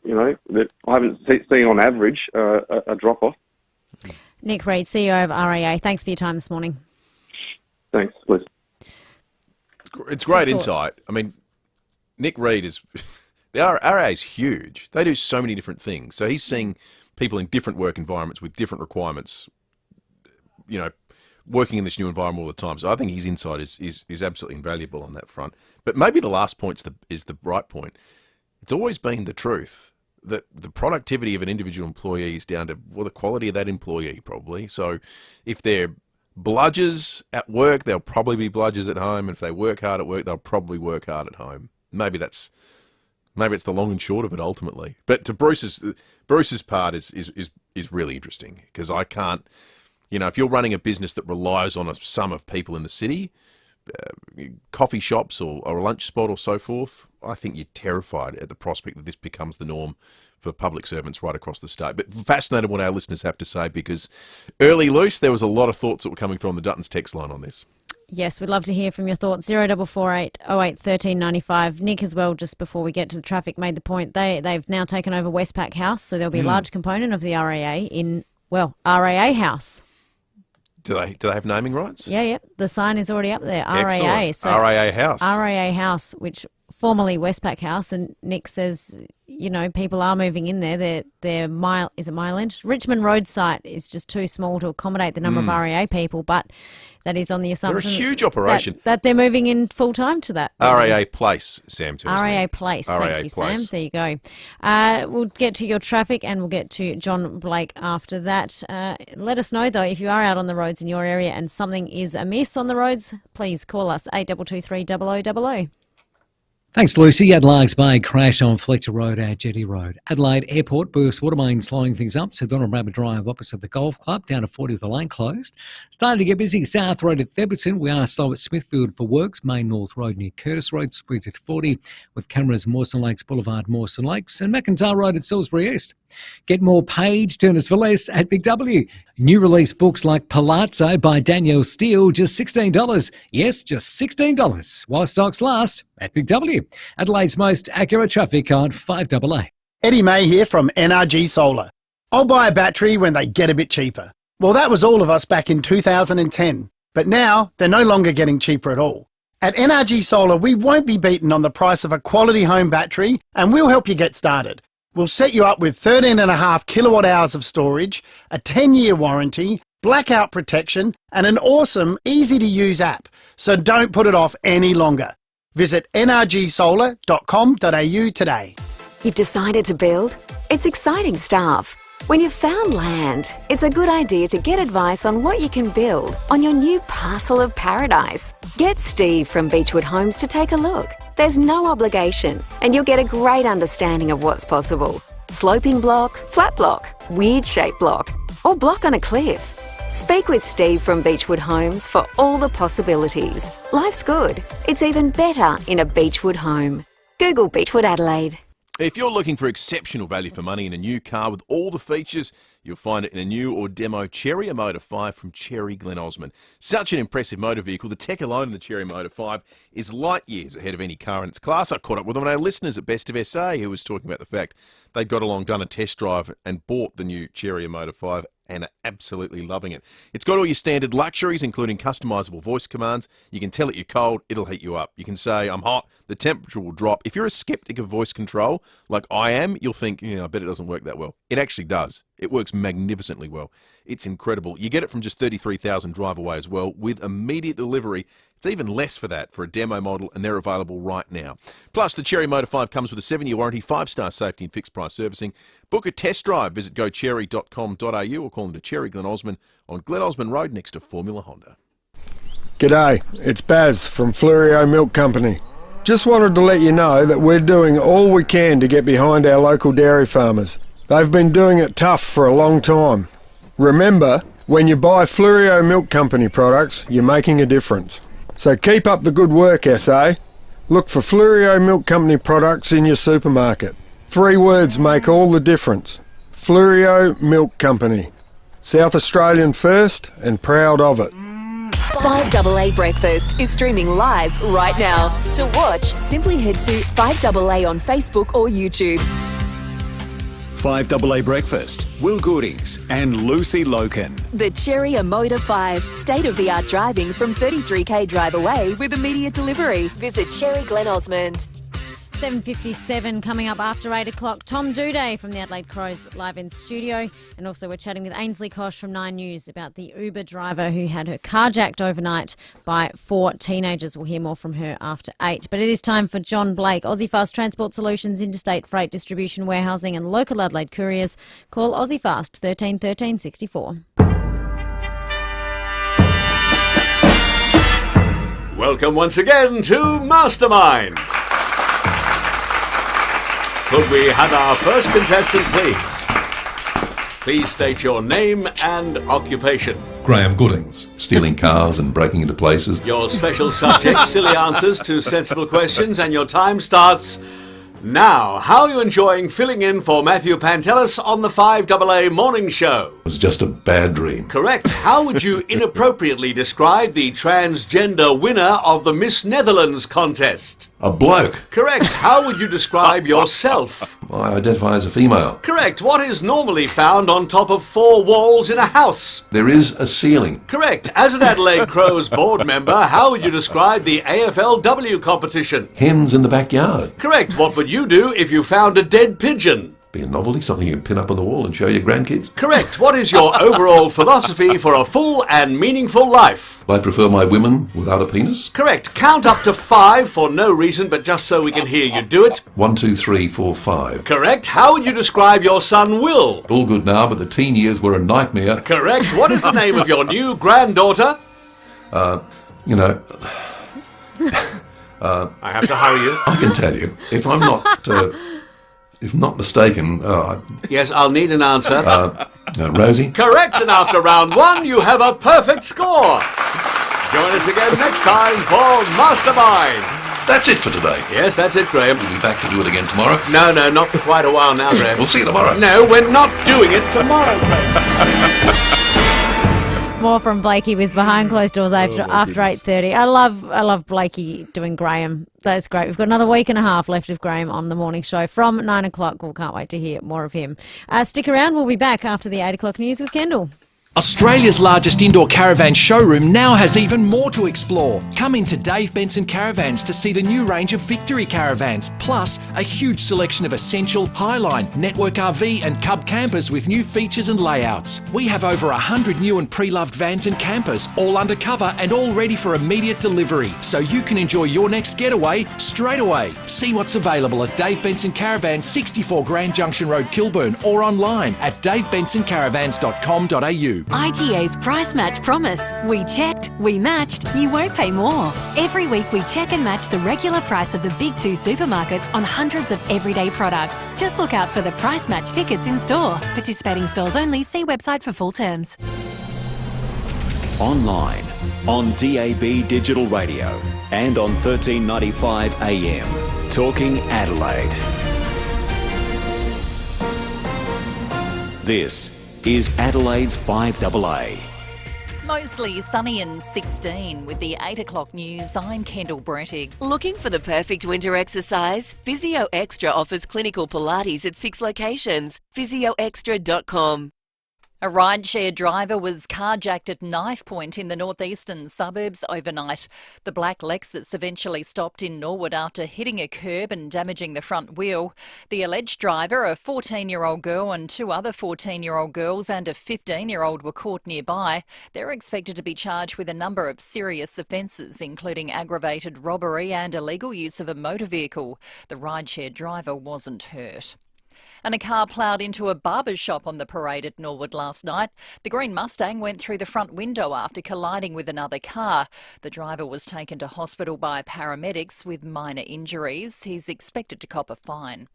I haven't seen on average a drop-off. Nick Reid, CEO of RAA, thanks for your time this morning. Thanks, Liz. It's great insight. I mean, Nick Reid is... The RAA is huge. They do so many different things. So he's seeing people in different work environments with different requirements, working in this new environment all the time. So I think his insight is absolutely invaluable on that front. But maybe the last point is the right point. It's always been the truth that the productivity of an individual employee is down to the quality of that employee, probably. So if they're bludgers at work, they'll probably be bludgers at home. And if they work hard at work, they'll probably work hard at home. Maybe it's the long and short of it ultimately. But to Bruce's part is really interesting, because I can't, if you're running a business that relies on a sum of people in the city, coffee shops or a lunch spot or so forth, I think you're terrified at the prospect that this becomes the norm for public servants right across the state. But fascinated what our listeners have to say, because early loose, there was a lot of thoughts that were coming from the Duttons text line on this. Yes, we'd love to hear from your thoughts. 0448 08 1395. Nick as well, just before we get to the traffic, made the point they've now taken over Westpac House, so there'll be a large component of the RAA in, RAA House. Do they have naming rights? Yeah. The sign is already up there. Excellent. RAA. So RAA House. RAA House, which formerly Westpac House, and Nick says, people are moving in there. Their mile, is it Mile End? Richmond Road site is just too small to accommodate the number of RAA people, but that is on the assumption. They're a huge operation. That they're moving in full time to that. RAA Place, Sam tells me. RAA Place. Thank you, Sam. There you go. We'll get to your traffic and we'll get to John Blake after that. Let us know, though, if you are out on the roads in your area and something is amiss on the roads, please call us 8223 0000. Thanks, Lucy. Adelaide's Bay crash on Fletcher Road at Jetty Road. Adelaide Airport burst water main slowing things up. So Tunarama Drive opposite the golf club down to 40 with the lane closed. Starting to get busy South Road at Theberton. We are slow at Smithfield for works. Main North Road near Curtis Road splits at 40 with cameras Mawson Lakes Boulevard, Mawson Lakes, and McIntyre Road at Salisbury East. Get more page turners for less at Big W. New release books like Palazzo by Danielle Steele, just $16. Yes, just $16 while stocks last at Big W. Adelaide's most accurate traffic on 5AA. Eddie May here from NRG Solar. I'll buy a battery when they get a bit cheaper. Well, that was all of us back in 2010. But now they're no longer getting cheaper at all. At NRG Solar, we won't be beaten on the price of a quality home battery, and we'll help you get started. We'll set you up with 13.5 kilowatt hours of storage, a 10-year warranty, blackout protection, and an awesome, easy-to-use app. So don't put it off any longer. Visit nrgsolar.com.au today. You've decided to build? It's exciting stuff. When you've found land, it's a good idea to get advice on what you can build on your new parcel of paradise. Get Steve from Beechwood Homes to take a look. There's no obligation, and you'll get a great understanding of what's possible. Sloping block, flat block, weird-shaped block, or block on a cliff. Speak with Steve from Beechwood Homes for all the possibilities. Life's good. It's even better in a Beechwood home. Google Beechwood Adelaide. If you're looking for exceptional value for money in a new car with all the features, you'll find it in a new or demo Cherry Motor 5 from Cherry Glen Osmond. Such an impressive motor vehicle. The tech alone in the Cherry Motor 5 is light years ahead of any car in its class. I caught up with one of our listeners at Best of SA who was talking about the fact they'd got along, done a test drive and bought the new Cherry Motor 5 and are absolutely loving it. It's got all your standard luxuries, including customisable voice commands. You can tell it you're cold, it'll heat you up. You can say, I'm hot, the temperature will drop. If you're a skeptic of voice control, like I am, you'll think, I bet it doesn't work that well. It actually does. It works magnificently well. It's incredible. You get it from just 33,000 drive away as well, with immediate delivery. It's even less for that for a demo model, and they're available right now. Plus, the Cherry Motor 5 comes with a 7-year warranty, 5-star safety and fixed price servicing. Book a test drive. Visit gocherry.com.au or call them to Cherry Glen Osmond on Glen Osmond Road next to Formula Honda. G'day, it's Baz from Flurio Milk Company. Just wanted to let you know that we're doing all we can to get behind our local dairy farmers. They've been doing it tough for a long time. Remember, when you buy Flurio Milk Company products, you're making a difference. So keep up the good work, SA. Look for Flurio Milk Company products in your supermarket. 3 words make all the difference. Flurio Milk Company. South Australian first and proud of it. 5AA Breakfast is streaming live right now. To watch, simply head to 5AA on Facebook or YouTube. 5AA Breakfast, Will Goodings and Lucy Loken. The Cherry Motor 5, state-of-the-art driving from 33k drive away with immediate delivery. Visit Cherry Glen Osmond. 7:57 coming up after 8 o'clock. Tom Doedee from the Adelaide Crows live in studio. And also we're chatting with Ainsley Kosh from 9 News about the Uber driver who had her carjacked overnight by 4 teenagers. We'll hear more from her after 8. But it is time for John Blake, Aussie Fast Transport Solutions, Interstate Freight Distribution, Warehousing and Local Adelaide Couriers. Call Aussie Fast 13 13 64. Welcome once again to Mastermind. Could we have our first contestant, please? Please state your name and occupation. Graham Goodings. Stealing cars and breaking into places. Your special subject, silly answers to sensible questions, and your time starts now. How are you enjoying filling in for Matthew Pantelis on the 5AA Morning Show? It was just a bad dream. Correct. How would you inappropriately describe the transgender winner of the Miss Netherlands contest? A bloke. Correct. How would you describe yourself? I identify as a female. Correct. What is normally found on top of 4 walls in a house? There is a ceiling. Correct. As an Adelaide Crows board member, how would you describe the AFLW competition? Hens in the backyard. Correct. What would you do if you found a dead pigeon? Be a novelty, something you can pin up on the wall and show your grandkids. Correct. What is your overall philosophy for a full and meaningful life? I prefer my women without a penis. Correct. Count up to 5 for no reason, but just so we can hear you do it. 1, 2, 3, 4, 5. Correct. How would you describe your son, Will? All good now, but the teen years were a nightmare. Correct. What is the name of your new granddaughter? I have to hurry you. I can tell you, if I'm not... if not mistaken... yes, I'll need an answer. Rosie? Correct, and after round 1, you have a perfect score. Join us again next time for Mastermind. That's it for today. Yes, that's it, Graham. We'll be back to do it again tomorrow. No, not for quite a while now, Graham. We'll see you tomorrow. No, we're not doing it tomorrow, Graham. More from Blakey with Behind Closed Doors after 8:30. I love Blakey doing Graham. That's great. We've got another week and a half left of Graham on the morning show from 9 o'clock. We can't wait to hear more of him. Stick around. We'll be back after the 8 o'clock news with Kendall. Australia's largest indoor caravan showroom now has even more to explore. Come into Dave Benson Caravans to see the new range of Victory caravans, plus a huge selection of Essential, Highline, Network RV and Cub campers with new features and layouts. We have over 100 new and pre-loved vans and campers, all undercover and all ready for immediate delivery, so you can enjoy your next getaway straight away. See what's available at Dave Benson Caravans, 64 Grand Junction Road, Kilburn, or online at davebensoncaravans.com.au. IGA's Price Match Promise. We checked, we matched, you won't pay more. Every week we check and match the regular price of the big 2 supermarkets on hundreds of everyday products. Just look out for the Price Match tickets in store. Participating stores only. See website for full terms. Online, on DAB Digital Radio and on 1395 AM. Talking Adelaide. This is Adelaide's 5AA. Mostly sunny and 16 with the 8 o'clock news. I'm Kendall Brettig. Looking for the perfect winter exercise? Physio Extra offers clinical Pilates at 6 locations. PhysioExtra.com. A rideshare driver was carjacked at knife point in the northeastern suburbs overnight. The black Lexus eventually stopped in Norwood after hitting a curb and damaging the front wheel. The alleged driver, a 14-year-old girl and 2 other 14-year-old girls and a 15-year-old were caught nearby. They're expected to be charged with a number of serious offences, including aggravated robbery and illegal use of a motor vehicle. The rideshare driver wasn't hurt. And a car ploughed into a barber's shop on the parade at Norwood last night. The green Mustang went through the front window after colliding with another car. The driver was taken to hospital by paramedics with minor injuries. He's expected to cop a fine.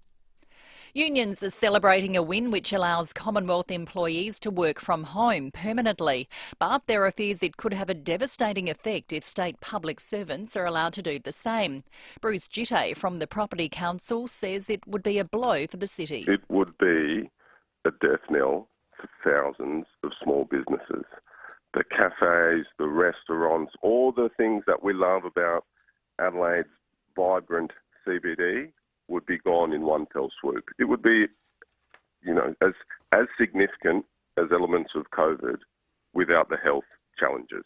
Unions are celebrating a win which allows Commonwealth employees to work from home permanently, but there are fears it could have a devastating effect if state public servants are allowed to do the same. Bruce Gitte from the Property Council says it would be a blow for the city. It would be a death knell for thousands of small businesses. The cafes, the restaurants, all the things that we love about Adelaide's vibrant CBD would be gone in one fell swoop. It would be, as significant as elements of COVID without the health challenges.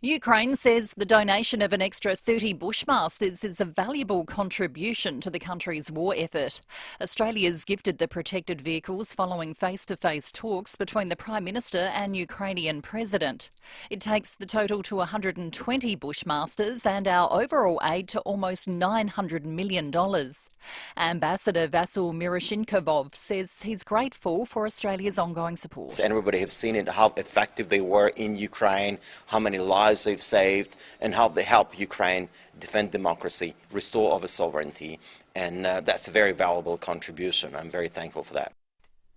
Ukraine says the donation of an extra 30 Bushmasters is a valuable contribution to the country's war effort. Australia's gifted the protected vehicles following face-to-face talks between the Prime Minister and Ukrainian President. It takes the total to 120 Bushmasters and our overall aid to almost $900 million. Ambassador Vasyl Miroshnikov says he's grateful for Australia's ongoing support. Everybody have seen it, how effective they were in Ukraine, how many lives they've saved, and how they help Ukraine defend democracy, restore our sovereignty, and that's a very valuable contribution. I'm very thankful for that.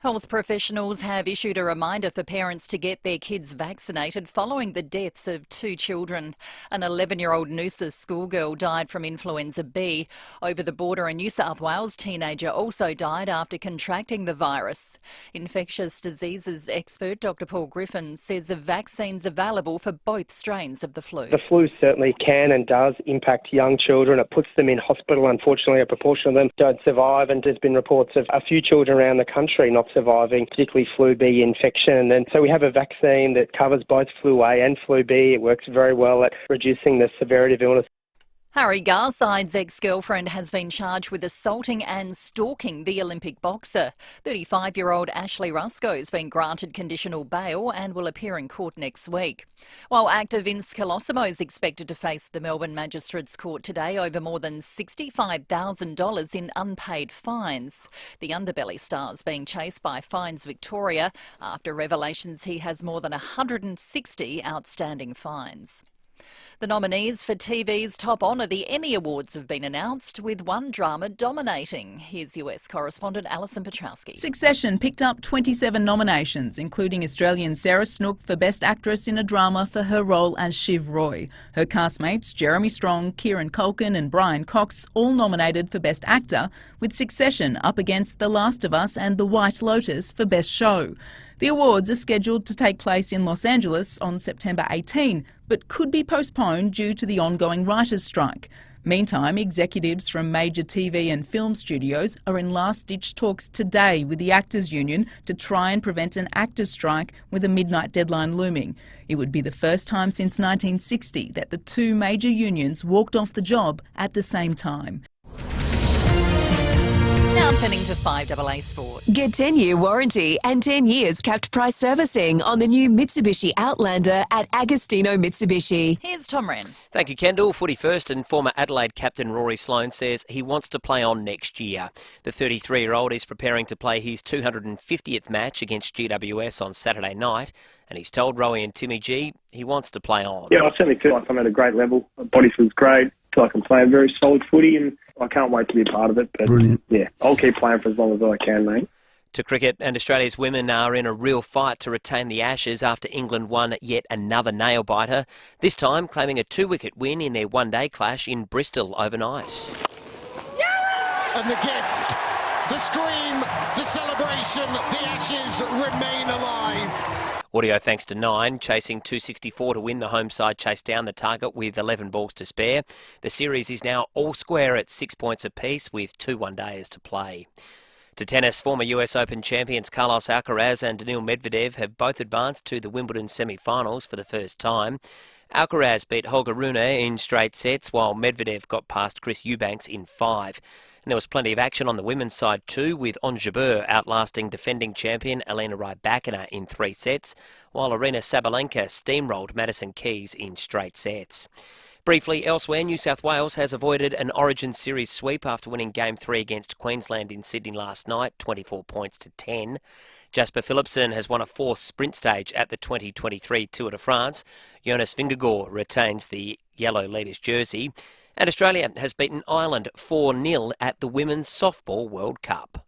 Health professionals have issued a reminder for parents to get their kids vaccinated following the deaths of 2 children. An 11-year-old Noosa schoolgirl died from influenza B. Over the border in New South Wales, teenager also died after contracting the virus. Infectious diseases expert Dr Paul Griffin says the vaccine's available for both strains of the flu. The flu certainly can and does impact young children. It puts them in hospital. Unfortunately, a proportion of them don't survive, and there's been reports of a few children around the country not surviving, particularly flu B infection. And so we have a vaccine that covers both flu A and flu B. It works very well at reducing the severity of illness. Harry Garside's ex-girlfriend has been charged with assaulting and stalking the Olympic boxer. 35-year-old Ashley Rusco has been granted conditional bail and will appear in court next week. While actor Vince Colosimo is expected to face the Melbourne Magistrates Court today over more than $65,000 in unpaid fines. The Underbelly star is being chased by Fines Victoria after revelations he has more than 160 outstanding fines. The nominees for TV's top honour, the Emmy Awards, have been announced, with one drama dominating. Here's US correspondent Alison Petrowski. Succession picked up 27 nominations, including Australian Sarah Snook for Best Actress in a Drama for her role as Shiv Roy. Her castmates Jeremy Strong, Kieran Culkin and Brian Cox all nominated for Best Actor, with Succession up against The Last of Us and The White Lotus for Best Show. The awards are scheduled to take place in Los Angeles on September 18, but could be postponed due to the ongoing writers' strike. Meantime, executives from major TV and film studios are in last-ditch talks today with the Actors Union to try and prevent an actors' strike with a midnight deadline looming. It would be the first time since 1960 that the two major unions walked off the job at the same time. Now turning to 5AA Sport. Get 10-year warranty and 10 years capped price servicing on the new Mitsubishi Outlander at Agostino Mitsubishi. Here's Tom Wren. Thank you, Kendall. Footy first, and former Adelaide captain Rory Sloane says he wants to play on next year. The 33-year-old is preparing to play his 250th match against GWS on Saturday night, and he's told Rowie and Timmy G he wants to play on. Yeah, I certainly feel like I'm at a great level. My body feels great. I feel like I'm playing very solid footy, and I can't wait to be a part of it. But brilliant. Yeah, I'll keep playing for as long as I can, mate. To cricket, and Australia's women are in a real fight to retain the Ashes after England won yet another nail-biter, this time claiming a 2-wicket win in their one-day clash in Bristol overnight. And the gift, the scream, the celebration, the Ashes remain alive. Audio thanks to 9, chasing 264 to win. The home side chased down the target with 11 balls to spare. The series is now all square at 6 points apiece with 2 one-dayers to play. To tennis, former US Open champions Carlos Alcaraz and Daniil Medvedev have both advanced to the Wimbledon semi-finals for the first time. Alcaraz beat Holger Rune in straight sets, while Medvedev got past Chris Eubanks in 5. And there was plenty of action on the women's side too, with Ons Jabeur outlasting defending champion Elena Rybakina in 3 sets, while Arina Sabalenka steamrolled Madison Keys in straight sets. Briefly, elsewhere, New South Wales has avoided an Origin Series sweep after winning Game 3 against Queensland in Sydney last night, 24 points to 10. Jasper Philipsen has won a 4th sprint stage at the 2023 Tour de France. Jonas Vingegaard retains the yellow leader's jersey. And Australia has beaten Ireland 4-0 at the Women's Softball World Cup.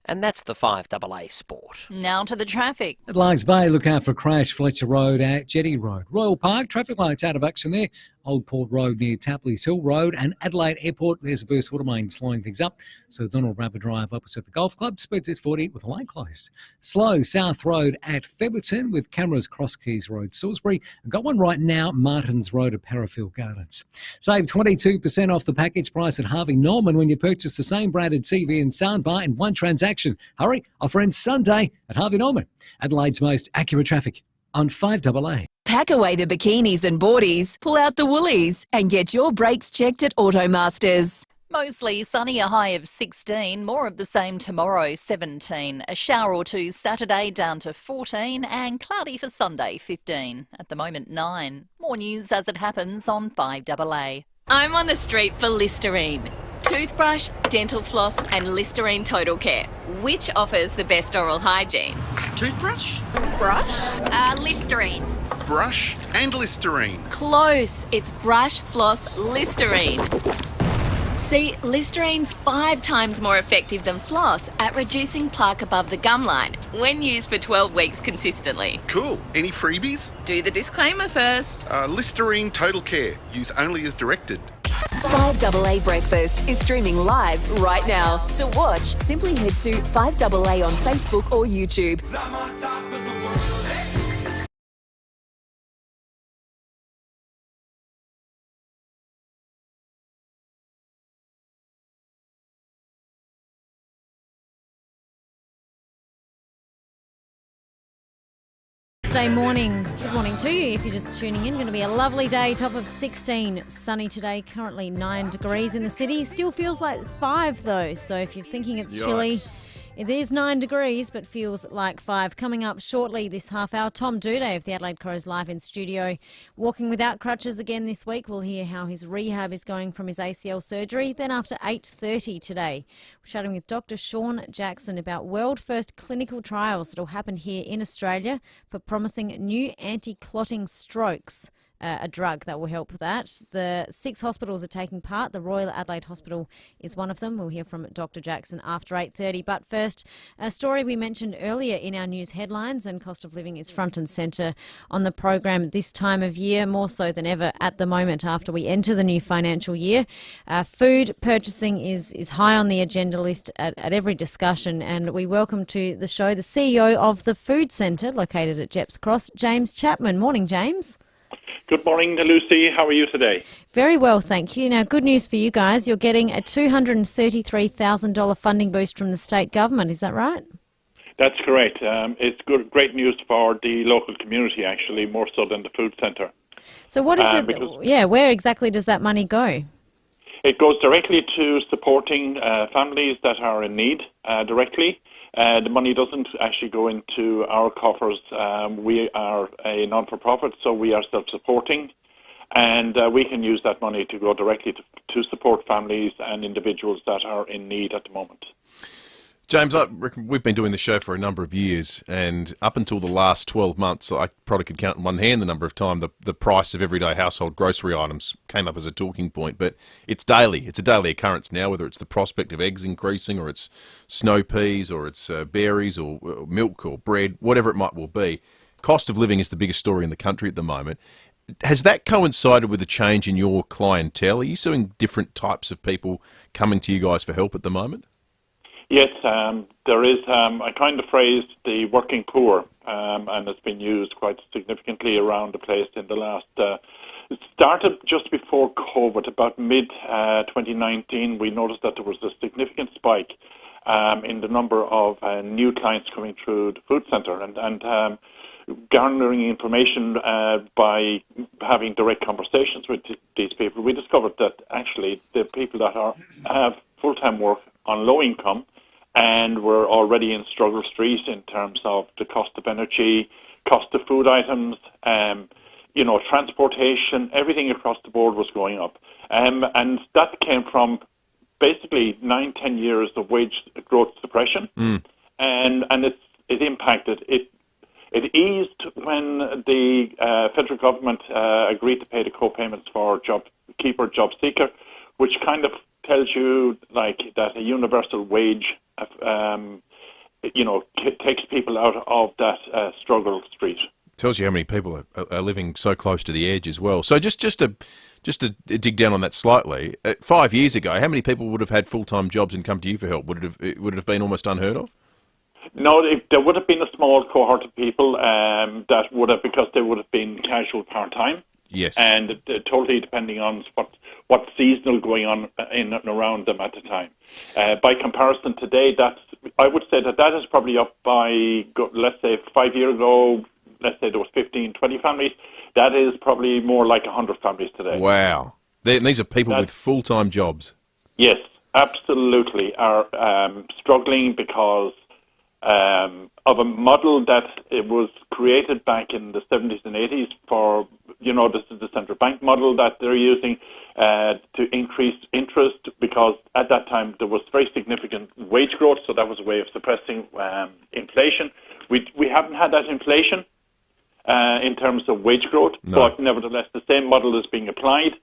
And that's the 5AA Sport. Now to the traffic. At Largs Bay, look out for a crash, Fletcher Road at Jetty Road. Royal Park, traffic lights out of action there. Old Port Road near Tapley's Hill Road and Adelaide Airport. There's a burst water main slowing things up. So Donald Rapper Drive opposite the Golf Club speeds at 40 with the lane closed. Slow South Road at Theberton with cameras Cross Keys Road, Salisbury. I've got one right now, Martins Road at Parafield Gardens. Save 22% off the package price at Harvey Norman when you purchase the same branded TV and soundbar in one transaction. Hurry, offer ends Sunday at Harvey Norman. Adelaide's most accurate traffic on 5AA. Pack away the bikinis and boardies, pull out the woolies, and get your brakes checked at Automasters. Mostly sunny, a high of 16. More of the same tomorrow, 17. A shower or two Saturday, down to 14. And cloudy for Sunday, 15. At the moment, 9. More news as it happens on 5AA. I'm on the street for Listerine. Toothbrush, dental floss and Listerine Total Care. Which offers the best oral hygiene? Toothbrush? Brush? Listerine. Brush and Listerine. Close. It's brush, floss, Listerine. See, Listerine's 5 times more effective than floss at reducing plaque above the gum line when used for 12 weeks consistently. Cool. Any freebies? Do the disclaimer first. Listerine Total Care. Use only as directed. 5AA Breakfast is streaming live right now. To watch, simply head to 5AA on Facebook or YouTube. Wednesday morning. Good morning to you if you're just tuning in. Going to be a lovely day, top of 16, sunny today, currently 9 degrees in the city. Still feels like 5 though, so if you're thinking it's chilly, it is 9 degrees but feels like 5. Coming up shortly this half hour, Tom Doedee of the Adelaide Crows live in studio. Walking without crutches again this week. We'll hear how his rehab is going from his ACL surgery. Then after 8:30 today, we're chatting with Dr. Sean Jackson about world-first clinical trials that will happen here in Australia for promising new anti-clotting strokes. A drug that will help with that. The 6 hospitals are taking part. The Royal Adelaide Hospital is one of them. We'll hear from Dr. Jackson after 8:30. But first, a story we mentioned earlier in our news headlines, and cost of living is front and centre on the program this time of year, more so than ever at the moment after we enter the new financial year. Food purchasing is high on the agenda list at every discussion, and we welcome to the show the CEO of the Food Centre located at Jepps Cross, James Chapman. Morning, James. Good morning, Lucy. How are you today? Very well, thank you. Now, good news for you guys. You're getting a $233,000 funding boost from the state government. Is that right? That's correct. It's great news for the local community, actually, more so than the food centre. So what is it? Where exactly does that money go? It goes directly to supporting families that are in need directly. The money doesn't actually go into our coffers. We are a non-for-profit, so we are self-supporting, and we can use that money to go directly to support families and individuals that are in need at the moment. James, I reckon we've been doing the show for a number of years, and up until the last 12 months, I probably could count in one hand the number of times the price of everyday household grocery items came up as a talking point. But it's daily. It's a daily occurrence now, whether it's the prospect of eggs increasing, or it's snow peas, or it's berries, or milk, or bread, whatever it might well be. Cost of living is the biggest story in the country at the moment. Has that coincided with a change in your clientele? Are you seeing different types of people coming to you guys for help at the moment? Yes, there is. I kind of phrased the working poor, and it's been used quite significantly around the place in the last... it started just before COVID, about mid-2019. We noticed that there was a significant spike in the number of new clients coming through the food centre, and garnering information by having direct conversations with these people. We discovered that actually the people that have full-time work on low income and were already in struggle street in terms of the cost of energy, cost of food items, transportation, everything across the board was going up. And that came from basically 9-10 years of wage growth suppression. And it impacted. It eased when the federal government agreed to pay the co-payments for JobKeeper, JobSeeker, which kind of tells you like that a universal wage takes people out of that struggle street. Tells you how many people are living so close to the edge as well. So just to dig down on that slightly, 5 years ago, how many people would have had full-time jobs and come to you for help? Would it have been almost unheard of? No, there would have been a small cohort of people that would have, because they would have been casual part-time. Yes. And totally depending on what's seasonal going on in and around them at the time. By comparison today, I would say that is probably up by, let's say 5 years ago, let's say there was 15, 20 families. That is probably more like 100 families today. Wow. These are people with full-time jobs. Yes, absolutely. Are struggling because of a model that it was created back in the 70s and 80s for, this is the central bank model that they're using to increase interest, because at that time there was very significant wage growth, so that was a way of suppressing inflation. We haven't had that inflation in terms of wage growth, but nevertheless the same model is being applied,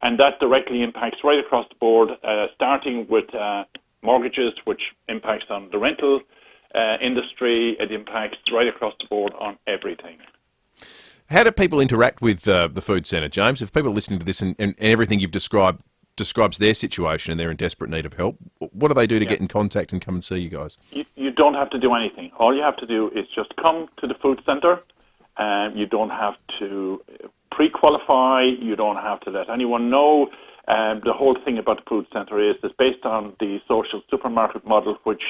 And that directly impacts right across the board, starting with mortgages, which impacts on the rental industry. It impacts right across the board on everything. How do people interact with the food centre, James? If people are listening to this and everything you've describes their situation and they're in desperate need of help, what do they do to get in contact and come and see you guys? You don't have to do anything. All you have to do is just come to the food centre. You don't have to pre-qualify. You don't have to let anyone know. The whole thing about the food centre is it's based on the social supermarket model, which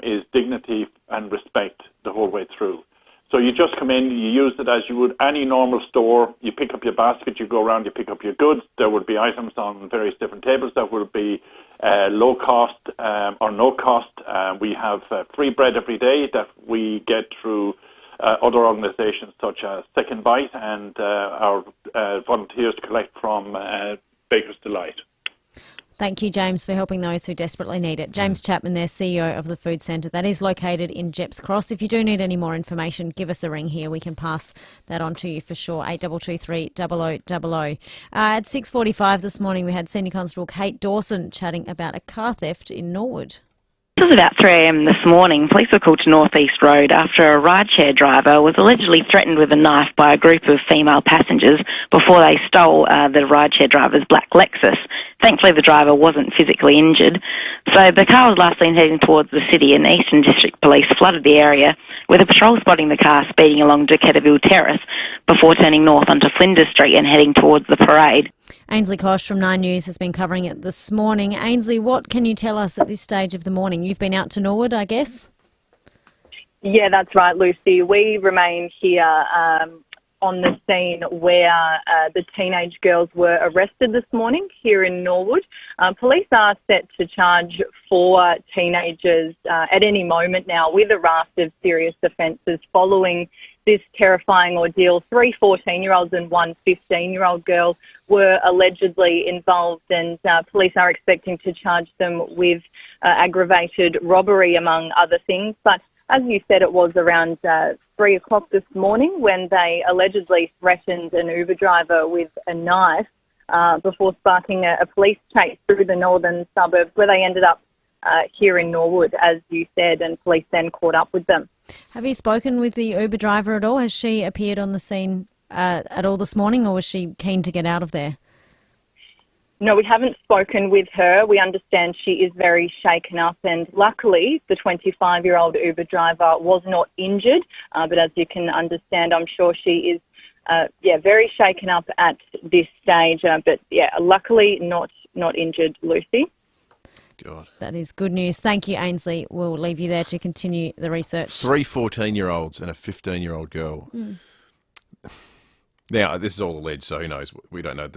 is dignity and respect the whole way through. So you just come in, you use it as you would any normal store. You pick up your basket, you go around, you pick up your goods. There would be items on various different tables that will be low cost or no cost. We have free bread every day that we get through other organisations such as Second Bite, and our volunteers collect from Baker's Delight. Thank you, James, for helping those who desperately need it. James Chapman there, CEO of the Food Centre. That is located in Jepps Cross. If you do need any more information, give us a ring here. We can pass that on to you for sure. 8223 0000. At 6:45 this morning, we had Senior Constable Kate Dawson chatting about a car theft in Norwood. It was about 3 a.m. this morning. Police were called to North East Road after a rideshare driver was allegedly threatened with a knife by a group of female passengers before they stole the rideshare driver's black Lexus. Thankfully, the driver wasn't physically injured. So the car was last seen heading towards the city, and Eastern District Police flooded the area with a patrol spotting the car speeding along Ducatterville Terrace before turning north onto Flinders Street and heading towards the parade. Ainsley Kosh from 9 News has been covering it this morning. Ainsley, what can you tell us at this stage of the morning? You've been out to Norwood, I guess? Yeah, that's right, Lucy. We remain here on the scene where the teenage girls were arrested this morning here in Norwood. Police are set to charge 4 teenagers at any moment now with a raft of serious offences following this terrifying ordeal. 3 14-year-olds and 1 15-year-old girl were allegedly involved, and police are expecting to charge them with aggravated robbery, among other things. But as you said, it was around 3 o'clock this morning when they allegedly threatened an Uber driver with a knife before sparking a police chase through the northern suburbs, where they ended up here in Norwood, as you said, and police then caught up with them. Have you spoken with the Uber driver at all? Has she appeared on the scene at all this morning, or was she keen to get out of there? No, we haven't spoken with her. We understand she is very shaken up, and luckily the 25-year-old Uber driver was not injured. But as you can understand, I'm sure she is very shaken up at this stage. But luckily not injured, Lucy. God. That is good news. Thank you, Ainsley. We'll leave you there to continue the research. 3 14-year-olds and a 15-year-old girl. Now, this is all alleged, so who knows? We don't know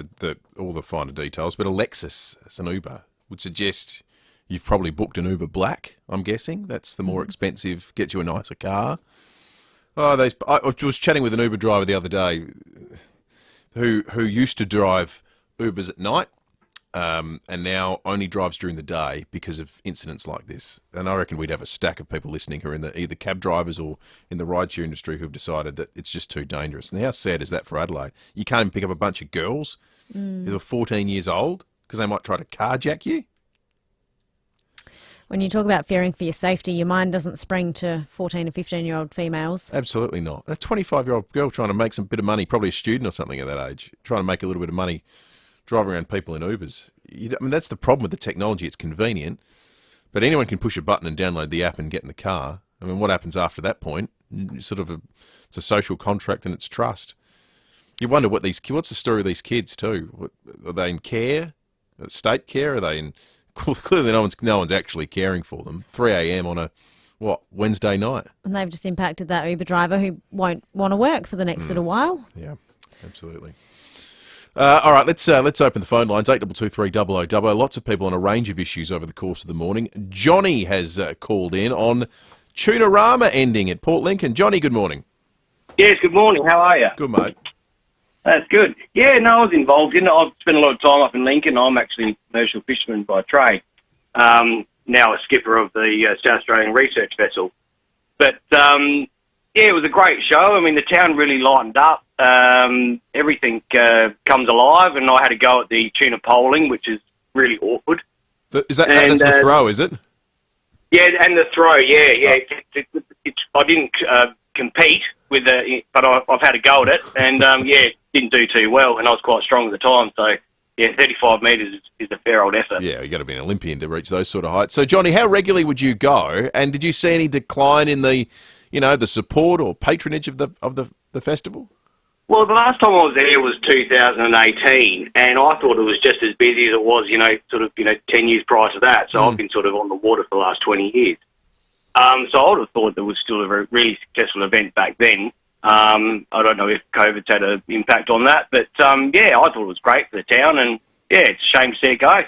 all the finer details. But a Lexus, as an Uber, would suggest you've probably booked an Uber Black, I'm guessing. That's the more expensive, get you a nicer car. I was chatting with an Uber driver the other day who used to drive Ubers at night. And now only drives during the day because of incidents like this. And I reckon we'd have a stack of people listening who are in either cab drivers or in the rideshare industry who've decided that it's just too dangerous. And how sad is that for Adelaide? You can't even pick up a bunch of girls who are 14 years old because they might try to carjack you. When you talk about fearing for your safety, your mind doesn't spring to 14 and 15-year-old females. Absolutely not. A 25-year-old girl trying to make some bit of money, probably a student or something at that age, trying to make a little bit of money driving around people in Ubers. I mean, that's the problem with the technology. It's convenient, but anyone can push a button and download the app and get in the car. I mean, what happens after that point? It's a social contract and it's trust. You wonder what's the story of these kids too? Are they in care, state care? Are they in? Clearly, no one's actually caring for them. 3 a.m. on a Wednesday night, and they've just impacted that Uber driver who won't want to work for the next little while. Yeah, absolutely. All right, let's open the phone lines, 8223 0000. Lots of people on a range of issues over the course of the morning. Johnny has called in on Tunarama ending at Port Lincoln. Johnny, good morning. Yes, good morning. How are you? Good, mate. That's good. Yeah, no, I was involved in it. I've spent a lot of time up in Lincoln. I'm actually a commercial fisherman by trade. Now a skipper of the South Australian research vessel. But Yeah, it was a great show. I mean, the town really lightened up. Everything comes alive, and I had a go at the tuna polling, which is really awkward. That's the throw, is it? Yeah, and the throw, yeah. I didn't compete with but I've had a go at it, and it didn't do too well, and I was quite strong at the time, so... Yeah, 35 metres is a fair old effort. Yeah, you've got to be an Olympian to reach those sort of heights. So, Johnny, how regularly would you go? And did you see any decline in the support or patronage of the festival? Well, the last time I was there was 2018, and I thought it was just as busy as it was, 10 years prior to that. So I've been sort of on the water for the last 20 years. So I would have thought it was still a really successful event back then. I don't know if COVID's had an impact on that, but I thought it was great for the town, and it's a shame to see it go.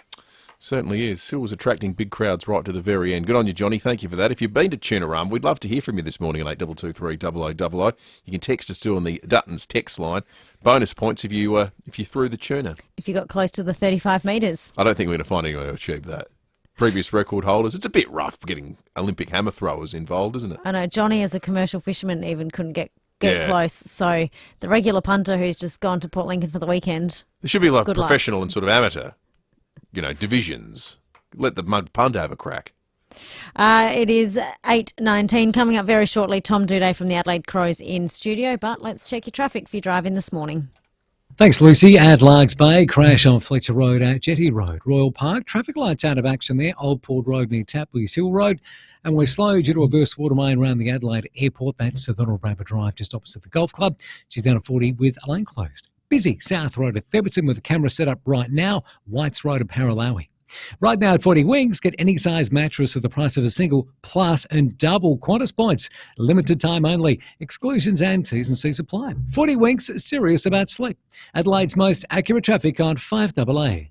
Certainly is. Still was attracting big crowds right to the very end. Good on you, Johnny. Thank you for that. If you've been to Tunarama, we'd love to hear from you this morning on 8223 0000. You can text us too on the Dutton's text line. Bonus points if you threw the tuna. If you got close to the 35 metres. I don't think we're going to find anyone to achieve that. Previous record holders. It's a bit rough getting Olympic hammer throwers involved, isn't it? I know. Johnny, as a commercial fisherman, even couldn't get close. So the regular punter who's just gone to Port Lincoln for the weekend. There should be like professional and sort of amateur, divisions. Let the mud punter have a crack. It is 8:19. Coming up very shortly, Tom Doedee from the Adelaide Crows in studio. But let's check your traffic if you're driving this morning. Thanks, Lucy. At Largs Bay, crash on Fletcher Road at Jetty Road. Royal Park, traffic lights out of action there. Old Port Road near Tapley's Hill Road. And we're slow due to a burst water main around the Adelaide Airport. That's Thunderbirds Drive just opposite the golf club. She's down at 40 with a lane closed. Busy South Road at Theberton with a camera set up right now. Whites Road at Paralawi. Right now at 40 Winks, get any size mattress at the price of a single, plus and double Qantas points. Limited time only. Exclusions and T's and C's apply. 40 Winks, serious about sleep. Adelaide's most accurate traffic on 5AA.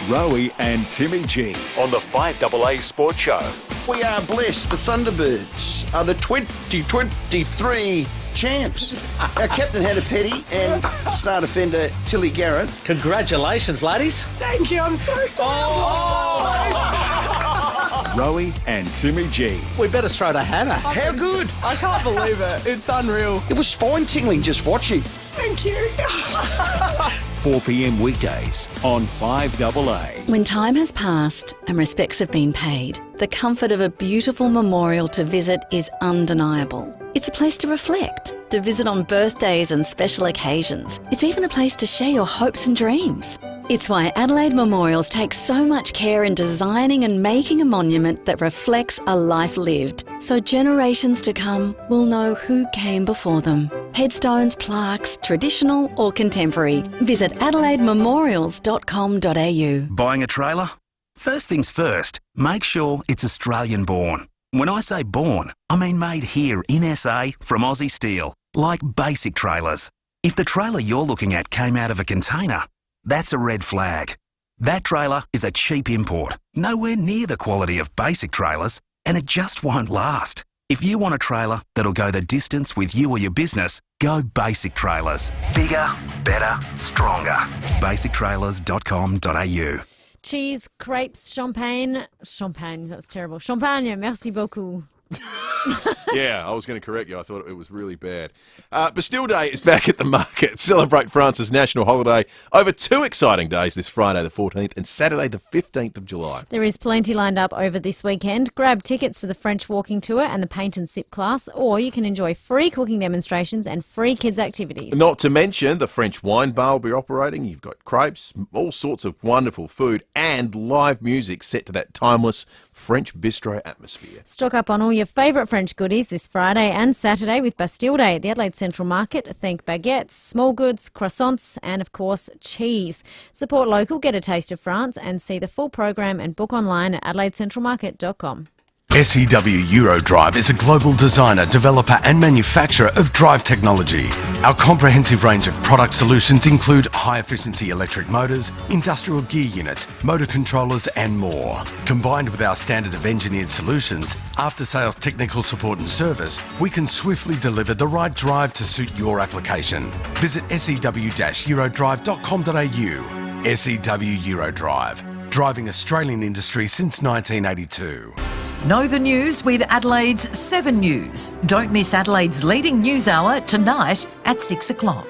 Rowie and Timmy G on the 5AA Sports Show. We are blessed. The Thunderbirds are the 2023 champs. Our captain had a petty and star defender Tilly Garrett. Congratulations, ladies. Thank you. I'm so sorry. Rowie and Timmy G. We better throw to Hannah. How good? I can't believe it. It's unreal. It was spine-tingling just watching. Thank you. 4 p.m. weekdays on 5AA. When time has passed and respects have been paid, the comfort of a beautiful memorial to visit is undeniable. It's a place to reflect, to visit on birthdays and special occasions. It's even a place to share your hopes and dreams. It's why Adelaide Memorials take so much care in designing and making a monument that reflects a life lived, so generations to come will know who came before them. Headstones, plaques, traditional or contemporary. Visit adelaidememorials.com.au. Buying a trailer? First things first, make sure it's Australian born. When I say born, I mean made here in SA from Aussie steel, like Basic Trailers. If the trailer you're looking at came out of a container, that's a red flag. That trailer is a cheap import, nowhere near the quality of Basic Trailers, and it just won't last. If you want a trailer that'll go the distance with you or your business, go Basic Trailers. Bigger, better, stronger. basictrailers.com.au. Cheese, crepes, champagne, that's terrible. Champagne, merci beaucoup. Yeah, I was going to correct you. I thought it was really bad. Bastille Day is back at the market. Celebrate France's national holiday over 2 exciting days this Friday the 14th and Saturday the 15th of July. There is plenty lined up over this weekend. Grab tickets for the French walking tour and the paint and sip class, or you can enjoy free cooking demonstrations and free kids activities. Not to mention the French wine bar will be operating. You've got crepes, all sorts of wonderful food and live music set to that timeless French bistro atmosphere. Stock up on all your favourite French goodies this Friday and Saturday with Bastille Day at the Adelaide Central Market. Think baguettes, small goods, croissants and, of course, cheese. Support local, get a taste of France and see the full program and book online at adelaidecentralmarket.com. SEW Eurodrive is a global designer, developer and manufacturer of drive technology. Our comprehensive range of product solutions include high-efficiency electric motors, industrial gear units, motor controllers and more. Combined with our standard of engineered solutions, after-sales technical support and service, we can swiftly deliver the right drive to suit your application. Visit sew-eurodrive.com.au. SEW Eurodrive, driving Australian industry since 1982. Know the news with Adelaide's 7 News. Don't miss Adelaide's leading news hour tonight at 6 o'clock.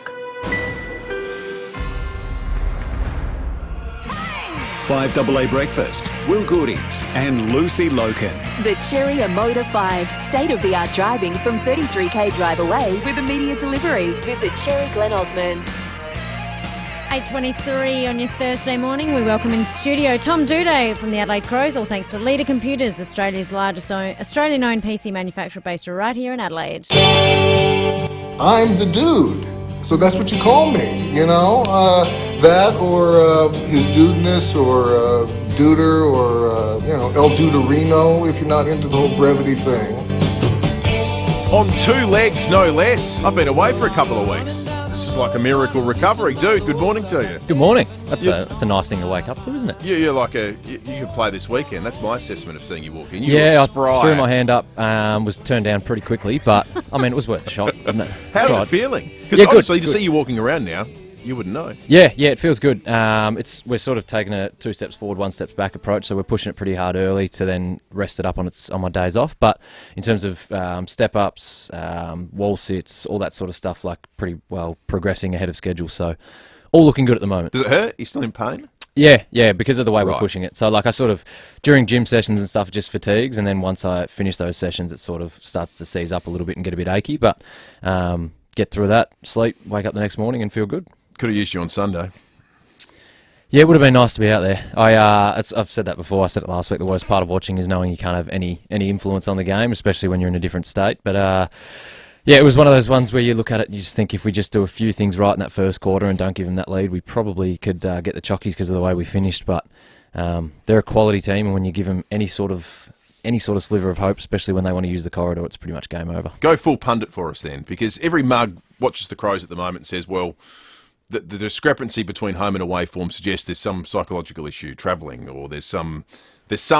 5AA Breakfast, Will Goodings and Lucy Loken. The Cherry Motor 5, state-of-the-art driving from 33k drive away with immediate delivery. Visit Cherry Glen Osmond. 8:23 on your Thursday morning. We welcome in studio Tom Doedee from the Adelaide Crows, all thanks to Leader Computers, Australia's largest Australian-owned PC manufacturer based right here in Adelaide. I'm the dude, so that's what you call me, you know? That or his dudeness or duder or, El Duderino if you're not into the whole brevity thing. On 2 legs, no less. I've been away for a couple of weeks. This is like a miracle recovery. Dude, good morning to you. Good morning. That's a nice thing to wake up to, isn't it? You're like you could play this weekend. That's my assessment of seeing you walk in. I threw my hand up, was turned down pretty quickly, but I mean, it was worth a shot, wasn't it? How's it feeling? Because obviously to see you walking around now, you wouldn't know. Yeah, it feels good. We're sort of taking a 2 steps forward, 1 step back approach, so we're pushing it pretty hard early to then rest it up on my days off. But in terms of step ups, wall sits, all that sort of stuff, like pretty well progressing ahead of schedule. So all looking good at the moment. Does it hurt? Are you still in pain? Yeah, because of the way we're pushing it. So like I sort of, during gym sessions and stuff, it just fatigues, and then once I finish those sessions, it sort of starts to seize up a little bit and get a bit achy. But get through that, sleep, wake up the next morning and feel good. Could have used you on Sunday. Yeah, it would have been nice to be out there. I've said that before. I said it last week. The worst part of watching is knowing you can't have any influence on the game, especially when you're in a different state. But it was one of those ones where you look at it and you just think if we just do a few things right in that first quarter and don't give them that lead, we probably could get the chockies because of the way we finished. But they're a quality team, and when you give them any sort of sliver of hope, especially when they want to use the corridor, it's pretty much game over. Go full pundit for us then, because every mug watches the Crows at the moment and says, well, the discrepancy between home and away form suggests there's some psychological issue, travelling, or there's some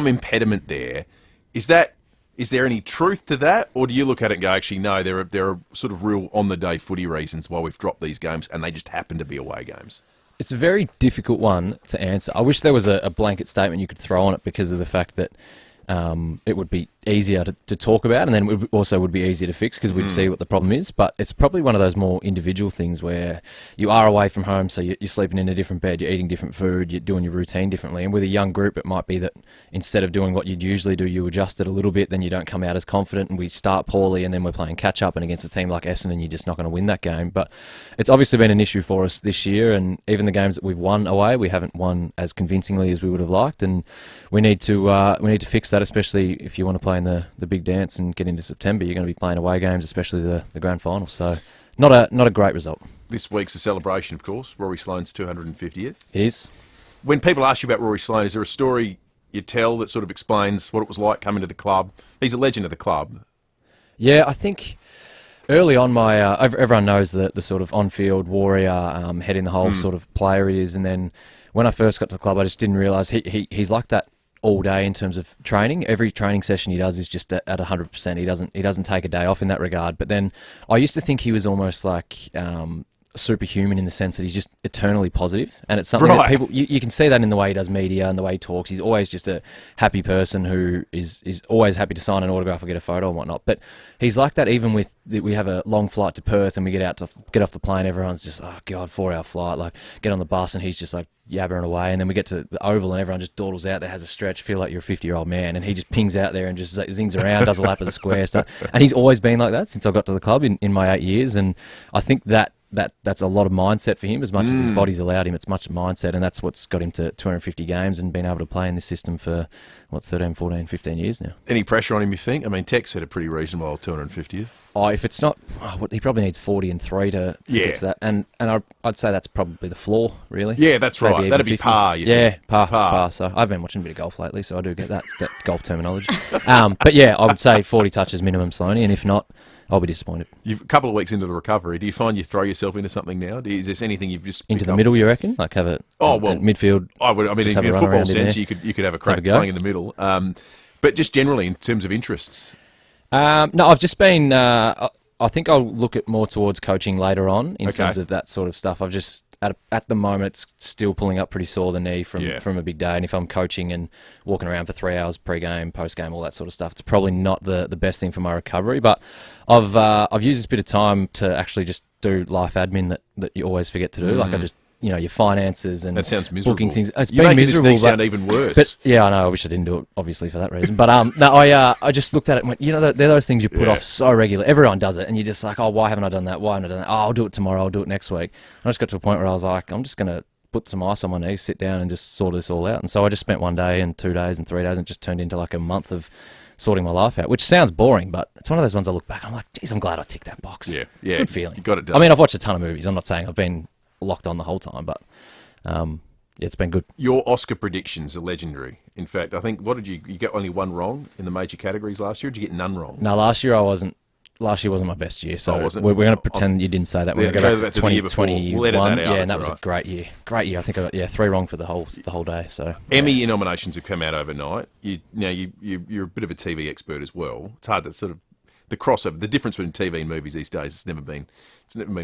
impediment there. Is there any truth to that, or do you look at it and go, actually, no, there are sort of real on-the-day footy reasons why we've dropped these games, and they just happen to be away games? It's a very difficult one to answer. I wish there was a blanket statement you could throw on it because of the fact that it would be easier to talk about, and then it also would be easier to fix because we'd see what the problem is. But it's probably one of those more individual things where you are away from home, so you're sleeping in a different bed, you're eating different food, you're doing your routine differently. And with a young group, it might be that instead of doing what you'd usually do, you adjust it a little bit, then you don't come out as confident, and we start poorly, and then we're playing catch up, and against a team like Essendon, you're just not going to win that game. But it's obviously been an issue for us this year, and even the games that we've won away, we haven't won as convincingly as we would have liked, and we need to fix that, especially if you want to play in the big dance and get into September. You're going to be playing away games, especially the grand final. So not a great result. This week's a celebration, of course. Rory Sloane's 250th. It is. When people ask you about Rory Sloane, is there a story you tell that sort of explains what it was like coming to the club? He's a legend of the club. Yeah, I think early on, everyone knows the sort of on-field warrior, head in the hole sort of player he is. And then when I first got to the club, I just didn't realise he's like that all day in terms of training. Every training session he does is just at 100%. He doesn't take a day off in that regard. But then I used to think he was almost like superhuman in the sense that he's just eternally positive, and it's something that people you can see that in the way he does media and the way he talks. He's always just a happy person who is always happy to sign an autograph or get a photo and whatnot. But he's like that even with we have a long flight to Perth and we get off the plane. Everyone's just 4-hour flight, like get on the bus, and he's just like yabbering away, and then we get to the Oval and everyone just dawdles out there, has a stretch, feel like you're a 50-year-old man, and he just pings out there and just zings around, does a lap of the square stuff. And he's always been like that since I got to the club in my 8 years, and I think that's a lot of mindset for him. As much as his body's allowed him, it's much mindset, and that's what's got him to 250 games and been able to play in this system for 13, 14, 15 years now. Any pressure on him, you think? I mean, Tech said a pretty reasonable 250th. If it's not, he probably needs 40 and 3 to get to that, and I'd say that's probably the floor, really. Yeah, that's right. Maybe That'd be 50. par. Par. So I've been watching a bit of golf lately, so I do get that golf terminology. But yeah, I would say 40 touches minimum, Sloaney, and if not, I'll be disappointed. You've a couple of weeks into the recovery. Do you find you throw yourself into something now? Is there anything you've just into the middle? You reckon? Like have a midfield? I would. I mean, in a football sense, you could have a crack playing in the middle. But just generally in terms of interests. No, I've just been. I think I'll look at more towards coaching later on in terms of that sort of stuff. at the moment, it's still pulling up pretty sore, the knee from a big day. And if I'm coaching and walking around for 3 hours pre-game, post-game, all that sort of stuff, it's probably not the best thing for my recovery. But I've used this bit of time to actually just do life admin that you always forget to do. Like I just, your finances and that sounds miserable. Booking things. It's You're been making miserable. this knee sound even worse. But yeah, I know. I wish I didn't do it, obviously, for that reason. But no, I just looked at it and went, they're those things you put off so regularly. Everyone does it, and you're just like, oh, why haven't I done that? Why haven't I done that? Oh, I'll do it tomorrow. I'll do it next week. I just got to a point where I was like, I'm just going to put some ice on my knee, sit down, and just sort this all out. And so I just spent 1 day and 2 days and 3 days, and it just turned into like a month of sorting my life out, which sounds boring, but it's one of those ones I look back and I'm like, geez, I'm glad I ticked that box. Yeah. Good feeling. You got it done. I mean, I've watched a ton of movies. I'm not saying I've been locked on the whole time, but it's been good. Your Oscar predictions are legendary. In fact, I think, what did you get only one wrong in the major categories last year? Or did you get none wrong? No, last year I wasn't. Last year wasn't my best year, so we're going to pretend you didn't say that. We're going to go back to 2021. We'll edit that out. Yeah, and that was a great year. Great year. I think I got 3 wrong for the whole day. So Emmy nominations have come out overnight. You're a bit of a TV expert as well. It's hard to sort of the crossover, the difference between TV and movies these days. It's never been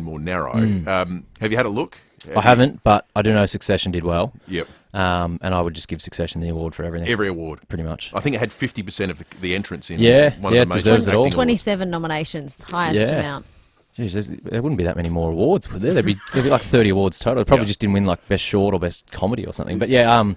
more narrow. Have you had a look? I haven't, but I do know Succession did well. Yep. And I would just give Succession the award for everything. Every award. Pretty much. I think it had 50% of the entrants in. One of the deserves it all. 27 nominations, the highest amount. Jeez, there wouldn't be that many more awards, would there? There'd be like 30 awards total. It probably just didn't win like Best Short or Best Comedy or something. But yeah,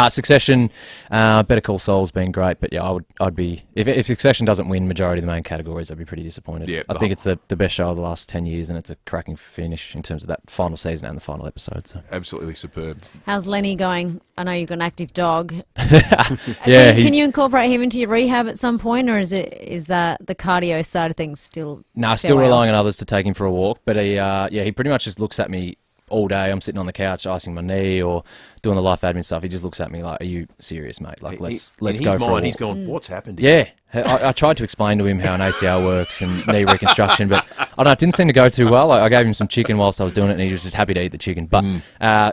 Succession, Better Call Saul's been great. But yeah, I'd be if Succession doesn't win majority of the main categories, I'd be pretty disappointed. Yeah, I think it's the best show of the last 10 years, and it's a cracking finish in terms of that final season and the final episode. So absolutely superb. How's Lenny going? I know you've got an active dog. Yeah, can you incorporate him into your rehab at some point, or is that the cardio side of things still? No, still relying on others to take him for a walk. But he pretty much just looks at me all day. I'm sitting on the couch icing my knee or doing the life admin stuff. He just looks at me like, "Are you serious, mate? Like, let's go for a walk." He's gone, "What's happened here?" Yeah, I tried to explain to him how an ACL works and knee reconstruction, but I don't know, it didn't seem to go too well. I gave him some chicken whilst I was doing it, and he was just happy to eat the chicken. But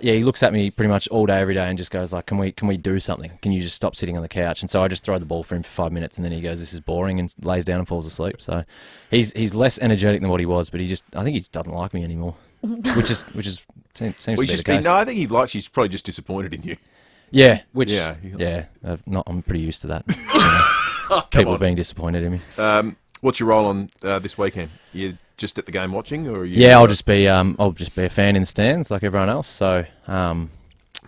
he looks at me pretty much all day, every day, and just goes like, "Can we do something? Can you just stop sitting on the couch?" And so I just throw the ball for him for 5 minutes, and then he goes, "This is boring," and lays down and falls asleep. So he's less energetic than what he was, but I think he just doesn't like me anymore, which seems to be the case. No, I think he likes you. He's probably just disappointed in you. Yeah, I'm pretty used to that. People being disappointed in me. What's your role on this weekend? You just at the game watching, or are you? Yeah, I'll just be a fan in the stands like everyone else. So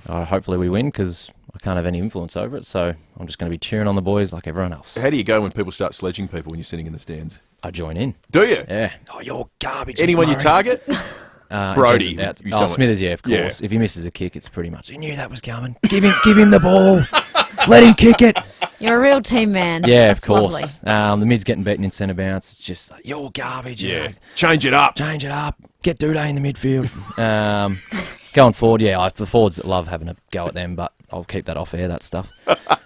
hopefully we win because I can't have any influence over it. So I'm just going to be cheering on the boys like everyone else. How do you go when people start sledging people when you're sitting in the stands? I join in. Do you? Yeah. Oh, you're garbage. Anyone you target? Brody. Smithers, yeah, of course. Yeah. If he misses a kick, it's pretty much, he knew that was coming. Give him the ball. Let him kick it. You're a real team man. Yeah, That's of course. The mid's getting beaten in centre bounce. It's just like, you're garbage. Yeah. Change it up. Get Doedee in the midfield. Going forward, the forwards love having a go at them, but I'll keep that off air, that stuff.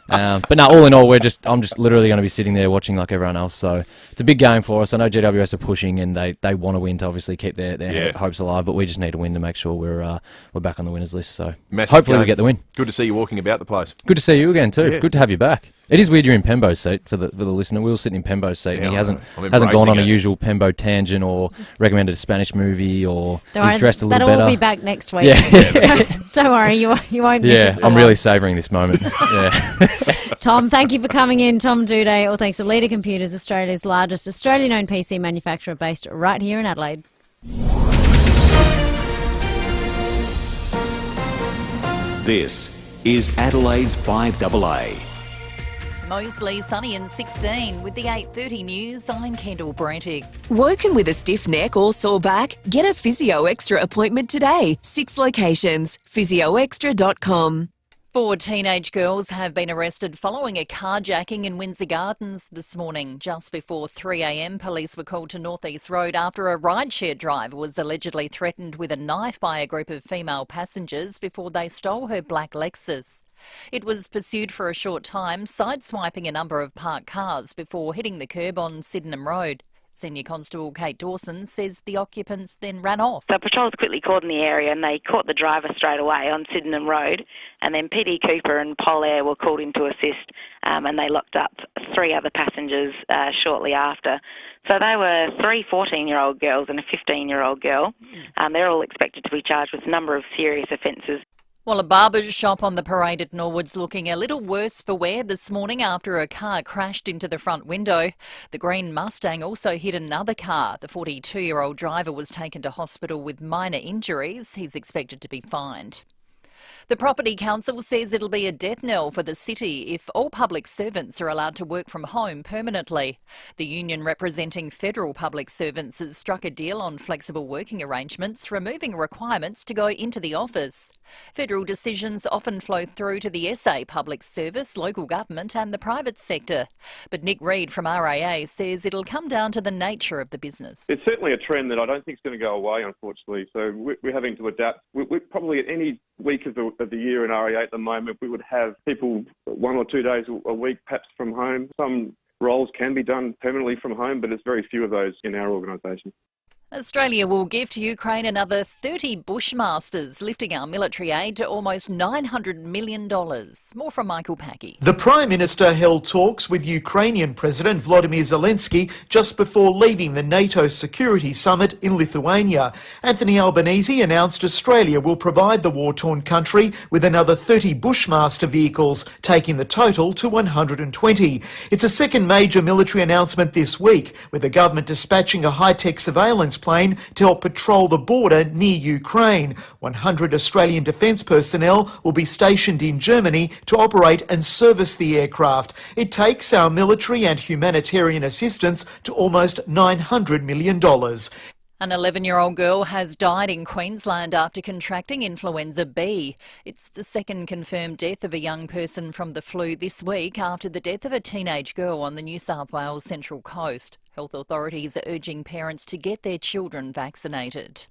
But no, all in all, I'm just literally going to be sitting there watching like everyone else. So it's a big game for us. I know GWS are pushing and they want to win to obviously keep their hopes alive, but we just need to win to make sure we're back on the winners list. So hopefully we get the win. Good to see you walking about the place. Good to see you again too. Yeah, good to have you back. It is weird you're in Pembo's seat for the listener. We were sitting in Pembo's seat and he hasn't gone on a usual Pembo tangent or recommended a Spanish movie or he's dressed a little better. That'll all be back next week. Yeah. Don't worry, you won't miss it. I'm really savouring this moment. Tom, thank you for coming in. Tom Doedee, all thanks to Leader Computers, Australia's largest Australian-owned PC manufacturer based right here in Adelaide. This is Adelaide's 5AA. Mostly sunny and 16 with the 8:30 news. I'm Kendall Brentig. Woken with a stiff neck or sore back? Get a Physio Extra appointment today. 6 locations. PhysioExtra.com. 4 teenage girls have been arrested following a carjacking in Windsor Gardens this morning. Just before 3 a.m, police were called to North East Road after a rideshare driver was allegedly threatened with a knife by a group of female passengers before they stole her black Lexus. It was pursued for a short time, sideswiping a number of parked cars before hitting the curb on Sydenham Road. Senior Constable Kate Dawson says the occupants then ran off. So patrols quickly called in the area and they caught the driver straight away on Sydenham Road, and then PD Cooper and Polair were called in to assist, and they locked up 3 other passengers shortly after. So they were 3 14-year-old girls and a 15-year-old girl. They're all expected to be charged with a number of serious offences. Well, a barber's shop on the parade at Norwood's looking a little worse for wear this morning after a car crashed into the front window. The green Mustang also hit another car. The 42-year-old driver was taken to hospital with minor injuries. He's expected to be fined. The Property Council says it'll be a death knell for the city if all public servants are allowed to work from home permanently. The union representing federal public servants has struck a deal on flexible working arrangements, removing requirements to go into the office. Federal decisions often flow through to the SA public service, local government and the private sector. But Nick Reid from RAA says it'll come down to the nature of the business. It's certainly a trend that I don't think is going to go away, unfortunately. So we're having to adapt. We probably at any week of the year in RAA at the moment, we would have people 1 or 2 days a week perhaps from home. Some roles can be done permanently from home, but there's very few of those in our organisation. Australia will give to Ukraine another 30 Bushmasters, lifting our military aid to almost $900 million. More from Michael Packy. The Prime Minister held talks with Ukrainian President Volodymyr Zelensky just before leaving the NATO Security Summit in Lithuania. Anthony Albanese announced Australia will provide the war-torn country with another 30 Bushmaster vehicles, taking the total to 120. It's a second major military announcement this week, with the government dispatching a high-tech surveillance plane to help patrol the border near Ukraine. 100 Australian Defence personnel will be stationed in Germany to operate and service the aircraft. It takes our military and humanitarian assistance to almost $900 million. An 11-year-old girl has died in Queensland after contracting influenza B. It's the second confirmed death of a young person from the flu this week after the death of a teenage girl on the New South Wales Central Coast. Health authorities are urging parents to get their children vaccinated.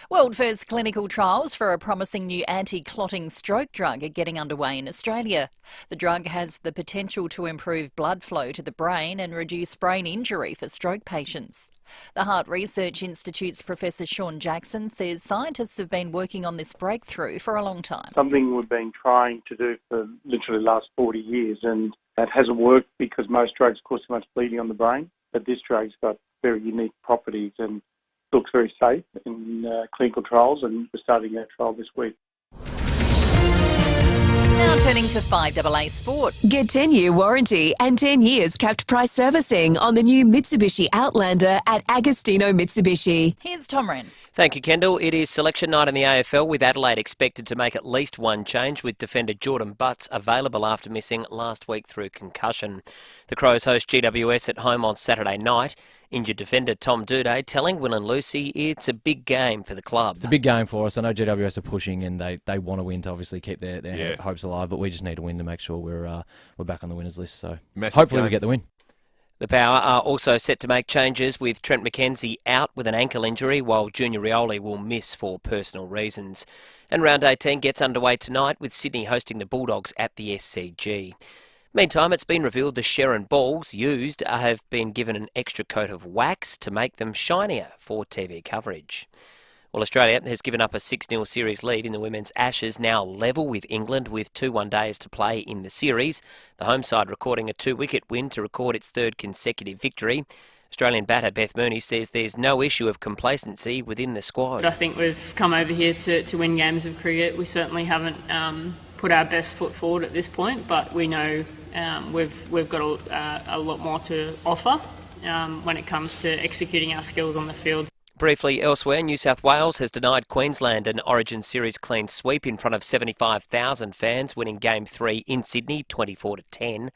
World-first clinical trials for a promising new anti-clotting stroke drug are getting underway in Australia. The drug has the potential to improve blood flow to the brain and reduce brain injury for stroke patients. The Heart Research Institute's Professor Sean Jackson says scientists have been working on this breakthrough for a long time. Something we've been trying to do for literally the last 40 years, and that hasn't worked because most drugs cause too much bleeding on the brain. But this drug's got very unique properties and looks very safe in clinical trials, and we're starting our trial this week. Now turning to FIVEAA Sport. Get 10-year warranty and 10 years capped price servicing on the new Mitsubishi Outlander at Agostino Mitsubishi. Here's Tom Wren. Thank you, Kendall. It is selection night in the AFL, with Adelaide expected to make at least one change, with defender Jordan Butts available after missing last week through concussion. The Crows host GWS at home on Saturday night. Injured defender Tom Doedee telling Will and Lucy it's a big game for the club. It's a big game for us. I know GWS are pushing and they want to win to obviously keep their hopes alive, but we just need to win to make sure we're back on the winners list. So hopefully we get the win. The Power are also set to make changes, with Trent McKenzie out with an ankle injury, while Junior Rioli will miss for personal reasons. And round 18 gets underway tonight, with Sydney hosting the Bulldogs at the SCG. Meantime, it's been revealed the Sherrin balls used have been given an extra coat of wax to make them shinier for TV coverage. Well, Australia has given up a 6-0 series lead in the Women's Ashes, now level with England with 2 one-days to play in the series. The home side recording a 2-wicket win to record its 3rd consecutive victory. Australian batter Beth Mooney says there's no issue of complacency within the squad. I think we've come over here to win games of cricket. We certainly haven't put our best foot forward at this point, but we know we've got a lot more to offer when it comes to executing our skills on the field. Briefly elsewhere, New South Wales has denied Queensland an Origin Series clean sweep in front of 75,000 fans, winning Game 3 in Sydney 24-10.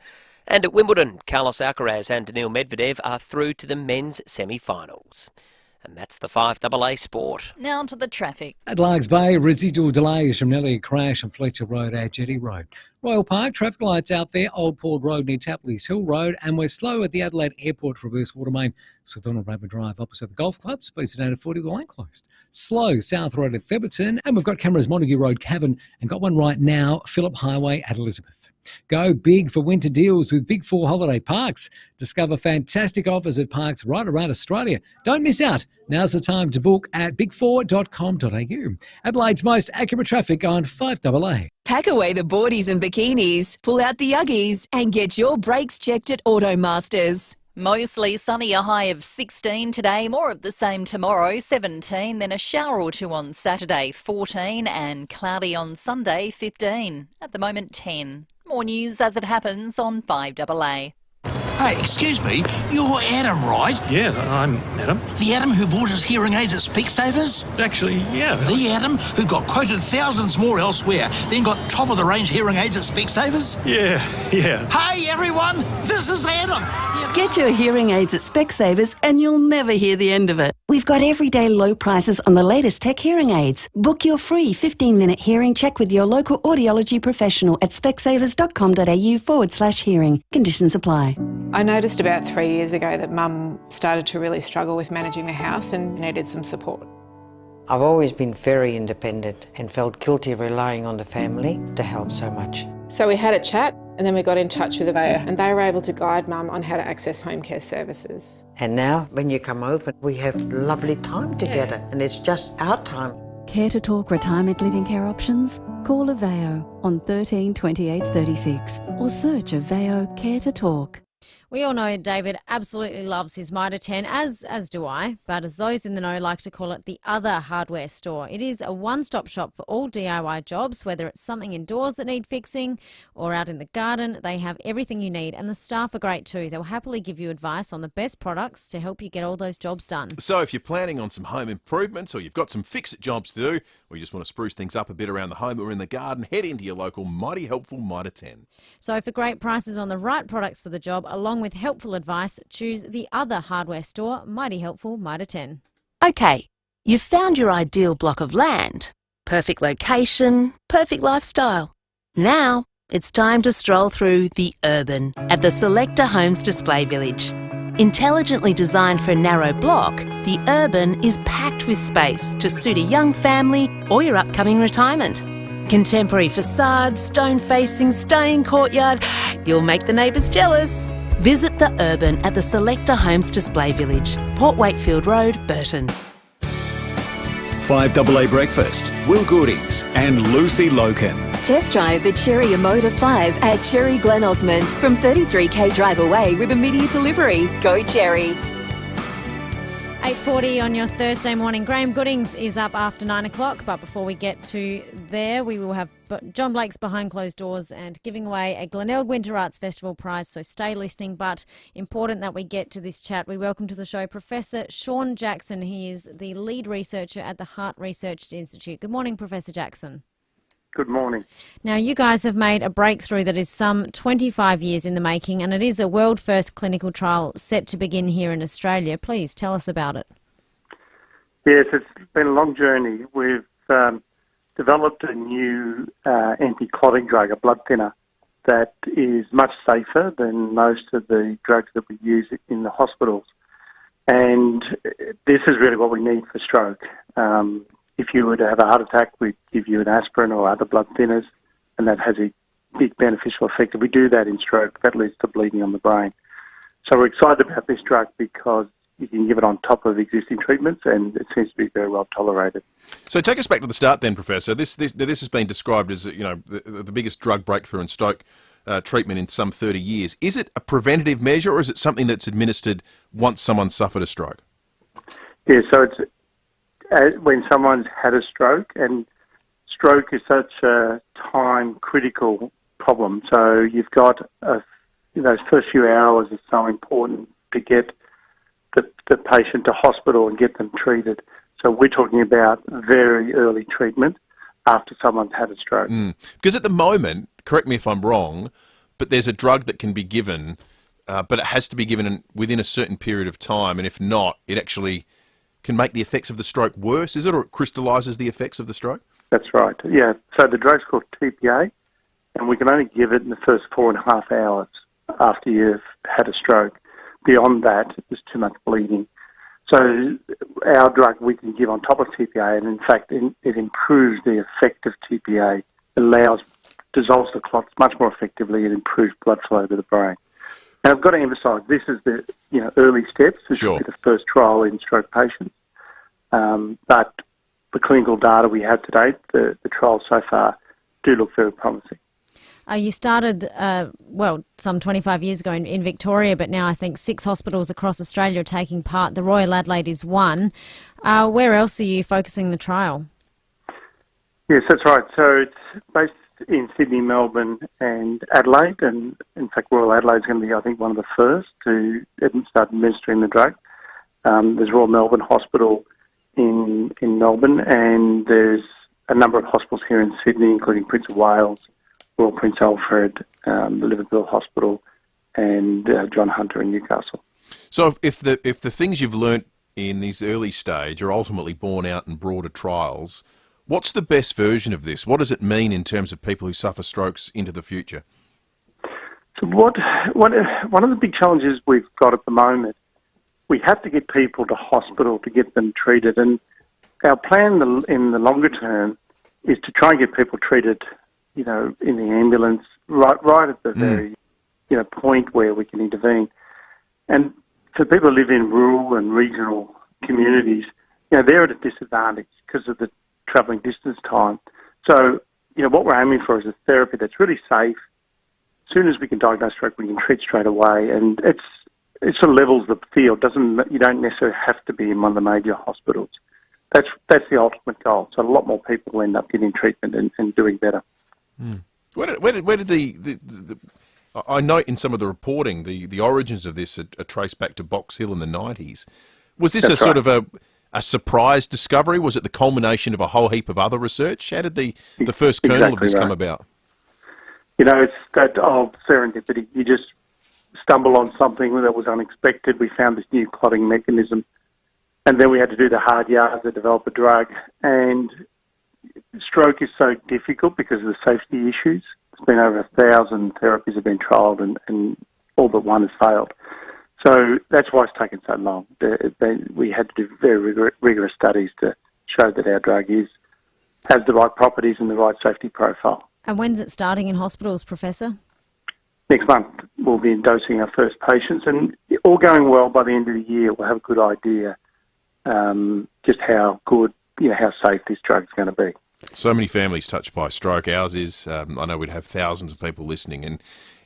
And at Wimbledon, Carlos Alcaraz and Daniil Medvedev are through to the men's semi-finals. And that's the FIVEAA Sport. Now to the traffic. At Largs Bay, residual delays from nearly a crash on Fletcher Road at Jetty Road. Royal Park, traffic lights out there, Old Port Road near Tapley's Hill Road, and we're slow at the Adelaide Airport reverse water main, so Thunderbirds Drive opposite the golf club, speeds down to 40 with the lane closed. Slow South Road at Theberton, and we've got cameras Montague Road, Cavan, and got one right now, Phillip Highway at Elizabeth. Go big for winter deals with Big Four Holiday Parks. Discover fantastic offers at parks right around Australia. Don't miss out. Now's the time to book at big4.com.au. Adelaide most accurate traffic on 5AA. Pack away the boardies and bikinis, pull out the Uggies, and get your brakes checked at Automasters. Mostly sunny, a high of 16 today, more of the same tomorrow, 17, then a shower or two on Saturday, 14, and cloudy on Sunday, 15. At the moment, 10. More news as it happens on 5AA. Hey, excuse me, you're Adam, right? Yeah, I'm Adam. The Adam who bought his hearing aids at Specsavers? Actually, yeah. The Adam who got quoted thousands more elsewhere, then got top-of-the-range hearing aids at Specsavers? Yeah. Hey, everyone, this is Adam. Get your hearing aids at Specsavers and you'll never hear the end of it. We've got everyday low prices on the latest tech hearing aids. Book your free 15-minute hearing check with your local audiology professional at specsavers.com.au/hearing. Conditions apply. I noticed about 3 years ago that Mum started to really struggle with managing the house and needed some support. I've always been very independent and felt guilty relying on the family to help so much. So we had a chat and then we got in touch with FIVEAA and they were able to guide Mum on how to access home care services. And now when you come over, we have lovely time together and it's just our time. Care to Talk retirement living care options? Call FIVEAA on 13 28 36 or search FIVEAA Care to Talk. We all know David absolutely loves his Mitre 10, as do I, but as those in the know like to call it, the other hardware store. It is a one-stop shop for all DIY jobs, whether it's something indoors that need fixing or out in the garden. They have everything you need, and the staff are great too. They'll happily give you advice on the best products to help you get all those jobs done. So if you're planning on some home improvements or you've got some fix-it jobs to do, or you just want to spruce things up a bit around the home or in the garden, head into your local Mighty Helpful Mitre 10. So for great prices on the right products for the job, along with helpful advice, choose the other hardware store, Mighty Helpful Mitre 10. Okay, you've found your ideal block of land. Perfect location, perfect lifestyle. Now it's time to stroll through the Urban at the Selector Homes Display Village. Intelligently designed for a narrow block, the Urban is packed with space to suit a young family or your upcoming retirement. Contemporary facades, stone facing, stunning courtyard. You'll make the neighbours jealous. Visit the Urban at the Selector Homes Display Village, Port Wakefield Road, Burton. 5AA Breakfast, Will Goodings and Lucy Loken. Test drive the Cherry Emoda 5 at Cherry Glen Osmond from 33k drive away with immediate delivery. Go Cherry! 8:40 on your Thursday morning. Graham Goodings is up after 9 o'clock, but before we get to there, we will have John Blake's Behind Closed Doors and giving away a Glenelg Winter Arts Festival prize, so stay listening. But important that we get to this chat. We welcome to the show Professor Sean Jackson. He is the lead researcher at the Heart Research Institute. Good morning, Professor Jackson. Good morning. Now, you guys have made a breakthrough that is some 25 years in the making, and it is a world-first clinical trial set to begin here in Australia. Please tell us about it. Yes, it's been a long journey. We've developed a new anti-clotting drug, a blood thinner, that is much safer than most of the drugs that we use in the hospitals. And this is really what we need for stroke. If you were to have a heart attack, we'd give you an aspirin or other blood thinners, and that has a big beneficial effect. If we do that in stroke, that leads to bleeding on the brain. So we're excited about this drug because you can give it on top of existing treatments, and it seems to be very well tolerated. So take us back to the start then, Professor. This has been described as the biggest drug breakthrough in stroke treatment in some 30 years. Is it a preventative measure, or is it something that's administered once someone suffered a stroke? Yeah, so it's when someone's had a stroke, and stroke is such a time-critical problem. So you've got those first few hours are so important to get the patient to hospital and get them treated. So we're talking about very early treatment after someone's had a stroke. Because at the moment, correct me if I'm wrong, but there's a drug that can be given, but it has to be given within a certain period of time, and if not, it actually can make the effects of the stroke worse, is it, or it crystallises the effects of the stroke? That's right, yeah. So the drug's called TPA, and we can only give it in the first 4.5 hours after you've had a stroke. Beyond that, there's too much bleeding. So our drug we can give on top of TPA, and in fact it improves the effect of TPA. It dissolves the clots much more effectively and improves blood flow to the brain. Now I've got to emphasise this is the early steps. This will be the first trial in stroke patients, but the clinical data we have to date, the trials so far do look very promising. You started, some 25 years ago in Victoria, but now I think 6 hospitals across Australia are taking part. The Royal Adelaide is one. Where else are you focusing the trial? Yes, that's right. So it's based in Sydney, Melbourne and Adelaide, and in fact Royal Adelaide is going to be, I think, one of the first to start administering the drug. There's Royal Melbourne Hospital in Melbourne, and there's a number of hospitals here in Sydney, including Prince of Wales, Royal Prince Alfred, the Liverpool Hospital, and John Hunter in Newcastle. So if the things you've learnt in these early stage are ultimately borne out in broader trials, what's the best version of this? What does it mean in terms of people who suffer strokes into the future? So one of the big challenges we've got at the moment, we have to get people to hospital to get them treated, and our plan in the longer term is to try and get people treated in the ambulance, right at the very, point where we can intervene. And for people who live in rural and regional communities, they're at a disadvantage because of the travelling distance time. So, what we're aiming for is a therapy that's really safe. As soon as we can diagnose stroke, we can treat straight away, and it sort of levels the field. You don't necessarily have to be in one of the major hospitals. That's the ultimate goal. So a lot more people will end up getting treatment and doing better. Mm. Where did the I note in some of the reporting the origins of this are traced back to Box Hill in the 90s. Was this sort of a surprise discovery? Was it the culmination of a whole heap of other research? How did the first kernel of this come about? It's that old serendipity. You just stumble on something that was unexpected. We found this new clotting mechanism, and then we had to do the hard yards to develop a drug. And stroke is so difficult because of the safety issues. It's been over 1,000 therapies have been trialled, and all but one has failed. So that's why it's taken so long. We had to do very rigorous studies to show that our drug has the right properties and the right safety profile. And when's it starting in hospitals, Professor? Next month we'll be dosing our first patients, and all going well, by the end of the year we'll have a good idea just how good, how safe this drug's going to be. So many families touched by stroke. Ours is. I know we'd have thousands of people listening, and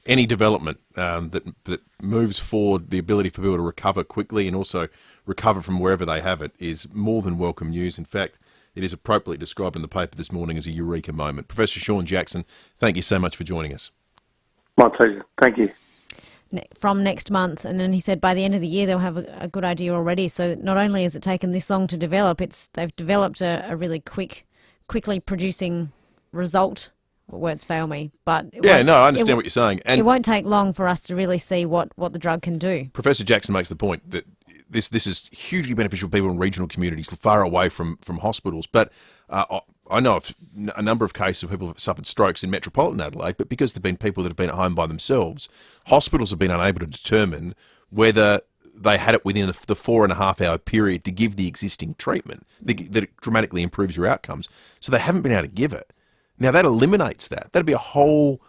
any development that moves forward the ability for people to recover quickly and also recover from wherever they have it is more than welcome news. In fact, it is appropriately described in the paper this morning as a eureka moment. Professor Sean Jackson, thank you so much for joining us. My pleasure. Thank you. From next month, and then he said by the end of the year they'll have a good idea already. So not only has it taken this long to develop, they've developed a really quickly producing result. Words fail me, but I understand what you're saying. And it won't take long for us to really see what the drug can do. Professor Jackson makes the point that this is hugely beneficial for people in regional communities far away from hospitals. But I know of a number of cases of people who have suffered strokes in metropolitan Adelaide, but because there have been people that have been at home by themselves, hospitals have been unable to determine whether they had it within the 4.5 hour period to give the existing treatment that it dramatically improves your outcomes. So they haven't been able to give it. Now that eliminates that. That'd be a whole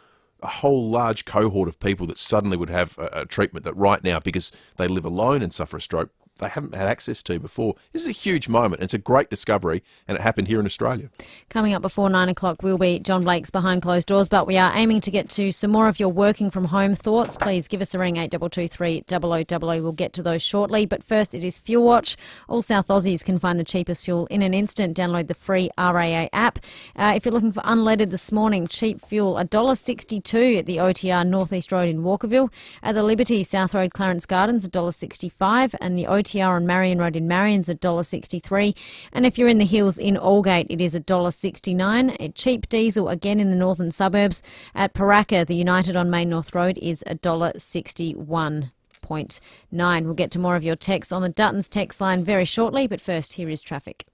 large cohort of people that suddenly would have a treatment that right now, because they live alone and suffer a stroke, they haven't had access to before. This is a huge moment. It's a great discovery, and it happened here in Australia. Coming up before 9 o'clock will be John Blake's Behind Closed Doors, but we are aiming to get to some more of your working from home thoughts. Please give us a ring, 8223 0000. We'll get to those shortly. But first, it is Fuel Watch. All South Aussies can find the cheapest fuel in an instant. Download the free RAA app. If you're looking for unleaded this morning, cheap fuel, $1.62 at the OTR North East Road in Walkerville. At the Liberty South Road Clarence Gardens, $1.65, and the OTR on Marion Road in Marion's $1.63. And if you're in the hills in Aldgate, it is $1.69. Cheap diesel again in the northern suburbs. At Paraka, the United on Main North Road is $1.61.9. We'll get to more of your texts on the Dutton's text line very shortly, but first here is traffic.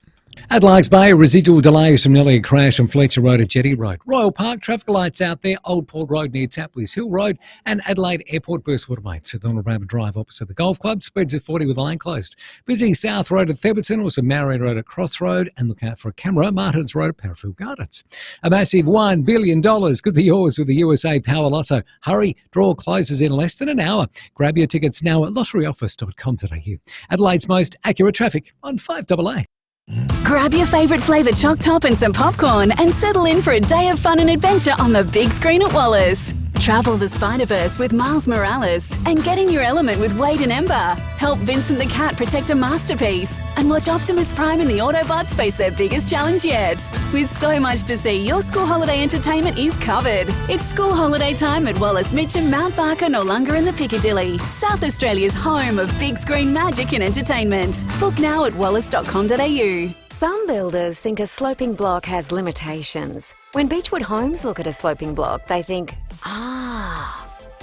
Adelaide's Bay, residual delays from nearly a crash on Fletcher Road at Jetty Road. Royal Park, traffic lights out there. Old Port Road near Tapley's Hill Road. And Adelaide Airport Burst Watermates at Thunderbirds Drive opposite the Golf Club. Speeds at 40 with the lane closed. Busy South Road at Theberton, also Marion Road at Cross Road. And look out for a camera, Martins Road at Parafield Gardens. A massive $1 billion could be yours with the USA Power Lotto. Hurry, draw closes in less than an hour. Grab your tickets now at lotteryoffice.com.au. Adelaide's most accurate traffic on 5AA. Grab your favourite flavoured choc top and some popcorn and settle in for a day of fun and adventure on the big screen at Wallace. Travel the Spider-Verse with Miles Morales and get in your element with Wade and Ember. Help Vincent the Cat protect a masterpiece and watch Optimus Prime and the Autobots face their biggest challenge yet. With so much to see, your school holiday entertainment is covered. It's school holiday time at Wallace Mitcham, Mount Barker, Noarlunga and the Piccadilly. South Australia's home of big screen magic and entertainment. Book now at wallace.com.au. Some builders think a sloping block has limitations. When Beechwood Homes look at a sloping block, they think,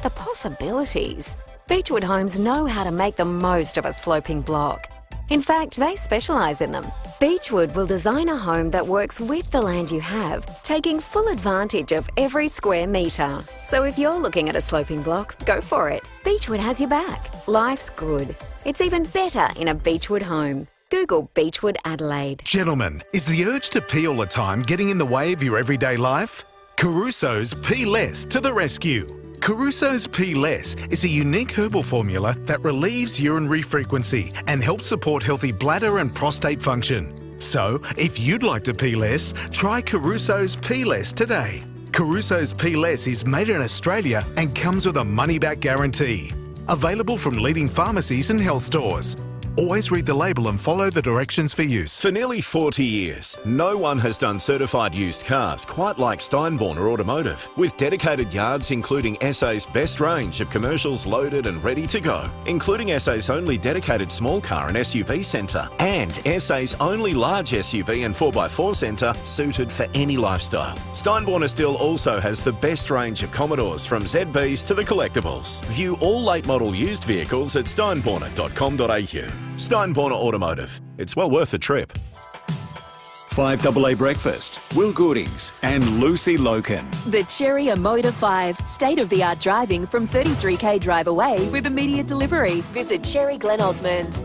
the possibilities. Beechwood Homes know how to make the most of a sloping block. In fact, they specialise in them. Beechwood will design a home that works with the land you have, taking full advantage of every square metre. So if you're looking at a sloping block, go for it. Beechwood has your back. Life's good. It's even better in a Beechwood home. Google Beechwood Adelaide. Gentlemen, is the urge to pee all the time getting in the way of your everyday life? Caruso's Pee Less to the rescue. Caruso's Pee Less is a unique herbal formula that relieves urinary frequency and helps support healthy bladder and prostate function. So, if you'd like to pee less, try Caruso's Pee Less today. Caruso's Pee Less is made in Australia and comes with a money-back guarantee. Available from leading pharmacies and health stores. Always read the label and follow the directions for use. For nearly 40 years, no one has done certified used cars quite like Steinborner Automotive, with dedicated yards including SA's best range of commercials loaded and ready to go, including SA's only dedicated small car and SUV centre, and SA's only large SUV and 4x4 centre suited for any lifestyle. Steinborner still also has the best range of Commodores from ZBs to the collectibles. View all late model used vehicles at steinborner.com.au. Steinborner Automotive. It's well worth the trip. 5AA Breakfast, Will Goodings and Lucy Loken. The Cherry Motor 5, state-of-the-art driving from 33k drive away with immediate delivery. Visit Cherry Glen Osmond.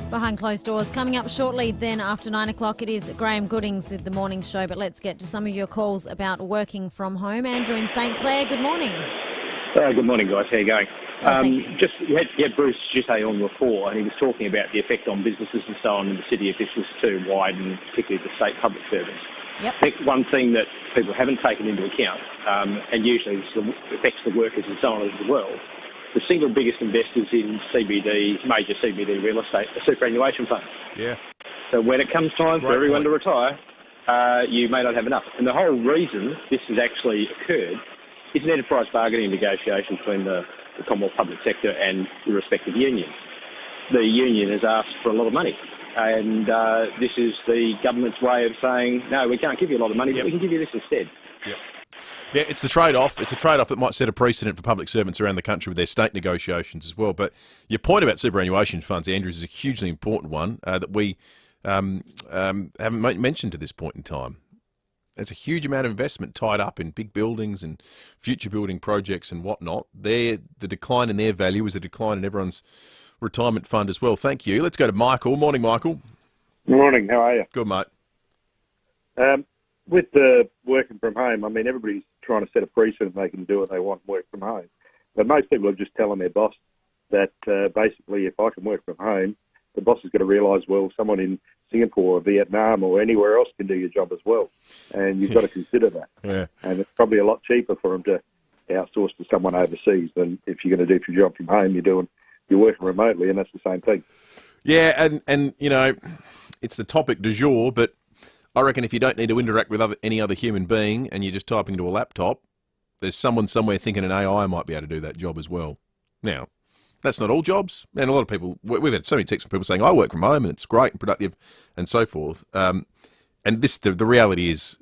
Behind closed doors. Coming up shortly then after 9 o'clock, it is Graham Goodings with the morning show. But let's get to some of your calls about working from home. Andrew in St Clair, good morning. Good morning, guys. How are you going? You had Bruce Gittay on before, and he was talking about the effect on businesses and so on in the city if this was too wide, and particularly the state public servants. Yep. I think one thing that people haven't taken into account, and usually this affects the workers and so on as well, the single biggest investors in CBD, major CBD real estate, are superannuation funds. Yeah. So when it comes time for everyone to retire, you may not have enough. And the whole reason this has actually occurred is an enterprise bargaining negotiation between the Commonwealth public sector and the respective unions. The union has asked for a lot of money, and this is the government's way of saying, no, we can't give you a lot of money, but we can give you this instead. Yep. Yeah, it's the trade-off. It's a trade-off that might set a precedent for public servants around the country with their state negotiations as well. But your point about superannuation funds, Andrews, is a hugely important one that we haven't mentioned to this point in time. There's a huge amount of investment tied up in big buildings and future building projects and whatnot. The decline in their value is a decline in everyone's retirement fund as well. Thank you. Let's go to Michael. Morning, Michael. Morning. How are you? Good, mate. With the working from home, I mean, everybody's trying to set a precedent they can do what they want, work from home. But most people are just telling their boss that basically if I can work from home, the boss is going to realise, well, someone in Singapore or Vietnam or anywhere else can do your job as well. And you've got to consider that. Yeah. And it's probably a lot cheaper for them to outsource to someone overseas than if you're going to do your job from home, you're working remotely, and that's the same thing. Yeah, and you know, it's the topic du jour, but I reckon if you don't need to interact with any other human being and you're just typing into a laptop, there's someone somewhere thinking an AI might be able to do that job as well. Now, that's not all jobs, and a lot of people, we've had so many texts from people saying, I work from home and it's great and productive and so forth. And this, the reality is,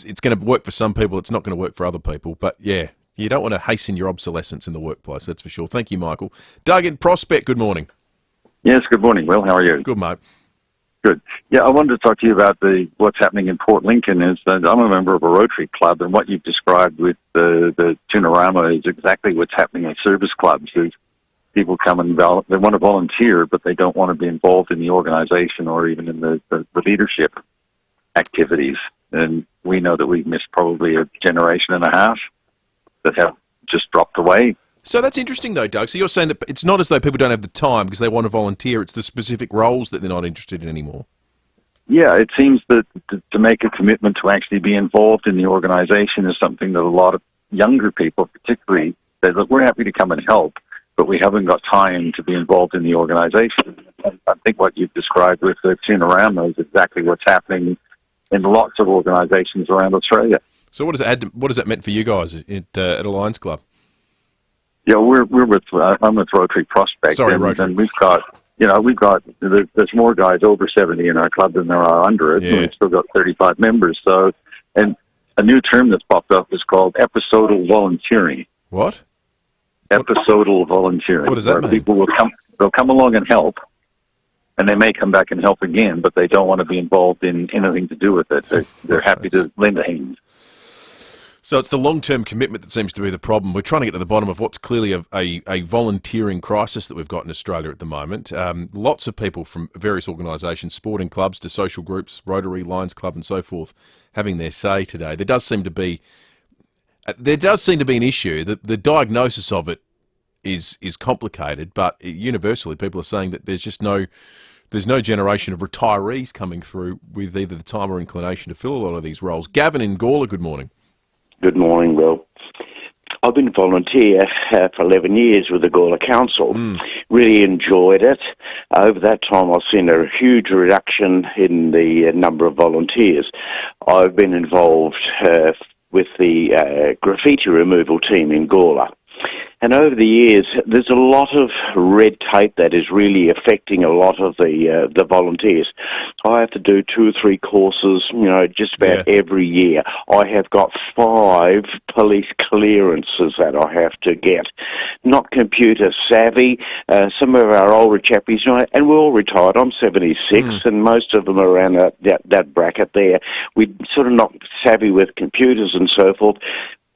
it's going to work for some people, it's not going to work for other people. But yeah, you don't want to hasten your obsolescence in the workplace, that's for sure. Thank you, Michael. Doug in Prospect, good morning. Yes, good morning, Will. How are you? Good, mate. Good. Yeah, I wanted to talk to you about what's happening in Port Lincoln. Is that I'm a member of a Rotary Club, and what you've described with the Tunarama is exactly what's happening at service clubs. Is people come and they want to volunteer, but they don't want to be involved in the organization or even in the leadership activities. And we know that we've missed probably a generation and a half that have just dropped away. So that's interesting, though, Doug. So you're saying that it's not as though people don't have the time because they want to volunteer. It's the specific roles that they're not interested in anymore. Yeah, it seems that to make a commitment to actually be involved in the organization is something that a lot of younger people particularly say, look, we're happy to come and help, but we haven't got time to be involved in the organization. I think what you've described with the Tunarama is exactly what's happening in lots of organizations around Australia. So what does that mean for you guys at Alliance Club? Yeah, I'm with Rotary Prospect. Sorry, and, Rotary. And we've got there's more guys over 70 in our club than there are under it. Yeah. And we've still got 35 members. So, and a new term that's popped up is called episodal volunteering. What? Episodal volunteering. What does that mean? People they'll come along and help, and they may come back and help again, but they don't want to be involved in anything to do with it. They're happy to lend a hand. So it's the long-term commitment that seems to be the problem. We're trying to get to the bottom of what's clearly a volunteering crisis that we've got in Australia at the moment. Lots of people from various organisations, sporting clubs to social groups, Rotary, Lions Club and so forth, having their say today. There does seem to be an issue. The diagnosis of it is complicated, but universally people are saying that there's no generation of retirees coming through with either the time or inclination to fill a lot of these roles. Gavin in Gawler, good morning. Good morning, Will. I've been a volunteer for 11 years with the Gawler Council. Really enjoyed it. Over that time, I've seen a huge reduction in the number of volunteers. I've been involved with the graffiti removal team in Gawler. And over the years, there's a lot of red tape that is really affecting a lot of the volunteers. I have to do 2 or 3 courses, just about every year. I have got 5 police clearances that I have to get. Not computer savvy. Some of our older chappies, and we're all retired. I'm 76, and most of them are around that bracket there. We're sort of not savvy with computers and so forth.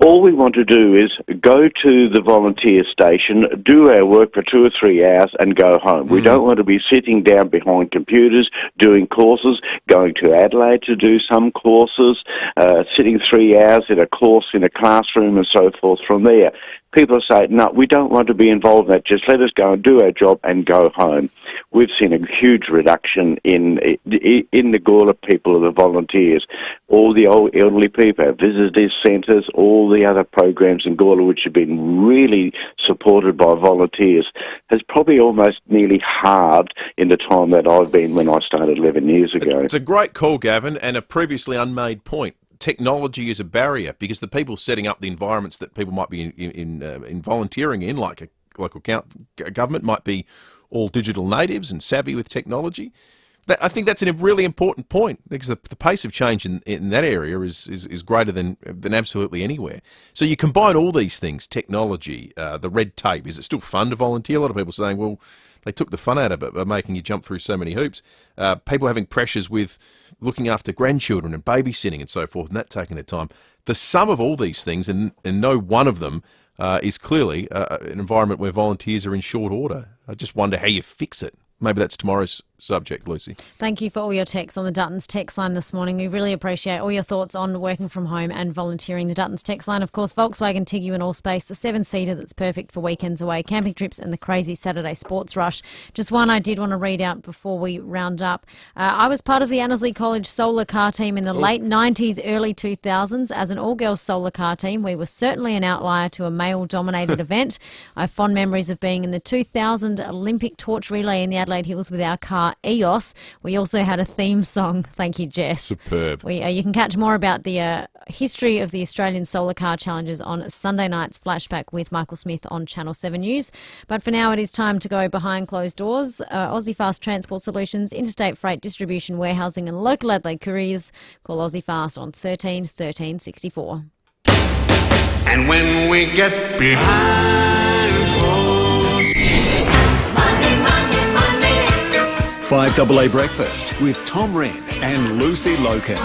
All we want to do is go to the volunteer station, do our work for 2 or 3 hours and go home. We don't want to be sitting down behind computers, doing courses, going to Adelaide to do some courses, sitting 3 hours in a course in a classroom and so forth from there. People say, no, we don't want to be involved in that. Just let us go and do our job and go home. We've seen a huge reduction in the Gawler people, the volunteers. All the old elderly people, our visitors centres, all the other programs in Gawler, which have been really supported by volunteers, has probably almost nearly halved in the time that I've been when I started 11 years ago. It's a great call, Gavin, and a previously unmade point. Technology is a barrier because the people setting up the environments that people might be in volunteering in, like a local government, might be all digital natives and savvy with technology. I think that's a really important point because the pace of change in that area is greater than absolutely anywhere. So you combine all these things, technology, the red tape. Is it still fun to volunteer? A lot of people saying, well, they took the fun out of it by making you jump through so many hoops. People having pressures with looking after grandchildren and babysitting and so forth, and that taking their time. The sum of all these things, and no one of them is clearly an environment where volunteers are in short order. I just wonder how you fix it. Maybe that's tomorrow's subject, Lucy. Thank you for all your texts on the Duttons text line this morning. We really appreciate all your thoughts on working from home and volunteering. The Duttons text line, of course, Volkswagen Tiguan and Allspace, the 7-seater that's perfect for weekends away, camping trips and the crazy Saturday sports rush. Just one I did want to read out before we round up. I was part of the Annesley College solar car team in the late 90s, early 2000s. As an all-girls solar car team, we were certainly an outlier to a male-dominated event. I have fond memories of being in the 2000 Olympic torch relay in the Adelaide Hills with our car EOS. We also had a theme song. Thank you, Jess. Superb. You can catch more about the history of the Australian Solar Car Challenges on Sunday night's Flashback with Michael Smith on Channel 7 News. But for now, it is time to go behind closed doors. Aussie Fast Transport Solutions, Interstate Freight Distribution, Warehousing and Local Adelaide Couriers. Call Aussie Fast on 13 13 64. And when we get behind closed 5AA Breakfast with Tom Wren and Lucy Loken.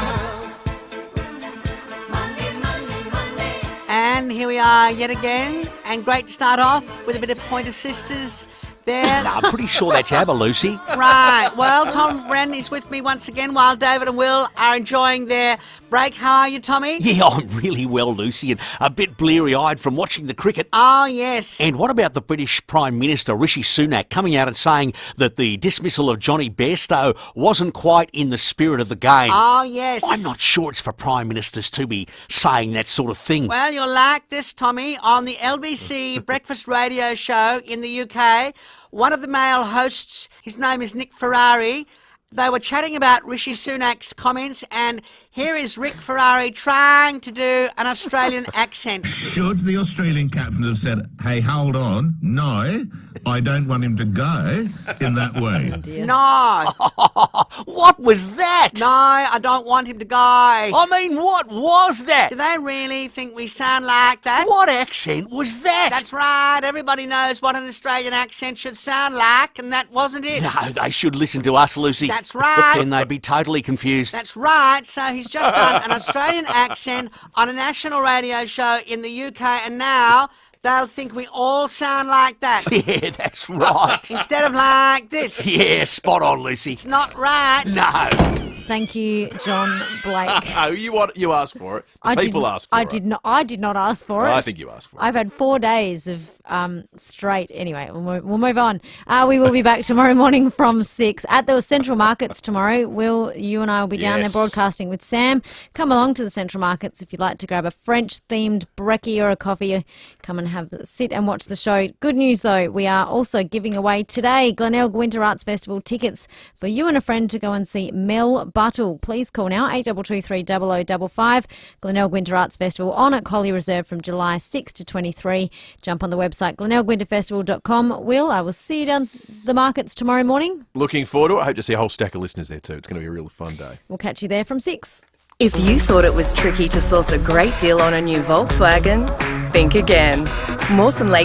And here we are yet again, and great to start off with a bit of Pointer Sisters there. No, I'm pretty sure that's ABBA, Lucy. Right, well, Tom Wren is with me once again while David and Will are enjoying their break. How are you, Tommy? Yeah, I'm really well, Lucy, and a bit bleary-eyed from watching the cricket. Oh, yes. And what about the British Prime Minister, Rishi Sunak, coming out and saying that the dismissal of Johnny Bairstow wasn't quite in the spirit of the game? Oh, yes. I'm not sure it's for Prime Ministers to be saying that sort of thing. Well, you'll like this, Tommy. On the LBC breakfast radio show in the UK, one of the male hosts, his name is Nick Ferrari, they were chatting about Rishi Sunak's comments, and here is Rick Ferrari trying to do an Australian accent. Should the Australian captain have said, hey, hold on, no, I don't want him to go in that way? No. What was that? No, I don't want him to go. I mean, what was that? Do they really think we sound like that? What accent was that? That's right. Everybody knows what an Australian accent should sound like, and that wasn't it. No, they should listen to us, Lucy. That's right. Then they'd be totally confused. That's right. So he's just done an Australian accent on a national radio show in the UK, and now they'll think we all sound like that. Yeah, that's right. Instead of like this. Yeah, spot on, Lucy. It's not right. No. Thank you, John Blake. No, you asked for it. People asked for it. I did not ask for it. I think you asked for it. I've had 4 days of straight. Anyway, we'll move on. We will be back tomorrow morning from 6 at the Central Markets tomorrow. Will, you and I will be down there broadcasting with Sam. Come along to the Central Markets if you'd like to grab a French-themed brekkie or a coffee. Come and sit and watch the show. Good news though, we are also giving away today Glenelg Winter Arts Festival tickets for you and a friend to go and see Mel Buttle. Please call now 8223 0055. Glenelg Winter Arts Festival on at Collie Reserve from July 6 to 23. Jump on the website glenelgwinterfestival.com. Will, I will see you down the markets tomorrow morning. Looking forward to it. I hope to see a whole stack of listeners there too. It's going to be a real fun day. We'll catch you there from 6. If you thought it was tricky to source a great deal on a new Volkswagen, think again. Mawson Lake